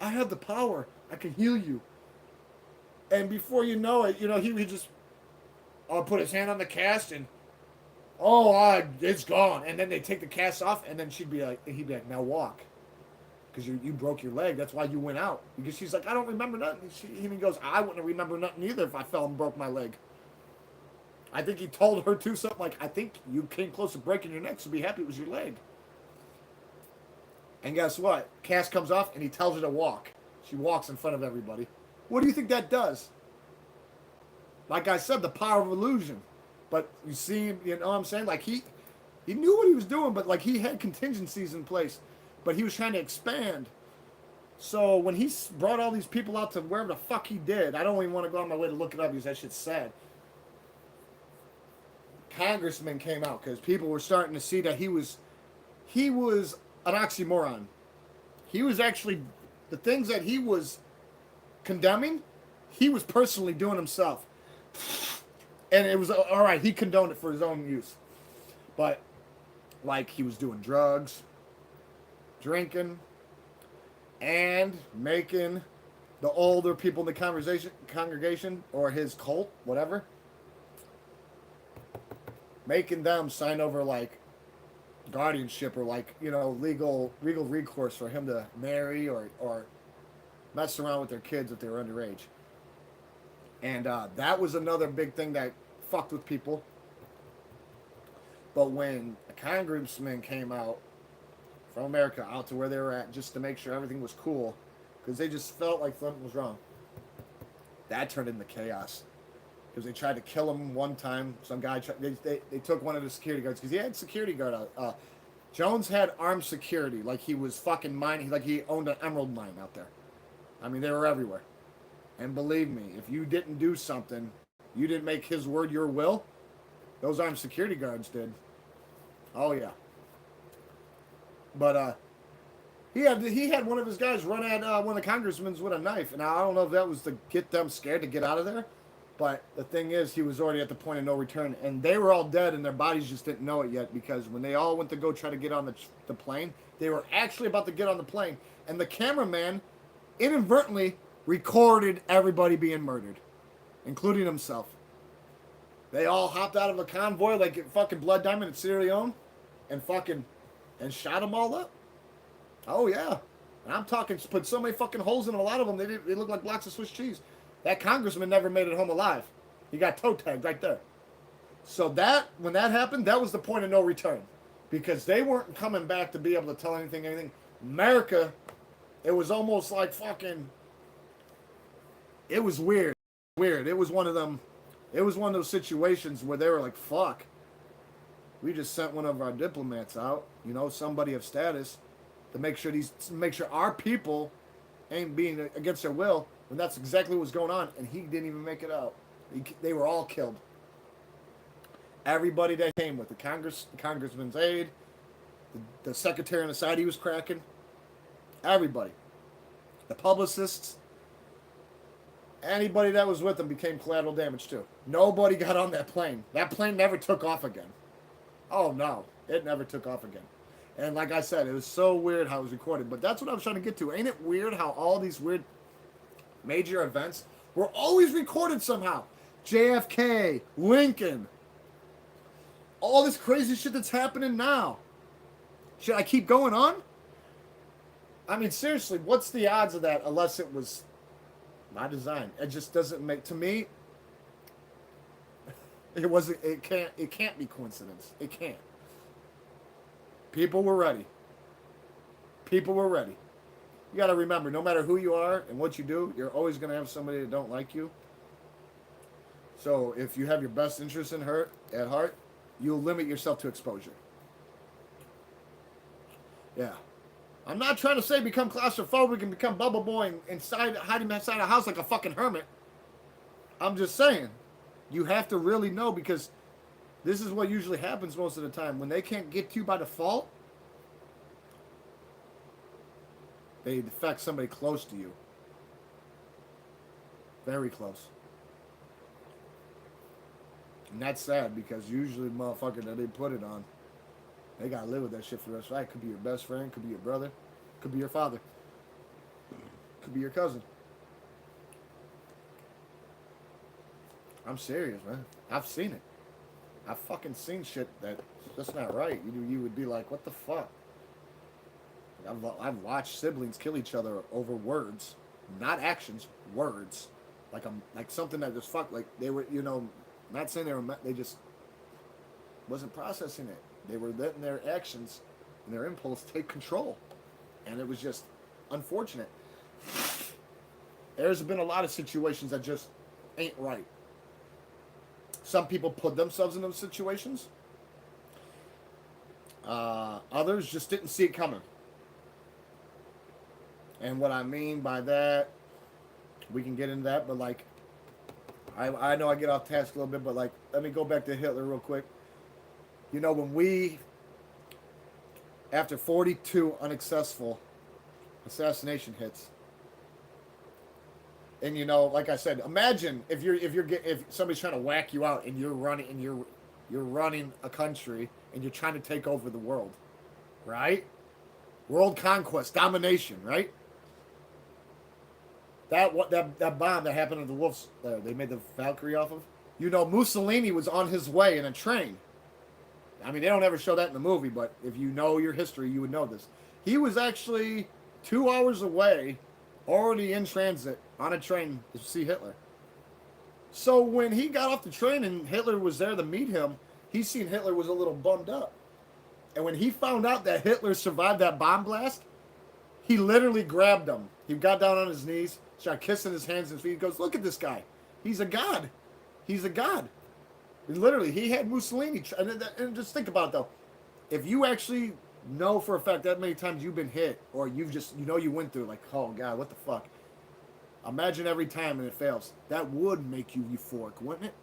I have the power. I can heal you. And before you know it, he would just put his hand on the cast and it's gone. And then they take the cast off, and then he'd be like, now walk. Because you broke your leg. That's why you went out. Because she's like, I don't remember nothing. He goes, I wouldn't remember nothing either if I fell and broke my leg. I think he told her too something like, I think you came close to breaking your neck, so be happy it was your leg. And guess what? Cast comes off, and he tells her to walk. She walks in front of everybody. What do you think that does? Like I said, the power of illusion. But you see, you know what I'm saying? Like he knew what he was doing, but like he had contingencies in place. But he was trying to expand. So when he brought all these people out to wherever the fuck he did, I don't even want to go on my way to look it up because that shit's sad. congressman came out because people were starting to see that he was an oxymoron. He was actually the things that he was condemning, he was personally doing himself. And it was all right, he condoned it for his own use. But like he was doing drugs, drinking, and making the older people in the congregation or his cult, whatever, making them sign over like guardianship or like, you know, legal recourse for him to marry or mess around with their kids if they were underage. And that was another big thing that fucked with people. But when a congressman came out from America out to where they were at just to make sure everything was cool, because they just felt like something was wrong, that turned into chaos. Because they tried to kill him one time. Some guy, they took one of the security guards, because he had security guard out. Jones had armed security, like he was fucking mining, like he owned an emerald mine out there. I mean, they were everywhere. And believe me, if you didn't do something, you didn't make his word your will, those armed security guards did. Oh, yeah. But he had one of his guys run at one of the congressmen with a knife. And I don't know if that was to get them scared to get out of there. But the thing is, he was already at the point of no return. And they were all dead, and their bodies just didn't know it yet. Because when they all went to go try to get on the plane, they were actually about to get on the plane. And the cameraman inadvertently recorded everybody being murdered, including himself. They all hopped out of a convoy like fucking Blood Diamond and Sierra Leone and shot them all up. Oh, yeah. And I'm talking, put so many fucking holes in a lot of them, they look like blocks of Swiss cheese. That congressman never made it home alive. He got toe tagged right there. So when that happened, that was the point of no return. Because they weren't coming back to be able to tell anything. America, it was almost like fucking, it was weird. It was one of those situations where they were like, fuck. We just sent one of our diplomats out, you know, somebody of status, to make sure our people ain't being against their will, when that's exactly what was going on, and he didn't even make it out. They were all killed. Everybody that came with the congressman's aide, the secretary on the side he was cracking, everybody, the publicists, anybody that was with them became collateral damage too. Nobody got on that plane. That plane never took off again. Oh no, it never took off again. And like I said, it was so weird how it was recorded. But that's what I was trying to get to. Ain't it weird how all these weird major events were always recorded somehow? JFK, Lincoln, all this crazy shit that's happening now. Should I keep going on? I mean, seriously, what's the odds of that unless it was my design? It just doesn't make, to me, it can't be coincidence. It can't. People were ready. You got to remember, no matter who you are and what you do, you're always going to have somebody that don't like you. So if you have your best interest at heart, you'll limit yourself to exposure. Yeah. I'm not trying to say become claustrophobic and become bubble boy and hiding inside a house like a fucking hermit. I'm just saying, you have to really know, because this is what usually happens most of the time. When they can't get to you by default, they affect somebody close to you. Very close. And that's sad, because usually the motherfucker that they put it on, they gotta live with that shit for the rest of their life. Could be your best friend, could be your brother, could be your father, could be your cousin. I'm serious, man. I've seen it. I've fucking seen shit that's not right. You would be like, what the fuck? I've watched siblings kill each other over words, not actions, words. Like something that just fucked. Like they were, you know, not saying they just wasn't processing it. They were letting their actions and their impulse take control, and it was just unfortunate. There's been a lot of situations that just ain't right. Some people put themselves in those situations. Others just didn't see it coming. And what I mean by that, we can get into that, but like, I know I get off task a little bit, but like, let me go back to Hitler real quick. You know, when we, after 42 unsuccessful assassination hits, and you know, like I said, imagine if somebody's trying to whack you out and you're running a country and you're trying to take over the world, right? World conquest, domination, right? That bomb that happened to the Wolves there, they made the Valkyrie off of. You know, Mussolini was on his way in a train. I mean, they don't ever show that in the movie, but if you know your history, you would know this. He was actually 2 hours away, already in transit on a train to see Hitler. So when he got off the train and Hitler was there to meet him, he seen Hitler was a little bummed up. And when he found out that Hitler survived that bomb blast, he literally grabbed him. He got down on his knees, started kissing his hands and feet. He goes, "Look at this guy. He's a god. He's a god." And literally, he had Mussolini. And just think about it, though. If you actually know for a fact that many times you've been hit, or you've just, you know, you went through, like, oh, God, what the fuck? Imagine every time and it fails. That would make you euphoric, wouldn't it?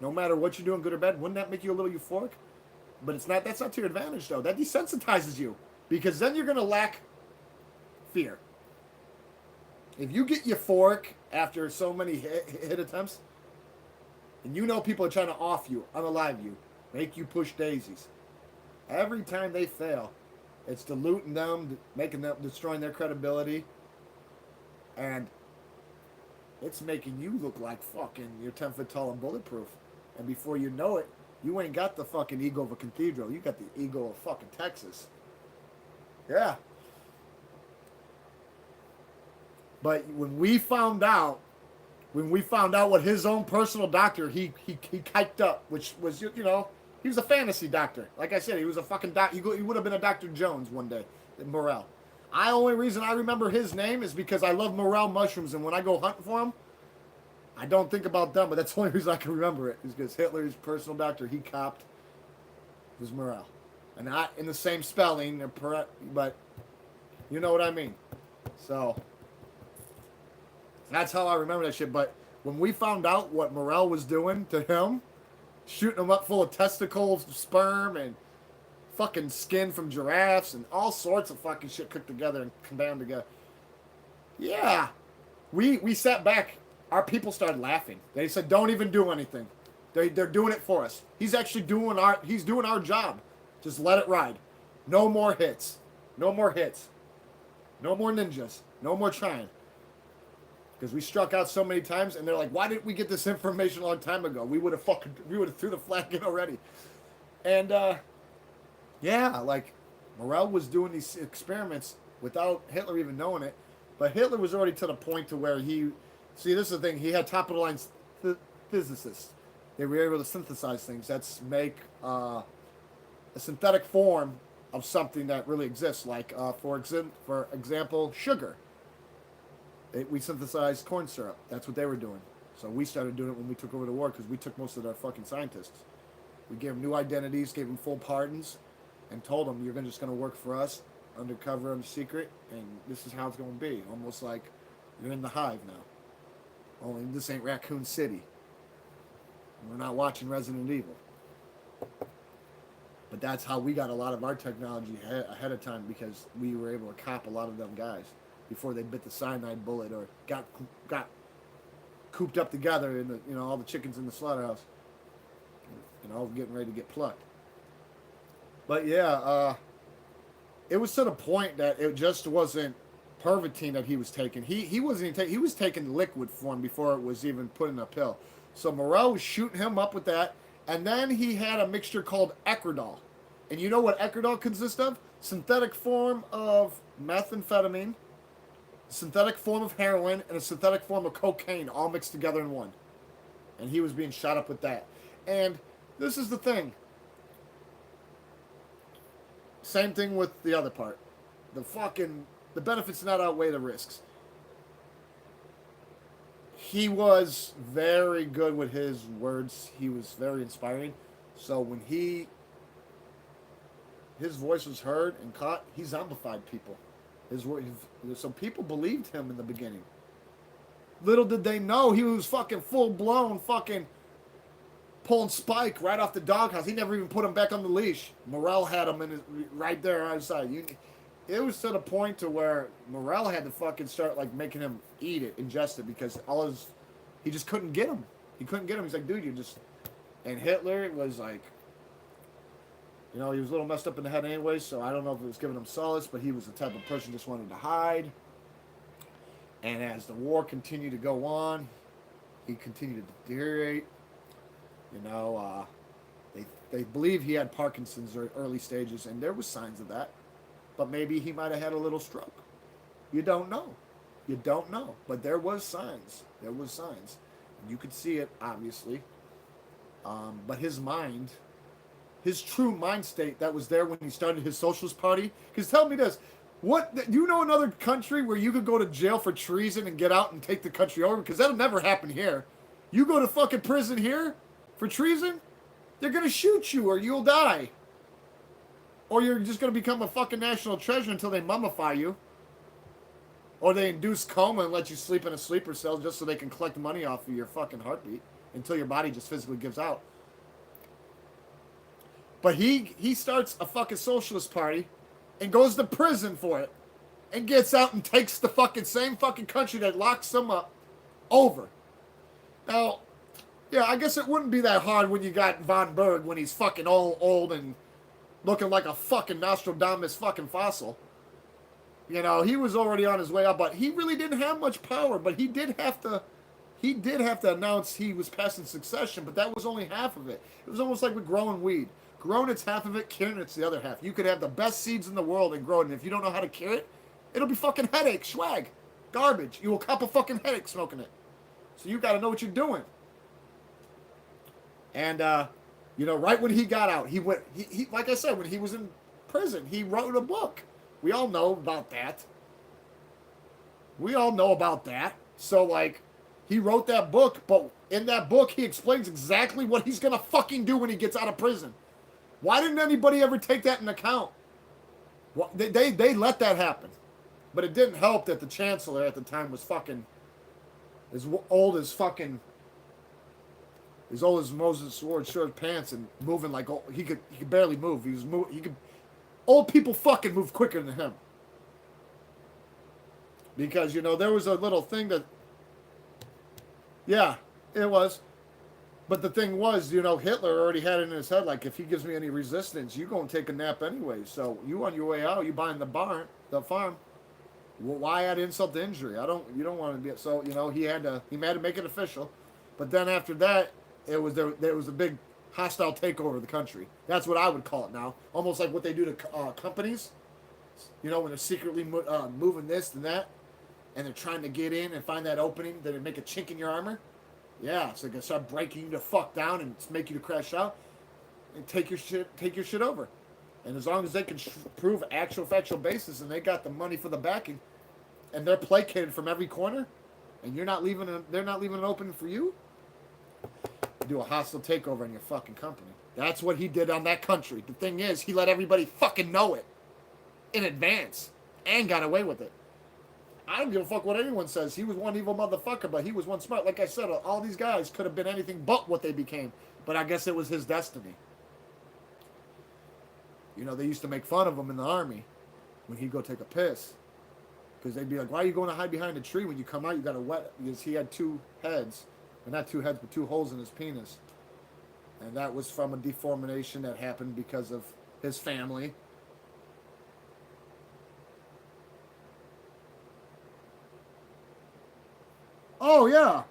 No matter what you're doing, good or bad, wouldn't that make you a little euphoric? But it's not. That's not to your advantage, though. That desensitizes you. Because then you're going to lack fear. If you get euphoric after so many hit attempts, and you know people are trying to off you, unalive you, make you push daisies, every time they fail, it's diluting them, making them, destroying their credibility, and it's making you look like fucking you're 10 foot tall and bulletproof. And before you know it, you ain't got the fucking ego of a cathedral. You got the ego of fucking Texas. Yeah. But when we found out what his own personal doctor, he kiked up, which was, you know, he was a fantasy doctor. Like I said, he was a fucking doctor. He would have been a Dr. Jones one day, Morel. The only reason I remember his name is because I love morel mushrooms, and when I go hunting for them, I don't think about them, but that's the only reason I can remember it, is because Hitler's personal doctor, he copped, was morel. And not in the same spelling, but you know what I mean. So that's how I remember that shit. But when we found out what Morel was doing to him, shooting him up full of testicles, sperm, and fucking skin from giraffes, and all sorts of fucking shit cooked together and combined together. Yeah. We sat back. Our people started laughing. They said, "Don't even do anything. They're doing it for us. He's actually doing our job. Just let it ride. No more hits. No more hits. No more ninjas. No more trying." Because we struck out so many times, and they're like, "Why didn't we get this information a long time ago? We would have threw the flag in already." And yeah, like Morel was doing these experiments without Hitler even knowing it, but Hitler was already to the point to where this is the thing, he had top of the line physicists. They were able to synthesize things. That's make a synthetic form of something that really exists, like for example, sugar. We synthesized corn syrup. That's what they were doing. So we started doing it when we took over the war, because we took most of their fucking scientists. We gave them new identities, gave them full pardons, and told them, "You're just going to work for us, undercover, under secret, and this is how it's going to be." Almost like you're in the hive now. Only this ain't Raccoon City. We're not watching Resident Evil. But that's how we got a lot of our technology ahead of time, because we were able to cop a lot of them guys before they bit the cyanide bullet or got cooped up together in all the chickens in the slaughterhouse, all getting ready to get plucked. But yeah, it was to the point that it just wasn't Pervitin that he was taking. He wasn't even taking. He was taking liquid form before it was even put in a pill. So Morel was shooting him up with that, and then he had a mixture called Ecrodol. And you know what Ecrodol consists of? Synthetic form of methamphetamine, synthetic form of heroin, and a synthetic form of cocaine, all mixed together in one. And he was being shot up with that. And this is the thing. Same thing with the other part. The benefits not outweigh the risks. He was very good with his words. He was very inspiring. So when his voice was heard and caught, he zombified people. So people believed him in the beginning. Little did they know he was fucking full blown fucking pulling Spike right off the doghouse. He never even put him back on the leash. Morrell had him right there outside. It was to the point to where Morrell had to fucking start like making him eat it, ingest it, because he just couldn't get him. He couldn't get him. He's like, dude, you just. And Hitler was like, he was a little messed up in the head anyway, so I don't know if it was giving him solace, but he was the type of person who just wanted to hide. And as the war continued to go on, he continued to deteriorate. They believe he had Parkinson's early stages, and there was signs of that. But maybe he might have had a little stroke. You don't know. You don't know. But there was signs. There was signs. You could see it, obviously. But his mind, his true mind state that was there when he started his Socialist Party. Because tell me this. Do you know another country where you could go to jail for treason and get out and take the country over? Because that'll never happen here. You go to fucking prison here for treason, they're going to shoot you or you'll die. Or you're just going to become a fucking national treasure until they mummify you. Or they induce coma and let you sleep in a sleeper cell just so they can collect money off of your fucking heartbeat until your body just physically gives out. But he starts a fucking Socialist Party and goes to prison for it and gets out and takes the fucking same fucking country that locks them up over. Now, yeah, I guess it wouldn't be that hard when you got Von Berg when he's fucking old and looking like a fucking Nostradamus fucking fossil. He was already on his way up, but he really didn't have much power. But he did have to announce he was passing succession, but that was only half of it. It was almost like with growing weed. Growing it's half of it, curing it's the other half. You could have the best seeds in the world and grow it, and if you don't know how to cure it, it'll be fucking headache, swag, garbage. You will cop a fucking headache smoking it. So you got to know what you're doing. And right when he got out, he went. He like I said, when he was in prison, he wrote a book. We all know about that. So like, he wrote that book, but in that book, he explains exactly what he's gonna fucking do when he gets out of prison. Why didn't anybody ever take that into account? Well, they let that happen, but it didn't help that the chancellor at the time was fucking as old as Moses wore short pants and moving like he could barely move. Old people fucking move quicker than him. Because there was a little thing that, yeah, it was. But the thing was, Hitler already had it in his head, like, if he gives me any resistance, you gonna take a nap anyway. So you on your way out, you buying the farm. Well, why add insult to injury? You don't want to be. So he had to make it official. But then after that, there was a big hostile takeover of the country. That's what I would call it now. Almost like what they do to companies. When they're secretly moving this and that, and they're trying to get in and find that opening, then they make a chink in your armor. Yeah, so they can start breaking you the fuck down and make you to crash out and take your shit over. And as long as they can prove actual factual basis and they got the money for the backing, and they're placated from every corner, and they're not leaving an opening for you, do a hostile takeover on your fucking company. That's what he did on that country. The thing is, he let everybody fucking know it in advance and got away with it. I don't give a fuck what anyone says. He was one evil motherfucker, but he was one smart. Like I said, all these guys could have been anything but what they became. But I guess it was his destiny. They used to make fun of him in the army when he'd go take a piss. Because they'd be like, why are you going to hide behind a tree when you come out? You got to wet. Because he had two heads. Well, not two heads, but two holes in his penis. And that was from a deformation that happened because of his family. Oh, yeah.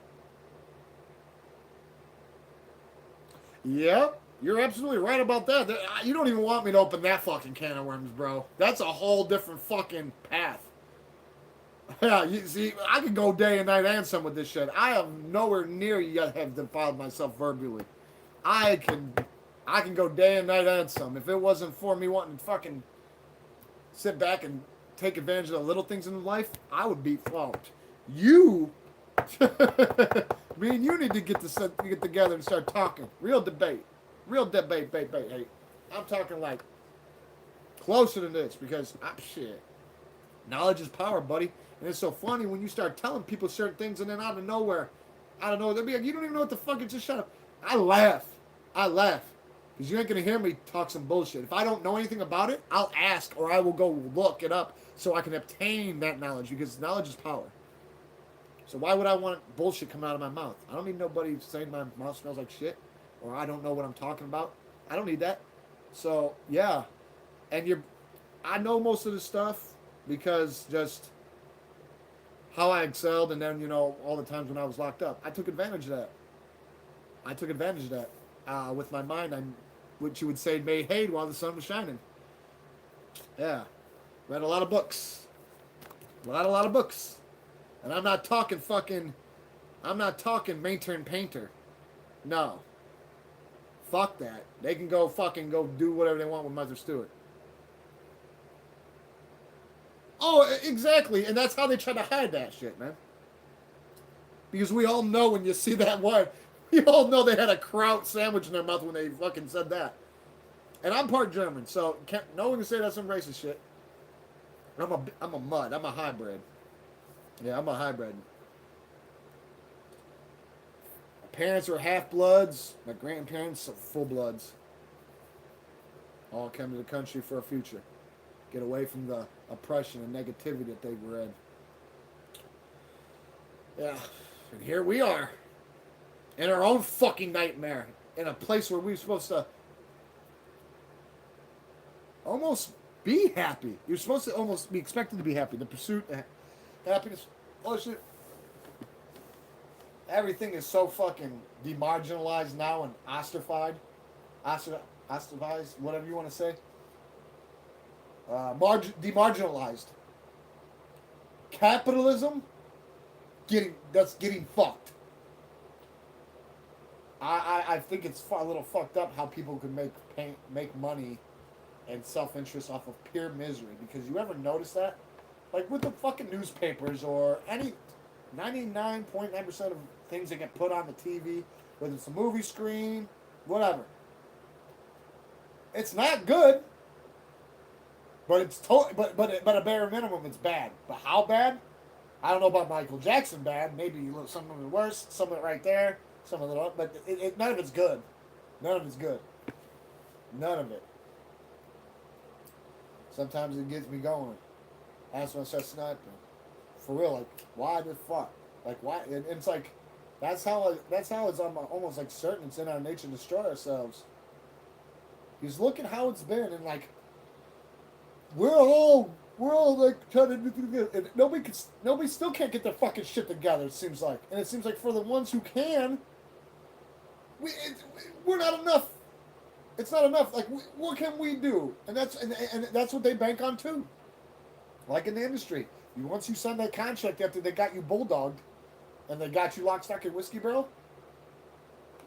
Yep. You're absolutely right about that. You don't even want me to open that fucking can of worms, bro. That's a whole different fucking path. Yeah, you see, I can go day and night and some with this shit. I am nowhere near yet have defiled myself verbally. I can go day and night and some. If it wasn't for me wanting to fucking sit back and take advantage of the little things in life, I would be flopped. Me and you need to get together and start talking. Real debate. Hey, I'm talking like closer than this because shit. Knowledge is power, buddy. And it's so funny when you start telling people certain things and then out of nowhere, they'll be like, you don't even know what the fuck, it just shut up. I laugh. I laugh because you ain't gonna hear me talk some bullshit. If I don't know anything about it, I'll ask or I will go look it up so I can obtain that knowledge because knowledge is power. So why would I want bullshit coming out of my mouth? I don't need nobody saying my mouth smells like shit or I don't know what I'm talking about. I don't need that. So yeah, and I know most of the stuff because just how I excelled, and then all the times when I was locked up, I took advantage of that. I took advantage of that with my mind. I'm, what you would say, made hay while the sun was shining. Yeah, read a lot of books, a lot of books, and I'm not talking fucking. I'm not talking Mainturn Painter. No. Fuck that. They can go fucking go do whatever they want with Mother Stewart. Oh, exactly. And that's how they try to hide that shit, man. Because we all know when you see that one, we all know they had a kraut sandwich in their mouth when they fucking said that. And I'm part German, so no one can say that's some racist shit. I'm a mud. I'm a hybrid. Yeah, I'm a hybrid. My parents are half bloods. My grandparents are full bloods. All came to the country for a future. Get away from the oppression and negativity that they were in. Yeah. And here we are. In our own fucking nightmare. In a place where we're supposed to almost be happy. You're supposed to almost be expected to be happy. The pursuit of happiness. Oh shit. Everything is so fucking demarginalized now and ostracized. Ostracized, whatever you want to say. Demarginalized. Capitalism, that's getting fucked. I think it's a little fucked up how people can make money and self-interest off of pure misery. Because you ever notice that? Like with the fucking newspapers or any 99.9% of things that get put on the TV, whether it's a movie screen, whatever. It's not good. But it's but a bare minimum, it's bad. But how bad? I don't know about Michael Jackson bad. Maybe some of it worse, some of it right there, some of it, but none of it's good. None of it's good. None of it. Sometimes it gets me going. That's when I start sniping. For real, like why the fuck? Like why? And it's like that's how it's almost like certain it's in our nature to destroy ourselves. Because look at how it's been, and like. We're all like trying to do and nobody still can't get their fucking shit together. It seems like, and it seems like for the ones who can, we're not enough. It's not enough. Like, what can we do? And that's what they bank on too. Like in the industry, once you sign that contract after they got you bulldogged, and they got you lock, stock, and whiskey barrel.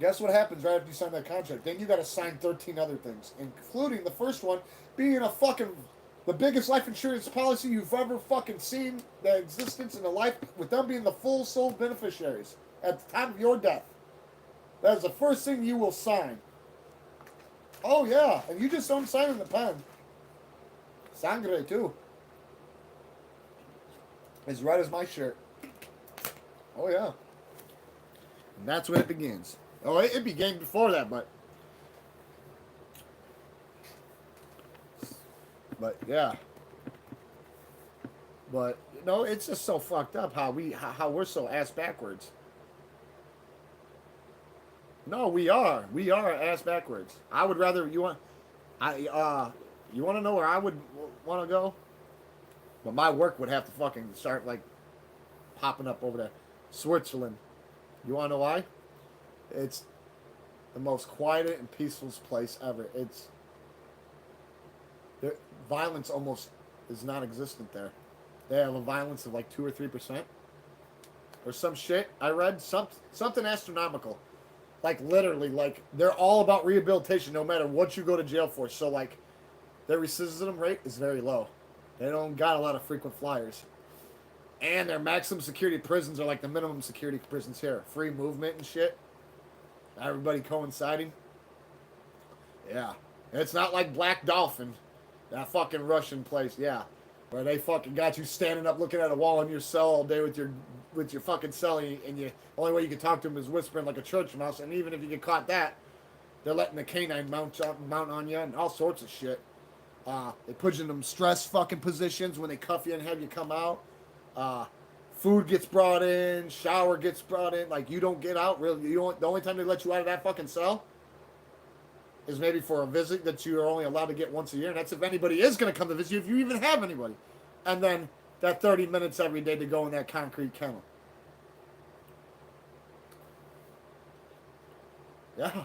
Guess what happens right after you sign that contract? Then you got to sign 13 other things, including the first one being the biggest life insurance policy you've ever fucking seen, the existence in the life, with them being the full sole beneficiaries at the time of your death. That is the first thing you will sign. Oh yeah, and you just don't sign in the pen. Sangre too. As red as my shirt. Oh yeah. And that's when it begins. Oh, it began before that, but yeah. But it's just so fucked up how we're so ass backwards. No, we are ass backwards. I would rather you want to know where I would want to go? But my work would have to fucking start like popping up over there. Switzerland. You want to know why? It's the most quiet and peaceful place ever. Violence almost is non-existent there. They have a violence of like 2 or 3%, or some shit. I read something astronomical. Like literally, like they're all about rehabilitation, no matter what you go to jail for. So like, their recidivism rate is very low. They don't got a lot of frequent flyers, and their maximum security prisons are like the minimum security prisons here. Free movement and shit. Everybody coinciding. Yeah, it's not like Black Dolphin. That fucking Russian place, yeah. Where they fucking got you standing up looking at a wall in your cell all day with your fucking cell, and the only way you can talk to them is whispering like a church mouse, and even if you get caught that, They're letting the canine mount on you and all sorts of shit. They put you in them stress fucking positions when they cuff you and have you come out. Uh, Food gets brought in, shower gets brought in. Like you don't get out really. You don't. The only time they let you out of that fucking cell is maybe for a visit that you are only allowed to get once a year, and that's if anybody is going to come to visit you, if you even have anybody. And then that 30 minutes every day to go in that concrete kennel. Yeah.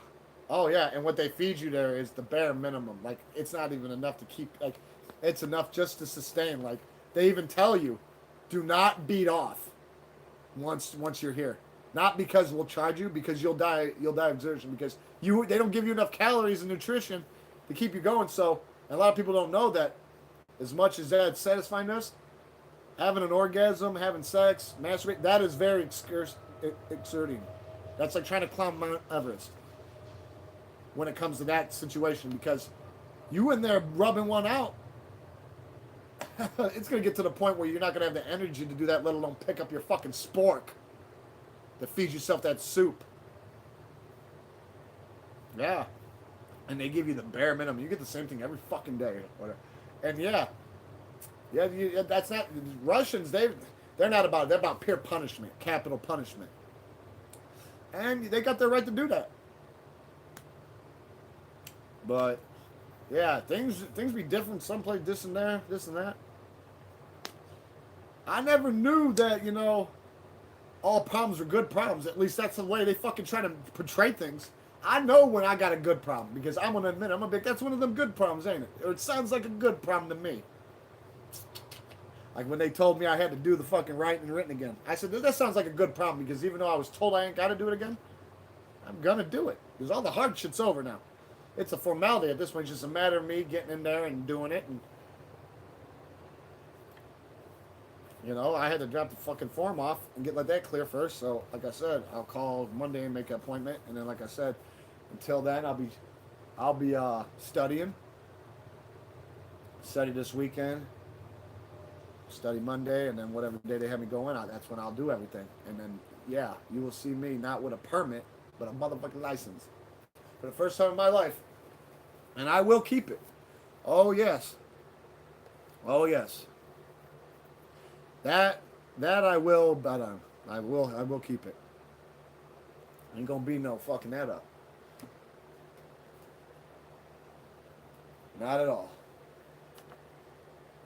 Oh yeah, and what they feed you there is the bare minimum. Like it's not even enough to keep. Like it's enough just to sustain. Like they even tell you, do not beat off once you're here. Not because we'll charge you, because you'll die of exertion. Because they don't give you enough calories and nutrition to keep you going. So a lot of people don't know that. As much as that's satisfying us, having an orgasm, having sex, masturbate, that is very exerting. That's like trying to climb Mount Everest when it comes to that situation, because you in there rubbing one out, it's going to get to the point where you're not going to have the energy to do that, let alone pick up your fucking spork to feed yourself that soup. Yeah. And they give you the bare minimum. You get the same thing every fucking day. Whatever. And yeah, that's not Russians. They're not about it. They're about pure punishment, capital punishment, and they got their right to do that. But yeah, things be different. Someplace this and there, this and that. I never knew that all problems are good problems. At least that's the way they fucking try to portray things. I know when I got a good problem because I'm gonna admit that's one of them good problems, ain't it? Or it sounds like a good problem to me. Like when they told me I had to do the fucking writing and written again. I said, that sounds like a good problem because even though I was told I ain't got to do it again, I'm gonna do it. Because all the hard shit's over now. It's a formality at this point. It's just a matter of me getting in there and doing it. And I had to drop the fucking form off and let that clear first. So, like I said, I'll call Monday and make an appointment. And then, like I said, until then, I'll be studying. Study this weekend. Study Monday, and then whatever day they have me going out, that's when I'll do everything. And then, yeah, you will see me not with a permit, but a motherfucking license for the first time in my life, and I will keep it. Oh yes, oh yes. That I will bet on. I will keep it. Ain't gonna be no fucking that up. Not at all.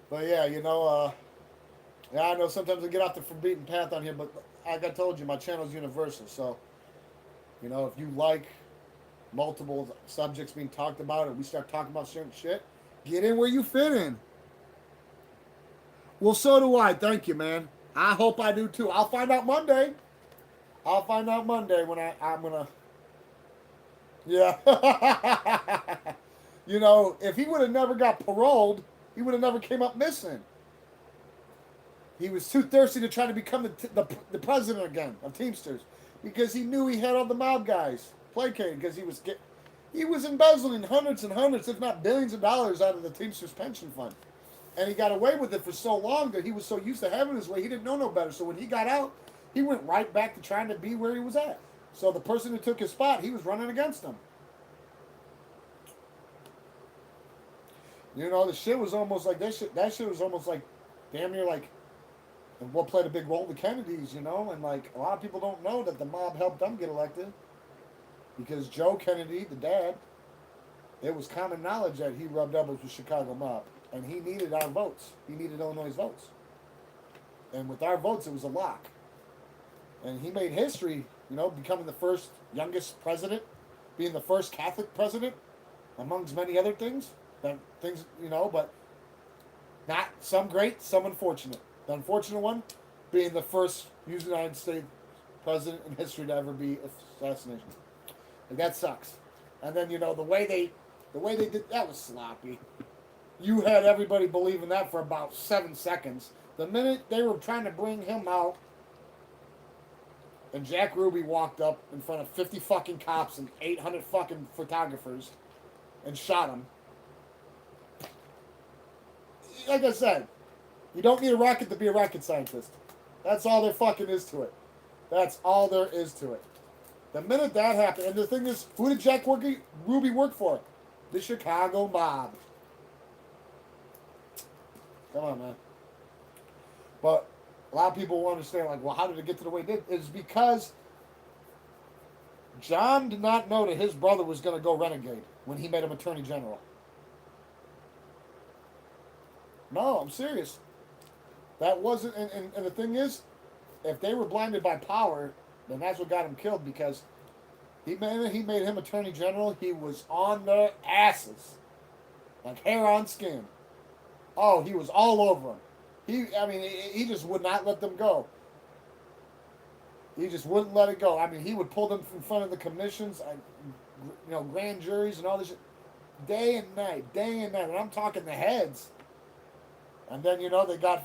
But yeah, yeah, I know sometimes I get off the forbidden path on here, but like I told you, my channel is universal. So, if you like multiple subjects being talked about and we start talking about certain shit, get in where you fit in. Well, so do I. Thank you, man. I hope I do too. I'll find out Monday. When I'm gonna. Yeah. If he would have never got paroled, he would have never came up missing. He was too thirsty to try to become the president again of Teamsters because he knew he had all the mob guys placated because he was embezzling hundreds and hundreds, if not billions of dollars out of the Teamsters pension fund. And he got away with it for so long that he was so used to having his way, he didn't know no better. So when he got out, he went right back to trying to be where he was at. So the person who took his spot, he was running against him. The shit was almost like that shit was almost like damn near like what played a big role in the Kennedys, and like a lot of people don't know that the mob helped them get elected because Joe Kennedy, the dad, it was common knowledge that he rubbed elbows with Chicago mob, and he needed our votes. He needed Illinois' votes, and with our votes, it was a lock. And he made history, becoming the first youngest president, being the first Catholic president, amongst many other things. But not some great, some unfortunate. The unfortunate one being the first United States president in history to ever be assassinated. Like, that sucks. And then the way they did that was sloppy. You had everybody believing that for about 7 seconds. The minute they were trying to bring him out, and Jack Ruby walked up in front of 50 fucking cops and 800 fucking photographers and shot him. Like I said, you don't need a rocket to be a rocket scientist. That's all there fucking is to it. That's all there is to it. The minute that happened, and the thing is, who did Ruby work for? The Chicago mob. Come on, man. But a lot of people will understand, like, well, how did it get to the way it did? It's because John did not know that his brother was going to go renegade when he made him attorney general. No, I'm serious. That wasn't, and the thing is, if they were blinded by power, then that's what got him killed because he made him attorney general. He was on their asses, like hair on skin. Oh, he was all over them. He just would not let them go. He just wouldn't let it go. I mean, he would pull them in front of the commissions, grand juries and all this shit, day and night. And I'm talking the heads. And then, they got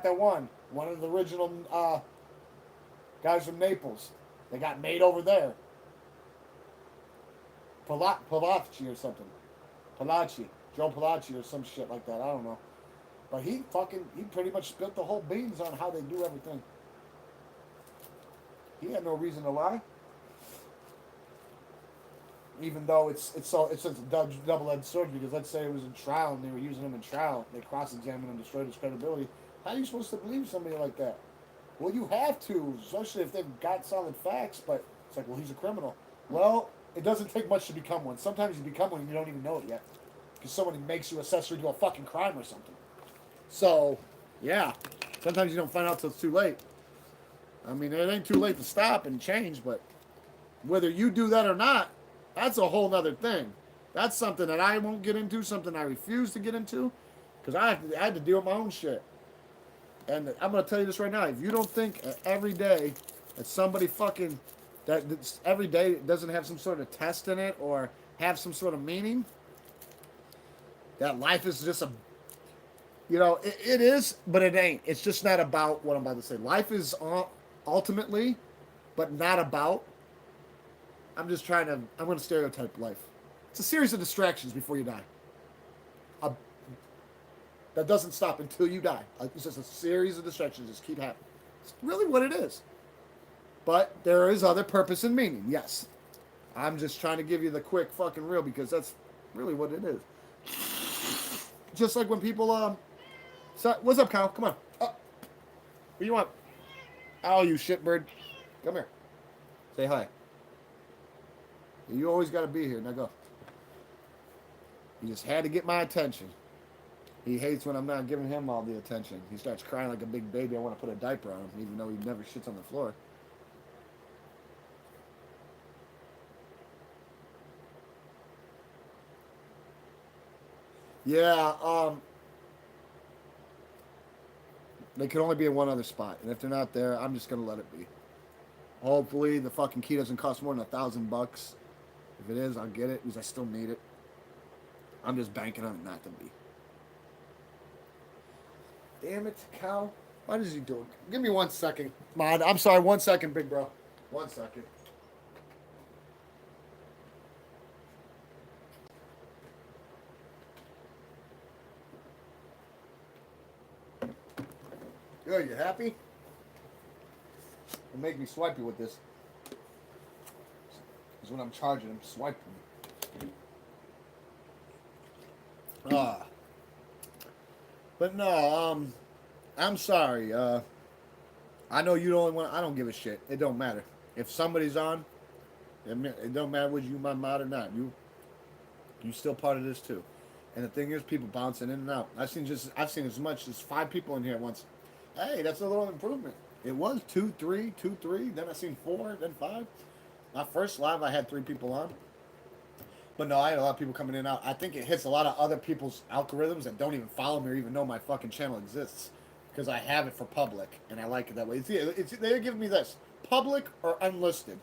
that one of the original guys from Naples. They got made over there. Palacci or something. Joe Palacci or some shit like that. I don't know. But he pretty much spilled the whole beans on how they do everything. He had no reason to lie. Even though it's a double-edged sword, because let's say it was in trial and they were using him in trial, they cross-examined him, destroyed his credibility. How are you supposed to believe somebody like that? Well, you have to, especially if they've got solid facts, but it's like, well, he's a criminal. Well, it doesn't take much to become one. Sometimes you become one and you don't even know it yet. Because somebody makes you accessory to a fucking crime or something. So, yeah. Sometimes you don't find out till it's too late. I mean, it ain't too late to stop and change, but whether you do that or not, that's a whole nother thing. That's something that I won't get into, something I refuse to get into, because I had to deal with my own shit. And I'm going to tell you this right now. If you don't think every day that somebody that every day doesn't have some sort of test in it or have some sort of meaning, that life is just it is, but it ain't. It's just not about what I'm about to say. Life is ultimately, but not about. I'm going to stereotype life. It's a series of distractions before you die. That doesn't stop until you die. It's just a series of distractions. Just keep happening. It's really what it is. But there is other purpose and meaning, yes. I'm just trying to give you the quick fucking real because that's really what it is. Just like when people, what's up, Kyle? Come on. What do you want? Oh, you shitbird. Come here. Say hi. You always got to be here. Now go. He just had to get my attention. He hates when I'm not giving him all the attention. He starts crying like a big baby. I want to put a diaper on him, even though he never shits on the floor. Yeah, they can only be in one other spot. And if they're not there, I'm just going to let it be. Hopefully, the fucking key doesn't cost more than $1,000. If it is, I'll get it because I still need it. I'm just banking on it not to be. Damn it, Cal. What is he doing? Give me 1 second. Mod, I'm sorry. 1 second, big bro. 1 second. Good, you happy? It'll make me swipe you with this. Because when I'm charging, I'm swiping. But no, I'm sorry. I know you don't want. I don't give a shit. It don't matter. If somebody's on, it don't matter whether you my mod or not. You still part of this too. And the thing is, people bouncing in and out. I've seen as much as 5 people in here at once. Hey, that's a little improvement. It was 2, 3, 2, 3. Then I seen 4, then 5. My first live, I had 3 people on. But no, I had a lot of people coming in and out. I think it hits a lot of other people's algorithms that don't even follow me or even know my fucking channel exists. Because I have it for public, and I like it that way. They're giving me this. Public or unlisted.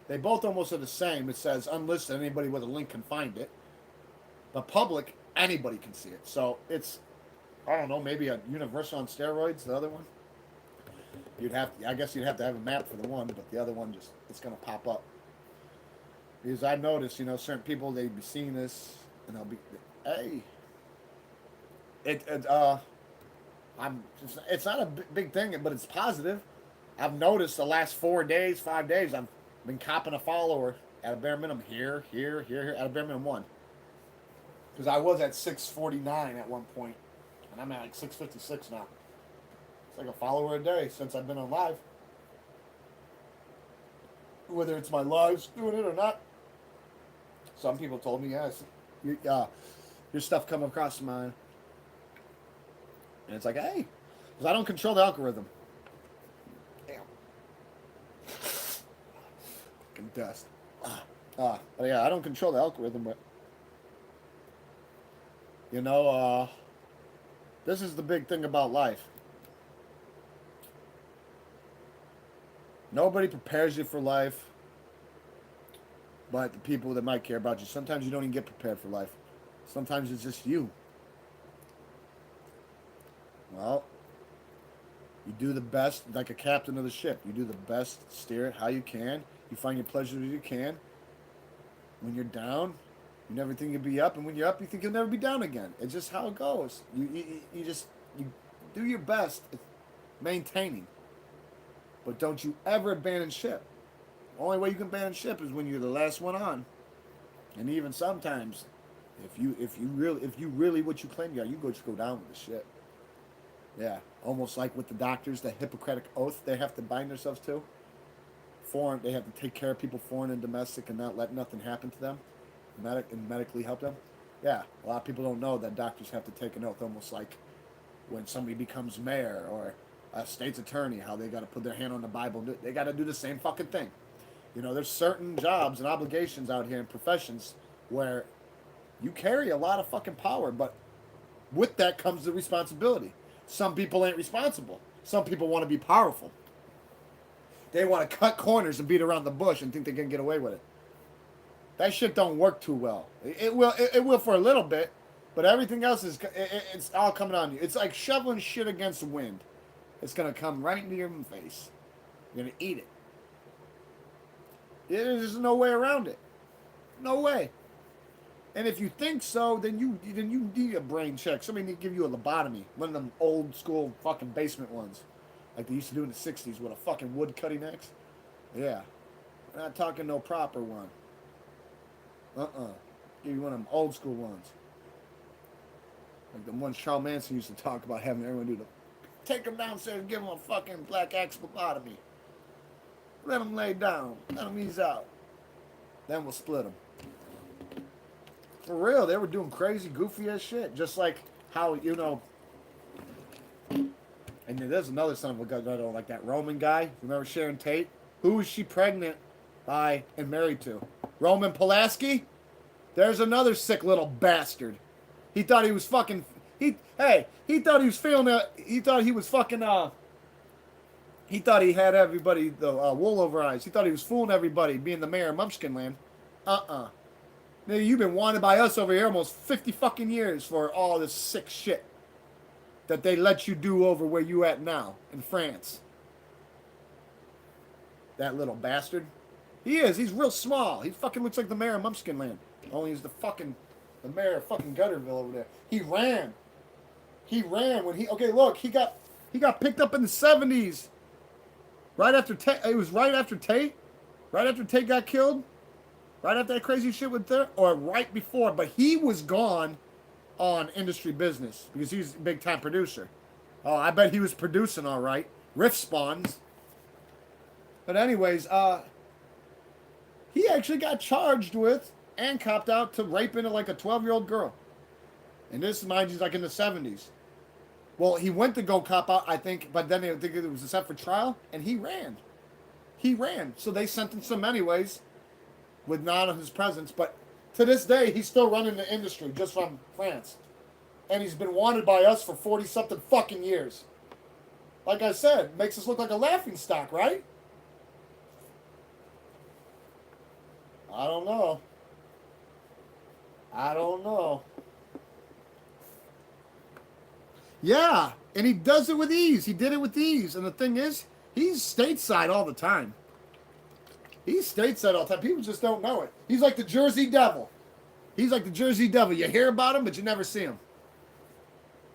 They both almost are the same. It says unlisted, anybody with a link can find it. But public, anybody can see it. So it's, I don't know, maybe a universal on steroids, the other one. I guess you'd have to have a map for the one, but the other one it's going to pop up. Because I noticed, certain people, they'd be seeing this, and they'll be, hey. It's not a big thing, but it's positive. I've noticed the last 4 days, 5 days, Been copping a follower at a bare minimum here, at a bare minimum one. Because I was at 649 at one point, and I'm at like 656 now. It's like a follower a day since I've been on live. Whether it's my lives doing it or not. Some people told me, yes, your stuff come across mine. And it's like, hey, because I don't control the algorithm. Damn. Fucking dust. But yeah, I don't control the algorithm, but you know, this is the big thing about life. Nobody prepares you for life, but the people that might care about you. Sometimes you don't even get prepared for life. Sometimes it's just you. Well, you do the best, like a captain of the ship. You do the best, steer it how you can. You find your pleasure as you can. When you're down, you never think you'll be up, and when you're up, you think you'll never be down again. It's just how it goes. You just you do your best at maintaining, but don't you ever abandon ship. The only way you can abandon ship is when you're the last one on, and even sometimes, if you really what you claim you are, you just go down with the ship. Yeah, almost like with the doctors, the Hippocratic oath they have to bind themselves to. Foreign, they have to take care of people foreign and domestic and not let nothing happen to them, and medically help them. Yeah, a lot of people don't know that doctors have to take an oath, almost like when somebody becomes mayor or a state's attorney, how they got to put their hand on the Bible. They got to do the same fucking thing. You know, there's certain jobs and obligations out here in professions where you carry a lot of fucking power, but with that comes the responsibility. Some people ain't responsible. Some people want to be powerful. They want to cut corners and beat around the bush and think they can get away with it. That shit don't work too well. It will for a little bit, but everything else it's all coming on you. It's like shoveling shit against the wind. It's gonna come right into your face. You're gonna eat it. There's no way around it. No way. And if you think so, then you need a brain check. Somebody need to give you a lobotomy. One of them old school fucking basement ones. Like they used to do in the 60s with a fucking wood cutting axe. Yeah. We're not talking no proper one. Give you one of them old school ones. Like the ones Charles Manson used to talk about having everyone do the... Take them downstairs and give them a fucking black axe lobotomy. Let them lay down. Let them ease out. Then we'll split them. For real, they were doing crazy, goofy ass shit. Just like how, you know... And then there's another son of a gun, like that Roman guy. Remember Sharon Tate? Who was she pregnant by and married to? Roman Polanski? There's another sick little bastard. He thought he was fucking... He thought he was feeling it. He thought he was fucking... He thought he had everybody, the wool over eyes. He thought he was fooling everybody, being the mayor of Munchkinland. Nigga, you've been wanted by us over here almost 50 fucking years for all this sick shit that they let you do over where you at now, in France. That little bastard. He is. He's real small. He fucking looks like the mayor of Munchkinland. Only he's the mayor of fucking Gutterville over there. He ran. When he... Okay, look, he got picked up in the 70s. Right after Tate... It was right after Tate. Right after Tate got killed. Right after that crazy shit with her. Or right before. But he was gone on Industry Business because he's a big time producer. Oh, I bet he was producing all right. Riff Spawns. But anyways, he actually got charged with and copped out to raping like a 12-year-old girl. And this, mind you, is like in the 70s. Well, he went to go cop out, I think, but then they think it was set for trial, and he ran. So they sentenced him anyways with none of his presence, but to this day, he's still running the industry just from France. And he's been wanted by us for 40-something fucking years. Like I said, makes us look like a laughingstock, right? I don't know. Yeah, and he does it with ease. He did it with ease. And the thing is, he's stateside all the time. People just don't know it. He's like the Jersey Devil. You hear about him, but you never see him.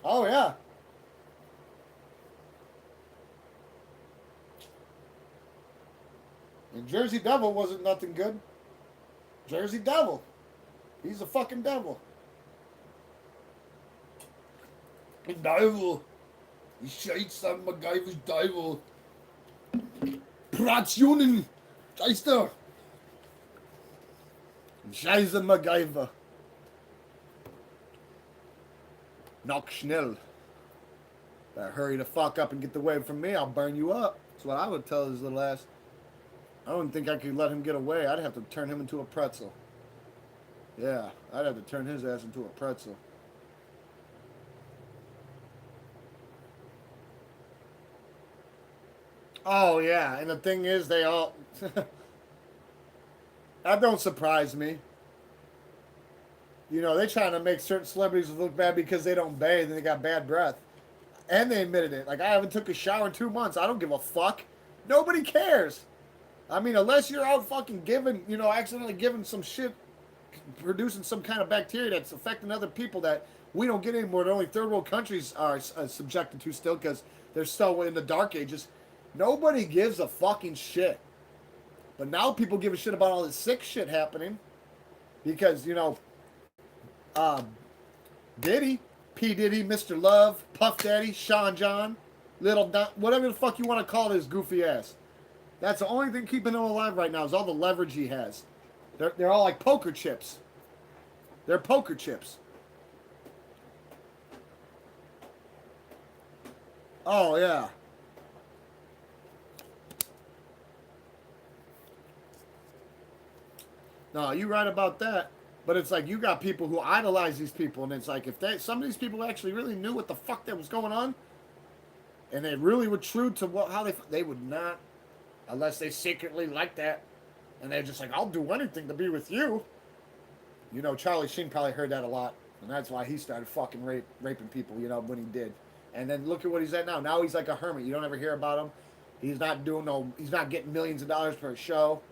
Oh, yeah. And Jersey Devil wasn't nothing good. Jersey Devil. He's a fucking devil. Devil. Ich scheiß an MacGyver's Devil. Prationen. Scheiße. Scheiße MacGyver. Knock schnell. Better hurry the fuck up and get away from me. I'll burn you up. That's what I would tell his little ass. I don't think I could let him get away. I'd have to turn him into a pretzel. Yeah, I'd have to turn his ass into a pretzel. Oh, yeah, and the thing is, they all... that don't surprise me. You know, they're trying to make certain celebrities look bad because they don't bathe and they got bad breath. And they admitted it. Like, I haven't took a shower in 2 months. I don't give a fuck. Nobody cares. I mean, unless you're out fucking giving, you know, accidentally giving some shit, producing some kind of bacteria that's affecting other people that we don't get anymore. The only third world countries are subjected to still because they're still in the dark ages. Nobody gives a fucking shit. But now people give a shit about all this sick shit happening because, you know, Diddy, P. Diddy, Mr. Love, Puff Daddy, Sean John, Little Don, whatever the fuck you want to call his goofy ass. That's the only thing keeping him alive right now is all the leverage he has. They're all like poker chips. They're poker chips. Oh, yeah. No, you're right about that. But it's like you got people who idolize these people, and it's like if some of these people actually really knew what the fuck that was going on, and they really were true to how they would not, unless they secretly like that, and they're just like, I'll do anything to be with you. You know, Charlie Sheen probably heard that a lot, and that's why he started fucking raping people. You know, when he did, and then look at what he's at now. Now he's like a hermit. You don't ever hear about him. He's not doing no. He's not getting millions of dollars per show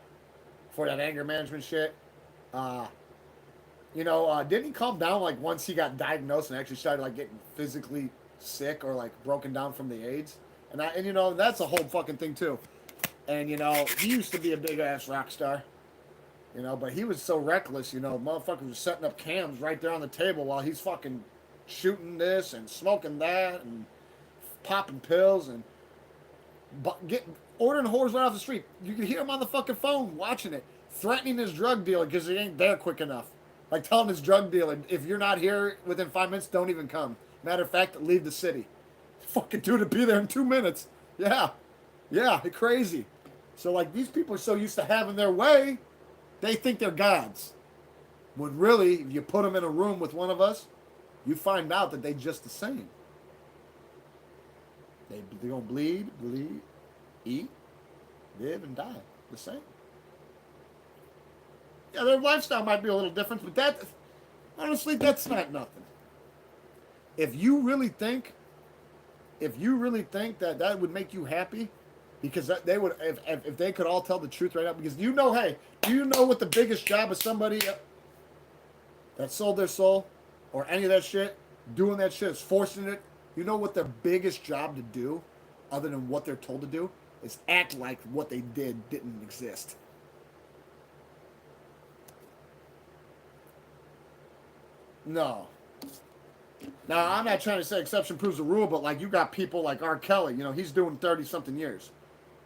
for that anger management shit. You know, didn't he calm down like once he got diagnosed and actually started like getting physically sick or like broken down from the AIDS? And you know, that's a whole fucking thing too. And you know, he used to be a big ass rock star. You know, but he was so reckless. You know, motherfuckers was setting up cams right there on the table while he's fucking shooting this and smoking that and popping pills and ordering whores right off the street. You can hear him on the fucking phone watching it, threatening his drug dealer because he ain't there quick enough. Like telling his drug dealer, if you're not here within 5 minutes, don't even come. Matter of fact, leave the city. Fucking dude to be there in 2 minutes. Yeah. Yeah, crazy. So like these people are so used to having their way, they think they're gods. When really, if you put them in a room with one of us, you find out that they just the same. They gonna bleed, eat, live, and die the same. Yeah, their lifestyle might be a little different, but that, honestly, that's not nothing. If you really think that that would make you happy, because they would, if they could all tell the truth right now, because you know, hey, do you know what the biggest job of somebody that sold their soul, or any of that shit, doing that shit, is forcing it? You know what their biggest job to do, other than what they're told to do, is act like what they did didn't exist. No. Now, I'm not trying to say exception proves the rule, but like you got people like R. Kelly, you know, he's doing 30-something years.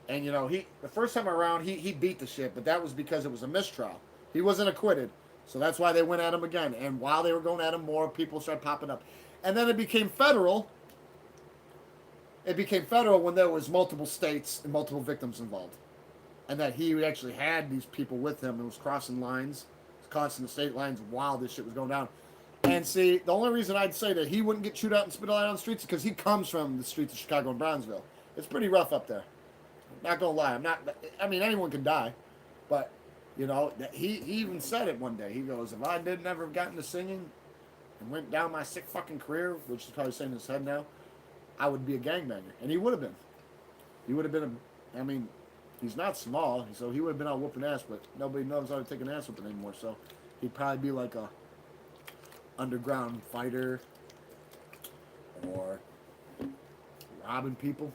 And, you know, the first time around, he beat the shit, but that was because it was a mistrial. He wasn't acquitted. So that's why they went at him again. And while they were going at him, more people started popping up. And then it became federal. It became federal when there was multiple states and multiple victims involved. And that he actually had these people with him and was crossing lines, crossing the state lines while this shit was going down. And see, the only reason I'd say that he wouldn't get chewed out and spit out on the streets is because he comes from the streets of Chicago and Brownsville. It's pretty rough up there. Not gonna lie, I mean, anyone can die, but you know, he even said it one day. He goes, "If I did never have gotten to singing and went down my sick fucking career, which is probably saying in his head now, I would be a gangbanger." And he would have been. He would have been I mean, he's not small, so he would have been out whooping ass, but nobody knows how to take an ass whooping anymore. So he'd probably be like a underground fighter or robbing people.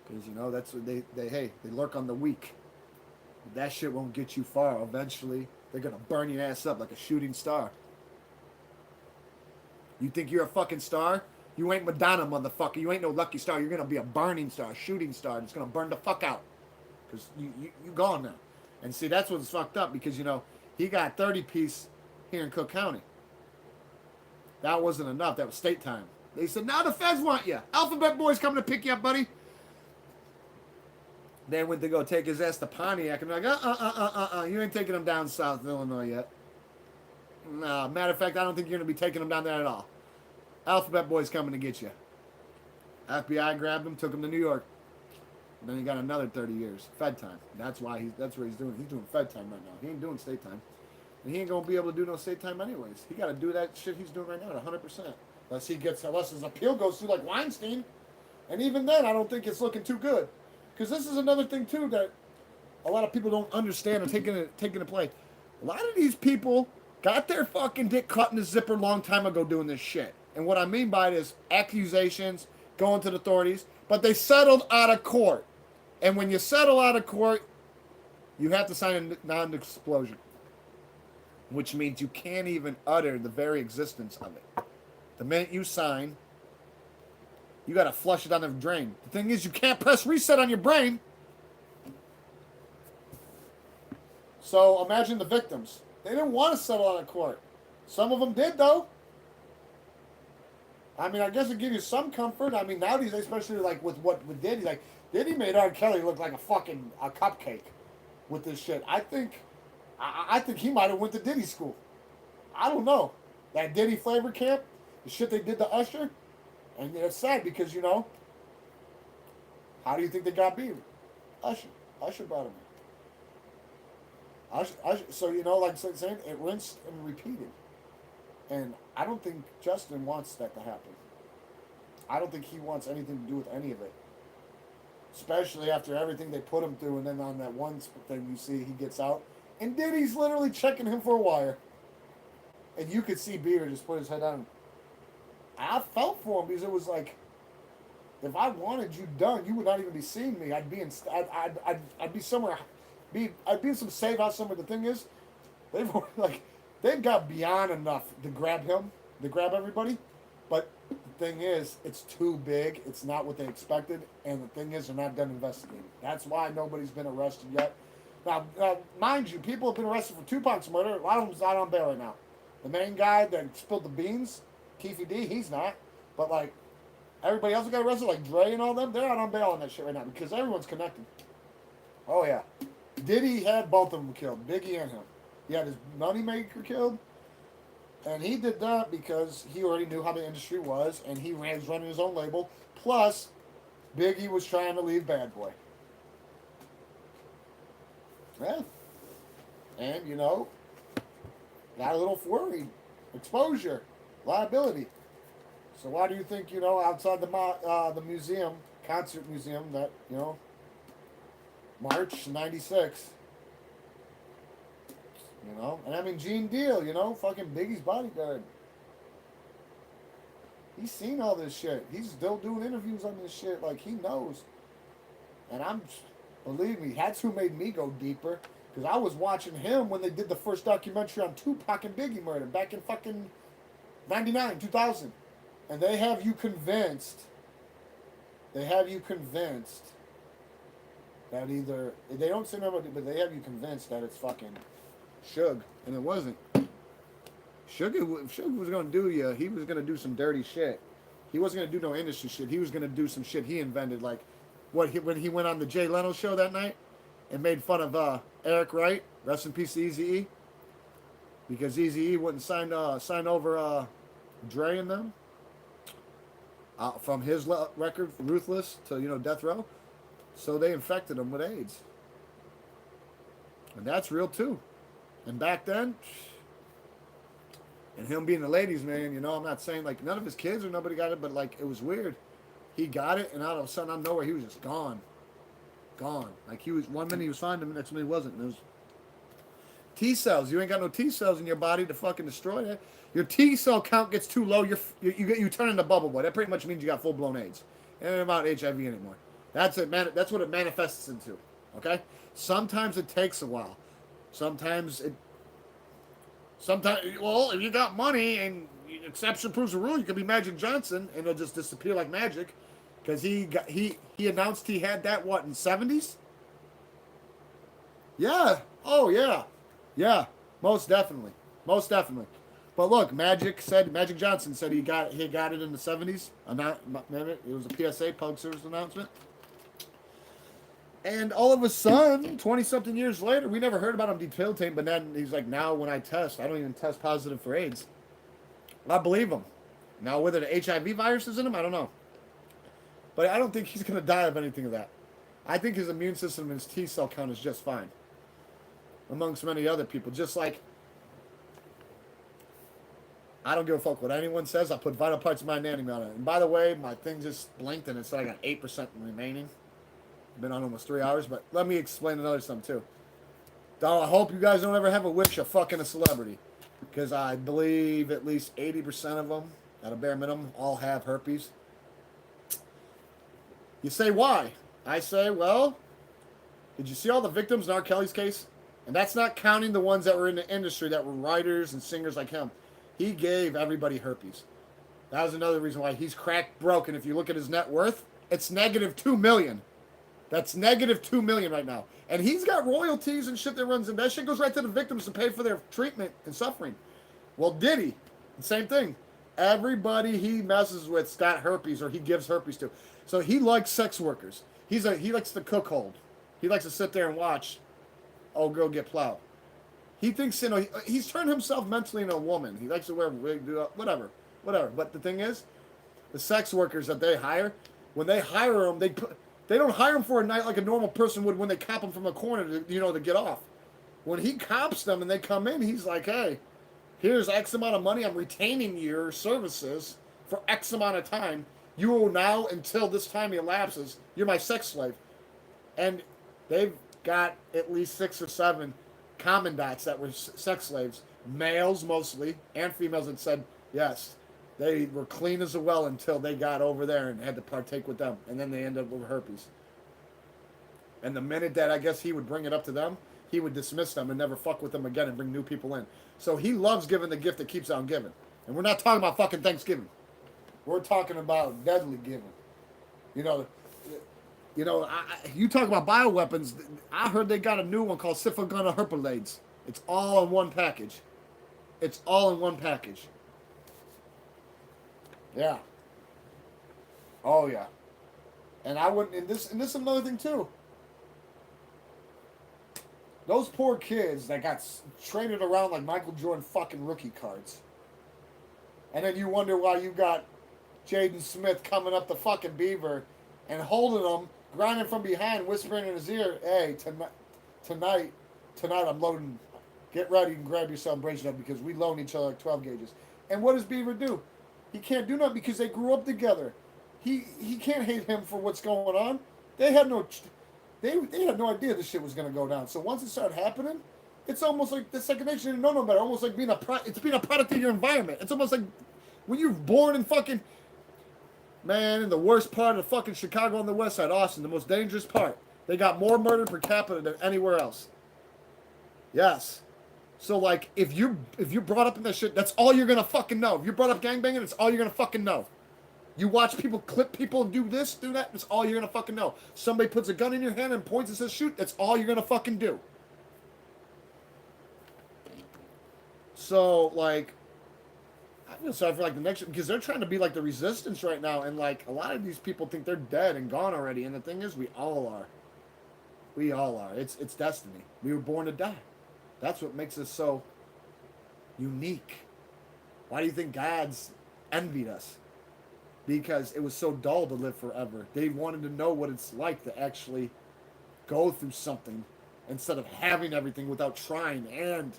Because, you know, that's what they lurk on the weak. That shit won't get you far. Eventually, they're going to burn your ass up like a shooting star. You think you're a fucking star? You ain't Madonna, motherfucker. You ain't no lucky star. You're going to be a burning star, a shooting star. It's going to burn the fuck out. Because you gone now. And see, that's what's fucked up because, you know, he got 30 piece here in Cook County. That wasn't enough. That was state time. They said, now the feds want you. Alphabet Boys coming to pick you up, buddy. They went to go take his ass to Pontiac, and they're like, you ain't taking him down south Illinois yet. No, matter of fact, I don't think you're going to be taking him down there at all. Alphabet Boys coming to get you. FBI grabbed him, took him to New York. And then he got another 30 years. Fed time. That's what he's doing. He's doing Fed time right now. He ain't doing state time. And he ain't going to be able to do no state time anyways. He got to do that shit he's doing right now at 100%. Unless his appeal goes through like Weinstein. And even then, I don't think it's looking too good. Because this is another thing, too, that a lot of people don't understand and taking to play. A lot of these people got their fucking dick cut in the zipper a long time ago doing this shit. And what I mean by it is accusations, going to the authorities, but they settled out of court. And when you settle out of court, you have to sign a non-disclosure, which means you can't even utter the very existence of it. The minute you sign, you got to flush it down the drain. The thing is, you can't press reset on your brain. So imagine the victims. They didn't want to settle out of court. Some of them did, though. I mean, I guess it gives you some comfort. I mean, nowadays, especially like with Diddy, like Diddy made R. Kelly look like a cupcake with this shit. I think he might have went to Diddy school. I don't know. That Diddy flavor camp, the shit they did to Usher, and it's sad because, you know, how do you think they got beat? Usher brought him in. Usher, so, you know, like I'm saying, it rinsed and repeated. And I don't think Justin wants that to happen. I don't think he wants anything to do with any of it. Especially after everything they put him through, and then on that one thing you see, he gets out. And Diddy's literally checking him for a wire. And you could see Bieber just put his head down. I felt for him because it was like, if I wanted you done, you would not even be seeing me. I'd be I'd be somewhere, I'd be in some safe house somewhere. The thing is, they've got beyond enough to grab him, to grab everybody. But the thing is, it's too big. It's not what they expected. And the thing is, they're not done investigating. That's why nobody's been arrested yet. Now, mind you, people have been arrested for Tupac's murder. A lot of them's not on bail right now. The main guy that spilled the beans, Keefe D, he's not. But, like, everybody else that got arrested, like Dre and all them, they're not on bail on that shit right now because everyone's connected. Oh, yeah. Diddy had both of them killed, Biggie and him. He had his moneymaker killed, and he did that because he already knew how the industry was, and he was running his own label. Plus, Biggie was trying to leave Bad Boy. Yeah. And, you know, got a little worried. Exposure. Liability. So why do you think, you know, outside the museum, concert museum, that, you know, March 96, you know? And I mean, Gene Deal, you know, fucking Biggie's bodyguard. He's seen all this shit. He's still doing interviews on this shit. Like, he knows. And believe me, that's who made me go deeper. Because I was watching him when they did the first documentary on Tupac and Biggie murder back in fucking 99, 2000. And they have you convinced that either, they don't say nobody, but they have you convinced that it's fucking Suge. And it wasn't. Suge was going to do you, he was going to do some dirty shit. He wasn't going to do no industry shit. He was going to do some shit he invented, like when he went on the Jay Leno show that night and made fun of Eric Wright, rest in peace to Eazy-E, because Eazy-E wouldn't sign over Dre and them from his record, Ruthless, to, you know, Death Row. So they infected him with AIDS. And that's real too. And back then, and him being the ladies' man, you know, I'm not saying like none of his kids or nobody got it, but like it was weird. He got it, and all of a sudden, out of nowhere, he was just gone. Like he was, one minute he was fine, the next minute he wasn't. And it was T cells. You ain't got no T cells in your body to fucking destroy that. Your T cell count gets too low, you turn into bubble boy. That pretty much means you got full blown AIDS. And not HIV anymore. That's it, man. That's what it manifests into. Okay. Sometimes it takes a while. Sometimes it. Sometimes, well, if you got money and exception proves the rule, you could be Magic Johnson and it'll just disappear like magic. Because he announced he had that what in '70s. Yeah. Oh yeah. Yeah. Most definitely. Most definitely. But look, Magic Johnson said he got it in the '70s. It was a PSA public service announcement. And all of a sudden, 20 something years later, we never heard about him debilitating. But then he's like, now when I test, I don't even test positive for AIDS. I believe him. Now whether the HIV virus is in him, I don't know. But I don't think he's gonna die of anything of that. I think his immune system and his T cell count is just fine, amongst many other people. Just like I don't give a fuck what anyone says. I put vital parts of my anatomy on it. And by the way, my thing just blinked and it said I got 8% remaining. Been on almost 3 hours, but let me explain another something too. I hope you guys don't ever have a wish of fucking a celebrity, because I believe at least 80% of them, at a bare minimum, all have herpes. You say why? I say, well, did you see all the victims in R. Kelly's case? And that's not counting the ones that were in the industry that were writers and singers like him. He gave everybody herpes. That was another reason why he's cracked broken. If you look at his net worth, it's negative 2 million. That's negative 2 million right now. And he's got royalties and shit that runs in. That shit goes right to the victims to pay for their treatment and suffering. Well, Diddy, same thing. Everybody he messes with's got herpes or he gives herpes to. So he likes sex workers. He likes the cookhold. He likes to sit there and watch old girl get plowed. He thinks, he's turned himself mentally into a woman. He likes to wear wig, whatever. But the thing is, the sex workers that they hire, when they hire them, they don't hire them for a night like a normal person would when they cop them from a corner to get off. When he cops them and they come in, he's like, hey, here's X amount of money. I'm retaining your services for X amount of time. You will now, until this time elapses, you're my sex slave. And they've got at least 6 or 7 commandants that were sex slaves, males mostly, and females that said, yes, they were clean as a well until they got over there and had to partake with them. And then they ended up with herpes. And the minute that I guess he would bring it up to them, he would dismiss them and never fuck with them again and bring new people in. So he loves giving the gift that keeps on giving. And we're not talking about fucking Thanksgiving. We're talking about deadly giving. You talk about bioweapons. I heard they got a new one called Syphagona herpelades. It's all in one package. It's all in one package. Yeah. Oh yeah. And I wouldn't. And this is another thing too. Those poor kids that got traded around like Michael Jordan fucking rookie cards. And then you wonder why you got Jaden Smith coming up the fucking Beaver and holding him, grinding from behind, whispering in his ear, hey, tonight I'm loading. Get ready and grab yourself and brace it up because we loan each other like 12 gauges. And what does Beaver do? He can't do nothing because they grew up together. He can't hate him for what's going on. They had no idea this shit was going to go down. So once it started happening, it's almost like the second nation didn't know no better. Almost like being a product of your environment. It's almost like when you're born in fucking, man, in the worst part of fucking Chicago on the west side, Austin, the most dangerous part. They got more murder per capita than anywhere else. Yes. So like, if you're brought up in that shit, that's all you're gonna fucking know. If you're brought up gangbanging, it's all you're gonna fucking know. You watch people clip people and do this, do that, that's all you're gonna fucking know. Somebody puts a gun in your hand and points and says shoot, that's all you're gonna fucking do. So like, I feel sorry for like the next, because they're trying to be like the resistance right now, and like a lot of these people think they're dead and gone already, and the thing is, we all are. We all are. It's destiny. We were born to die. That's what makes us so unique. Why do you think God's envied us? Because it was so dull to live forever. They wanted to know what it's like to actually go through something instead of having everything without trying and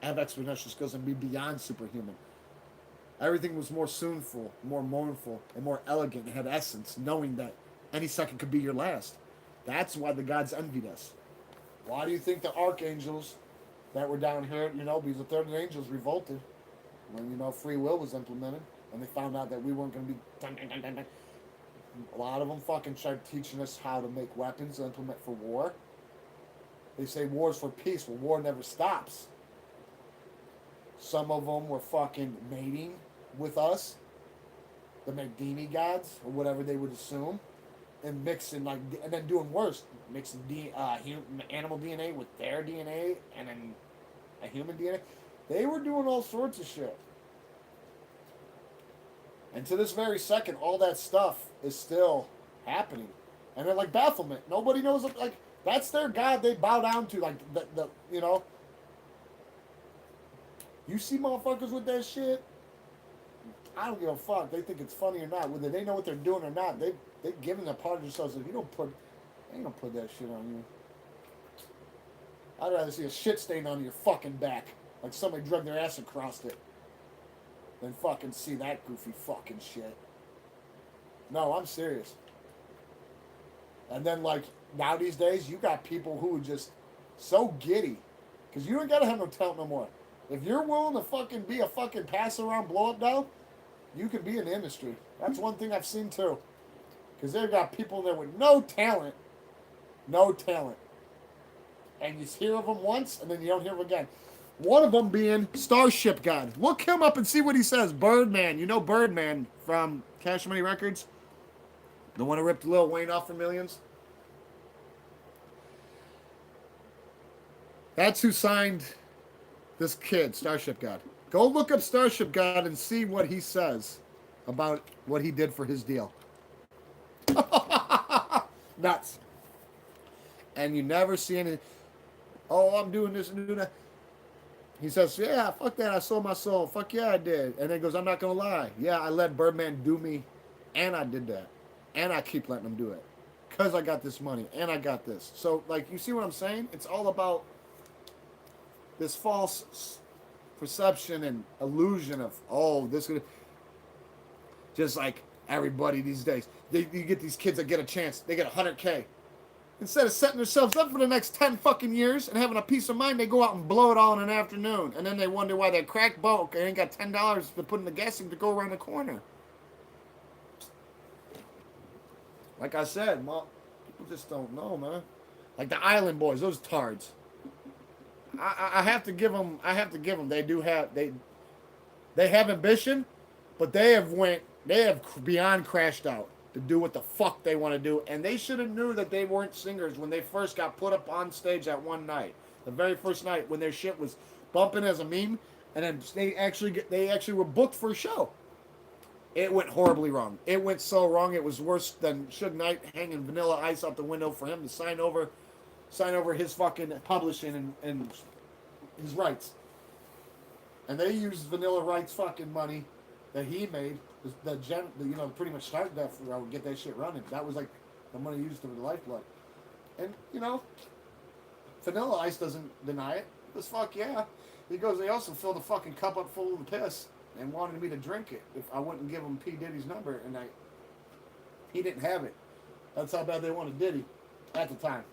have exponential skills and be beyond superhuman. Everything was more soonful, more mournful, and more elegant and had essence, knowing that any second could be your last. That's why the gods envied us. Why do you think the archangels that were down here, because the third angels revolted when, free will was implemented and they found out that we weren't going to be A lot of them fucking started teaching us how to make weapons to implement for war. They say war's for peace. Well, war never stops. Some of them were fucking mating with us, the Magdini gods, or whatever they would assume, and mixing, like, and then doing worse, mixing animal DNA with their DNA and then a human DNA. They were doing all sorts of shit. And to this very second, all that stuff is still happening. And they're like bafflement. Nobody knows, like, that's their god they bow down to. Like, you know, you see motherfuckers with that shit, I don't give a fuck. They think it's funny or not. Whether they know what they're doing or not, they're giving a part of themselves. If you don't put, they ain't gonna put that shit on you. I'd rather see a shit stain on your fucking back, like somebody dragged their ass across it, than fucking see that goofy fucking shit. No, I'm serious. And then, like, now these days, you got people who are just so giddy, because you ain't gotta have no talent no more. If you're willing to fucking be a fucking pass around blow up doll, you can be in the industry. That's one thing I've seen too. Because they've got people there with no talent. No talent. And you hear of them once, and then you don't hear them again. One of them being Starship God. Look him up and see what he says. Birdman. You know Birdman from Cash Money Records? The one who ripped Lil Wayne off for millions? That's who signed this kid, Starship God. Go look up Starship God and see what he says about what he did for his deal. Nuts. And you never see any, oh, I'm doing this and doing that. He says, yeah, fuck that, I sold my soul. Fuck yeah, I did. And then he goes, I'm not going to lie. Yeah, I let Birdman do me, and I did that. And I keep letting him do it. Because I got this money, and I got this. So, like, you see what I'm saying? It's all about this false perception and illusion of, oh, this could, just like everybody these days. You get these kids that get a chance, they get 100K. Instead of setting themselves up for the next 10 fucking years and having a peace of mind, they go out and blow it all in an afternoon. And then they wonder why their crack bulk ain't got $10 to put in the gas tank to go around the corner. Like I said, people just don't know, man. Like the Island Boys, those tards. I have to give them. They do have they have ambition, but they have beyond crashed out to do what the fuck they want to do, and they should have knew that they weren't singers when they first got put up on stage that one night, the very first night when their shit was bumping as a meme, and then they actually were booked for a show. It went horribly wrong. It went so wrong. It was worse than Suge Knight hanging Vanilla Ice out the window for him to sign over his fucking publishing and his rights. And they used Vanilla Rights fucking money that he made, pretty much started that for get that shit running. That was like the money used for the lifeblood. And Vanilla Ice doesn't deny it. Because fuck yeah. He goes, they also filled the fucking cup up full of piss and wanted me to drink it if I wouldn't give him P. Diddy's number, and he didn't have it. That's how bad they wanted Diddy at the time.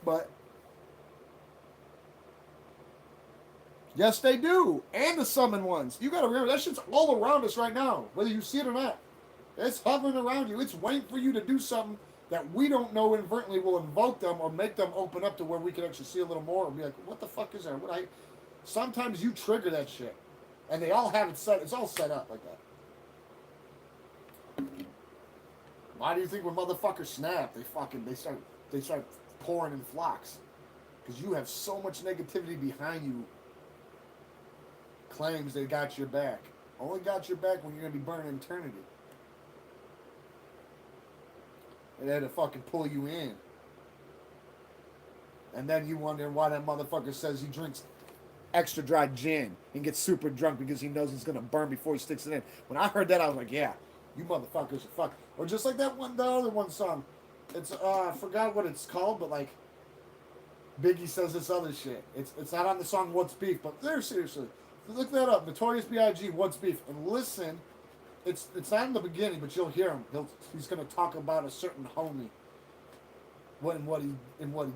But yes, they do. And the summon ones. You gotta remember, that shit's all around us right now, whether you see it or not. It's hovering around you. It's waiting for you to do something that we don't know inadvertently will invoke them or make them open up to where we can actually see a little more and be like, what the fuck is there? Sometimes you trigger that shit. And they all have it set. It's all set up like that. Why do you think when motherfuckers snap, they start pouring in flocks? Because you have so much negativity behind you. Claims they got your back. Only got your back when you're gonna be burning eternity. And they had to fucking pull you in. And then you wonder why that motherfucker says he drinks extra dry gin and gets super drunk because he knows it's gonna burn before he sticks it in. When I heard that, I was like, yeah, you motherfuckers are fuck. Or just like the other one song. It's I forgot what it's called, but like Biggie says this other shit. It's not on the song What's Beef, but seriously, look that up. Notorious B.I.G. What's Beef, and listen. It's not in the beginning, but you'll hear him. He's gonna talk about a certain homie. What he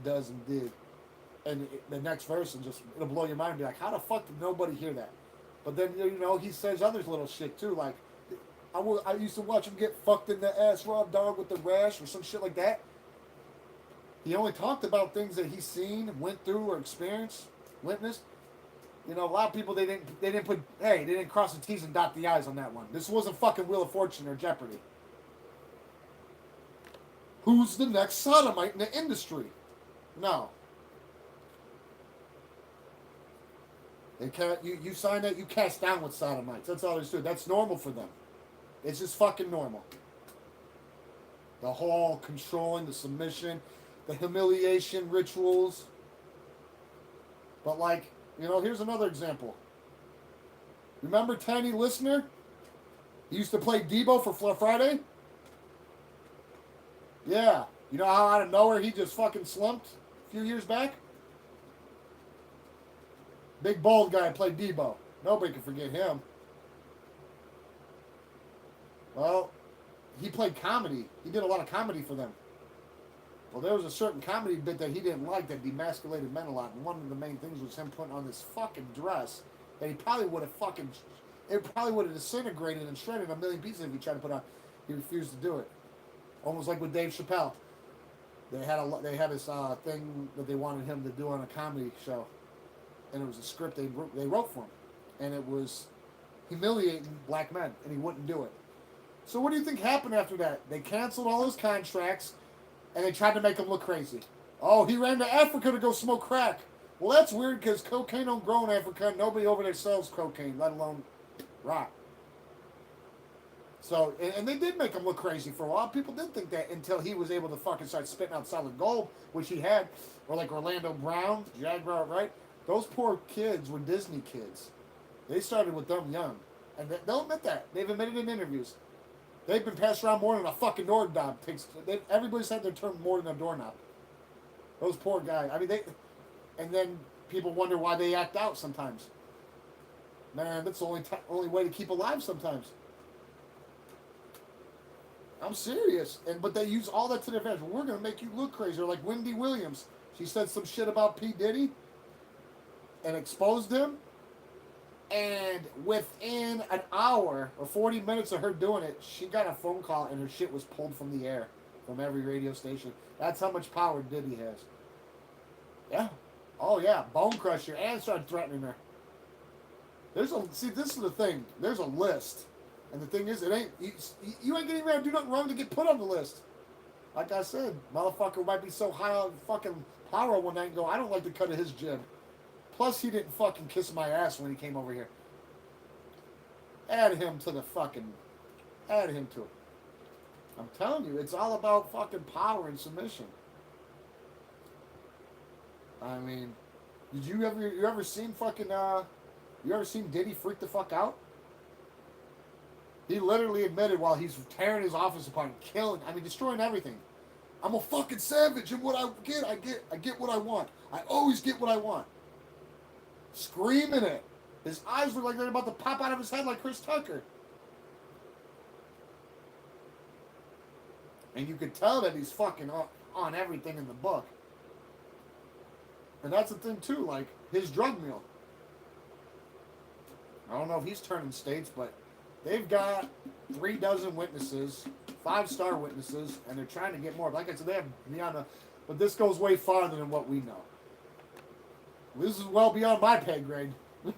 does and did. And the next verse, it'll blow your mind and be like, how the fuck did nobody hear that? But then, he says other little shit too, like, I used to watch him get fucked in the ass raw dog with the rash or some shit like that. He only talked about things that he's seen, went through, or experienced, witnessed. You know, a lot of people they didn't cross the T's and dot the I's on that one. This wasn't fucking Wheel of Fortune or Jeopardy. Who's the next sodomite in the industry? No. They can't. You sign that, you cast down with sodomites. That's all there's to it. That's normal for them. It's just fucking normal. The whole controlling, the submission, the humiliation rituals. But like, you know, here's another example. Remember Tiny Listener? He used to play Debo for Friday? Yeah. You know how out of nowhere he just fucking slumped a few years back? Big bald guy played Debo. Nobody can forget him. Well, he played comedy. He did a lot of comedy for them. Well, there was a certain comedy bit that he didn't like that demasculated men a lot. And one of the main things was him putting on this fucking dress that he probably would have fucking... It probably would have disintegrated and shredded a million pieces if he tried to put on. He refused to do it. Almost like with Dave Chappelle. They had this thing that they wanted him to do on a comedy show. And it was a script they wrote for him. And it was humiliating black men. And he wouldn't do it. So what do you think happened after that? They canceled all his contracts. And they tried to make him look crazy. Oh, he ran to Africa to go smoke crack. Well, that's weird because cocaine don't grow in Africa. Nobody over there sells cocaine, let alone rock. So, and they did make him look crazy for a while. People did think that until he was able to fucking start spitting out solid gold, which he had. Or like Orlando Brown, Jaguar, right? Those poor kids were Disney kids. They started with them young. And they'll admit that. They've admitted in interviews. They've been passed around more than a fucking doorknob. Everybody's had their term more than a doorknob. Those poor guys. I mean, and then people wonder why they act out sometimes. Man, that's the only way to keep alive sometimes. I'm serious. But they use all that to their advantage. We're going to make you look crazy. Or like Wendy Williams. She said some shit about P. Diddy and exposed him. And within an hour or 40 minutes of her doing it, she got a phone call and her shit was pulled from the air from every radio station. That's how much power Diddy has. Yeah. Oh, yeah. Bone crusher. And started threatening her. See, this is the thing. There's a list. And the thing is, it ain't... You ain't getting around to do nothing wrong to get put on the list. Like I said, motherfucker might be so high on fucking power one night and go, I don't like the cut of his jib. Plus, he didn't fucking kiss my ass when he came over here. Add him to it. I'm telling you, it's all about fucking power and submission. I mean, you ever seen fucking, you ever seen Diddy freak the fuck out? He literally admitted while he's tearing his office apart and killing, destroying everything. I'm a fucking savage, and what I get what I want. I always get what I want. Screaming it. His eyes look like they're about to pop out of his head like Chris Tucker. And you could tell that he's fucking on everything in the book. And that's the thing too, like his drug mule. I don't know if he's turning states, but they've got 36 witnesses, 5-star witnesses, and they're trying to get more. Like I said, they have beyond but this goes way farther than what we know. This is well beyond my pay grade.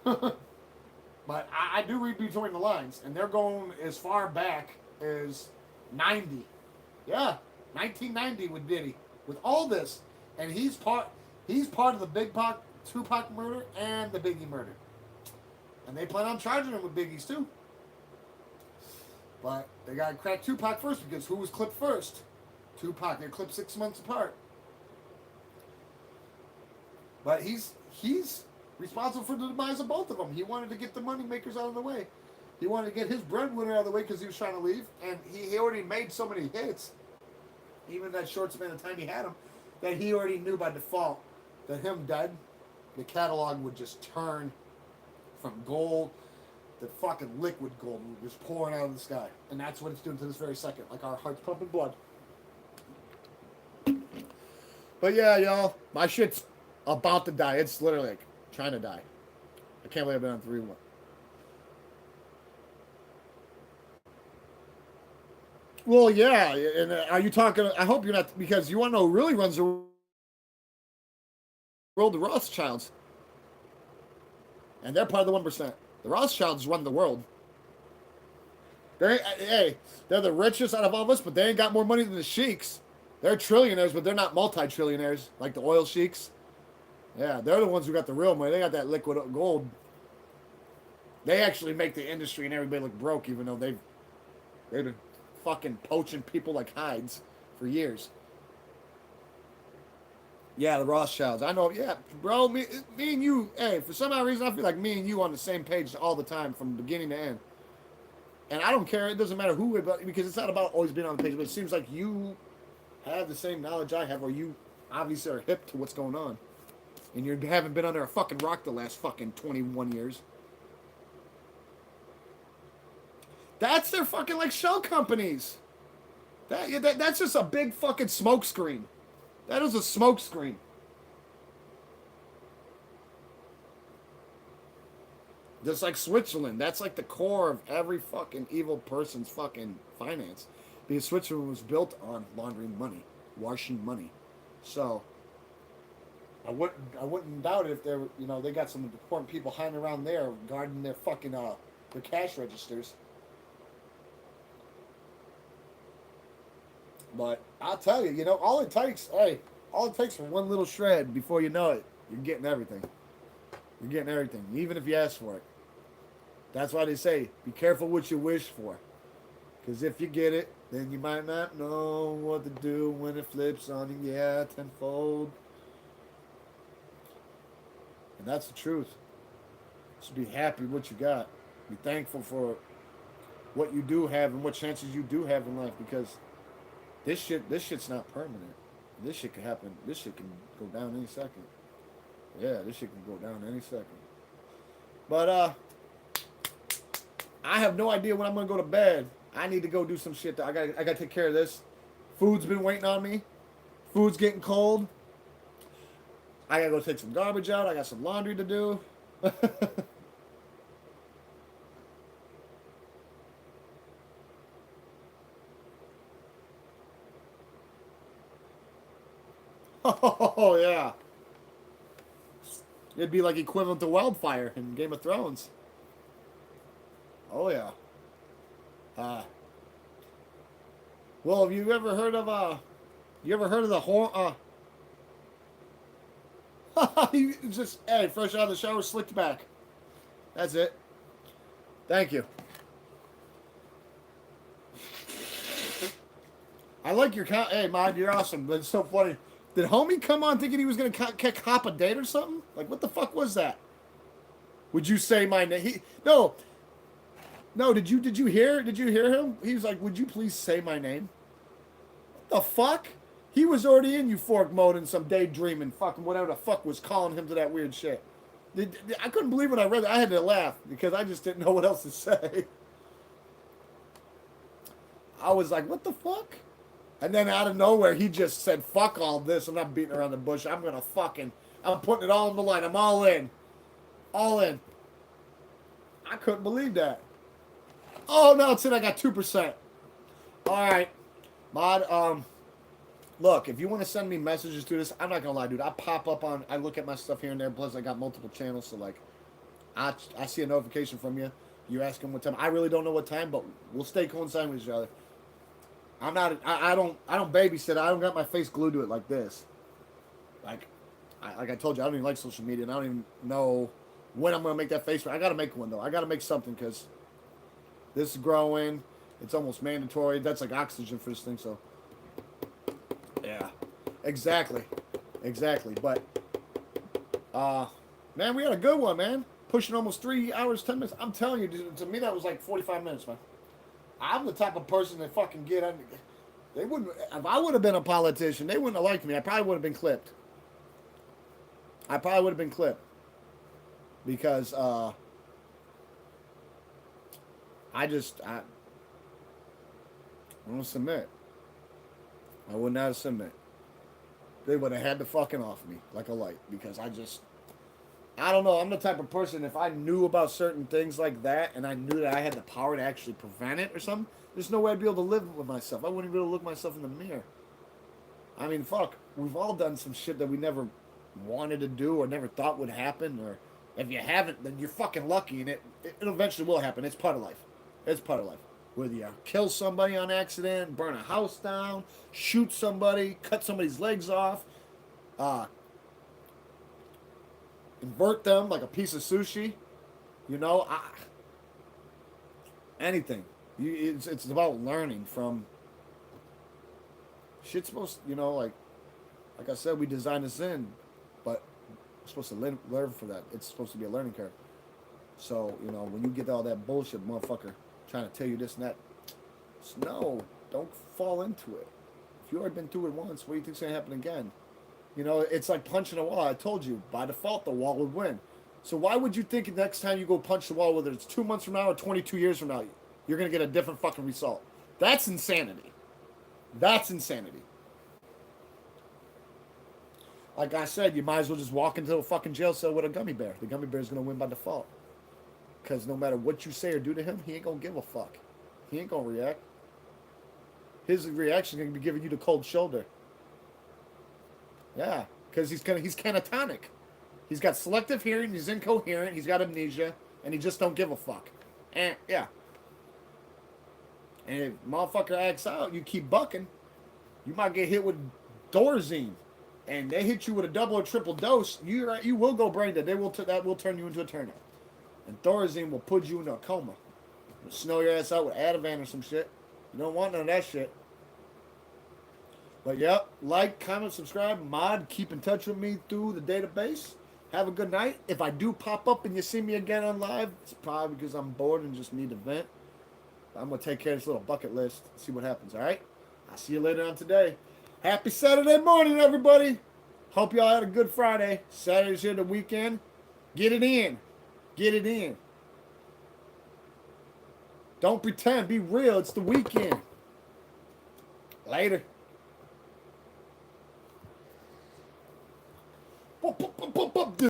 But I do read between the lines, and they're going as far back as 90. Yeah, 1990 with Diddy, with all this, and he's part of the Big Tupac murder and the Biggie murder, and they plan on charging him with Biggie's too. But they got to crack Tupac first because who was clipped first? Tupac. They're clipped 6 months apart. But he's responsible for the demise of both of them. He wanted to get the money makers out of the way. He wanted to get his breadwinner out of the way because he was trying to leave. And he already made so many hits, even that short span of time he had him, that he already knew by default that him dead, the catalog would just turn from gold to fucking liquid gold, just pouring out of the sky. And that's what it's doing to this very second, like our hearts pumping blood. But yeah, y'all, my shit's about to die. It's literally like trying to die. I can't believe I've been on 3-1. Well, yeah, and are you talking? I hope you're not, because you want to know who really runs the world, the Rothschilds, and they're part of the 1%. The Rothschilds run the world. Hey, they're the richest out of all of us, but they ain't got more money than the sheiks. They're trillionaires, but they're not multi-trillionaires like the oil sheiks. Yeah, they're the ones who got the real money. They got that liquid gold. They actually make the industry and everybody look broke, even though they've been fucking poaching people like hides for years. Yeah, the Rothschilds. I know. Yeah, bro. Me and you. Hey, for some odd reason, I feel like me and you on the same page all the time from beginning to end. And I don't care. It doesn't matter who, because it's not about always being on the page. But it seems like you have the same knowledge I have, or you obviously are hip to what's going on, and you haven't been under a fucking rock the last fucking 21 years. That's their fucking like shell companies. That's just a big fucking smoke screen. That is a smoke screen. Just like Switzerland, that's like the core of every fucking evil person's fucking finance, because Switzerland was built on laundering money, washing money. So I wouldn't doubt it if they're they got some important people hiding around there guarding their fucking their cash registers. But I'll tell you, all it takes for one little shred before you know it, you're getting everything. You're getting everything, even if you ask for it. That's why they say, be careful what you wish for. Because if you get it, then you might not know what to do when it flips on you, yeah, tenfold. And that's the truth. Just be happy with what you got. Be thankful for what you do have and what chances you do have in life, because this shit's not permanent. This shit can happen. This shit can go down any second. Yeah, this shit can go down any second. But I have no idea when I'm gonna go to bed. I need to go do some shit. I got to take care of this. Food's been waiting on me. Food's getting cold. I gotta go take some garbage out. I got some laundry to do. Oh yeah, it'd be like equivalent to wildfire in Game of Thrones. Oh yeah. Uh, well, have you ever heard of You ever heard of the horn? You just hey, fresh out of the shower, slicked back. That's it. Thank you. I like your hey, Mod, you're awesome. But it's so funny. Did homie come on thinking he was gonna cop a date or something? Like what the fuck was that? Would you say my name? No, no. Did you hear him? He was like, "Would you please say my name?" What the fuck? He was already in euphoric mode and some daydreaming, fucking whatever the fuck was calling him to that weird shit. I couldn't believe when I read it. I had to laugh because I just didn't know what else to say. I was like, "What the fuck?" And then out of nowhere, he just said, "Fuck all this. I'm not beating around the bush. I'm putting it all on the line. I'm all in, all in." I couldn't believe that. Oh no, it's in. I got 2%. All right, Mod. Look, if you want to send me messages to this, I'm not gonna lie, dude. I look at my stuff here and there. Plus, I got multiple channels, so like, I see a notification from you. You asking what time? I really don't know what time, but we'll stay coinciding with each other. I'm not. I don't babysit. I don't got my face glued to it like this. Like, like I told you, I don't even like social media, and I don't even know when I'm gonna make that face. I gotta make one though. I gotta make something because this is growing. It's almost mandatory. That's like oxygen for this thing. So yeah, exactly, exactly. But man, we had a good one, man. Pushing almost 3 hours, 10 minutes. I'm telling you, dude, to me that was like 45 minutes, man. I'm the type of person that fucking get on. They wouldn't. If I would have been a politician, they wouldn't have liked me. I probably would have been clipped. I probably would have been clipped because I don't submit. I would not submit. They would have had to fucking off me like a light because I don't know. I'm the type of person, if I knew about certain things like that and I knew that I had the power to actually prevent it or something, There's no way I'd be able to live with myself. I wouldn't be able to look myself in the mirror. I mean, fuck. We've all done some shit that we never wanted to do or never thought would happen. Or if you haven't, then you're fucking lucky, and it eventually will happen. It's part of life. It's part of life. Whether you kill somebody on accident, burn a house down, shoot somebody, cut somebody's legs off, uh, invert them like a piece of sushi, you know, anything. It's about learning from shit's supposed, like I said, we designed this in, but we're supposed to learn for that. It's supposed to be a learning curve. So, when you get all that bullshit, motherfucker, trying to tell you this and that, no, don't fall into it. If you already been through it once, what do you think's going to happen again? It's like punching a wall. I told you, by default, the wall would win. So why would you think next time you go punch the wall, whether it's 2 months from now or 22 years from now, you're going to get a different fucking result? That's insanity. That's insanity. Like I said, you might as well just walk into a fucking jail cell with a gummy bear. The gummy bear's going to win by default. Because no matter what you say or do to him, he ain't going to give a fuck. He ain't going to react. His reaction is going to be giving you the cold shoulder. Yeah, because he's catatonic. He's got selective hearing, he's incoherent, he's got amnesia, and he just don't give a fuck. And, yeah. And if motherfucker acts out, you keep bucking, you might get hit with Thorazine. And they hit you with a double or triple dose, you will go brain dead. That will turn you into a turnip. And Thorazine will put you into a coma. It'll snow your ass out with Ativan or some shit. You don't want none of that shit. But yep, like, comment, subscribe, mod, keep in touch with me through the database. Have a good night. If I do pop up and you see me again on live, it's probably because I'm bored and just need to vent. I'm going to take care of this little bucket list, see what happens, all right? I'll see you later on today. Happy Saturday morning, everybody. Hope y'all had a good Friday. Saturday's here the weekend. Get it in. Get it in. Don't pretend. Be real. It's the weekend. Later.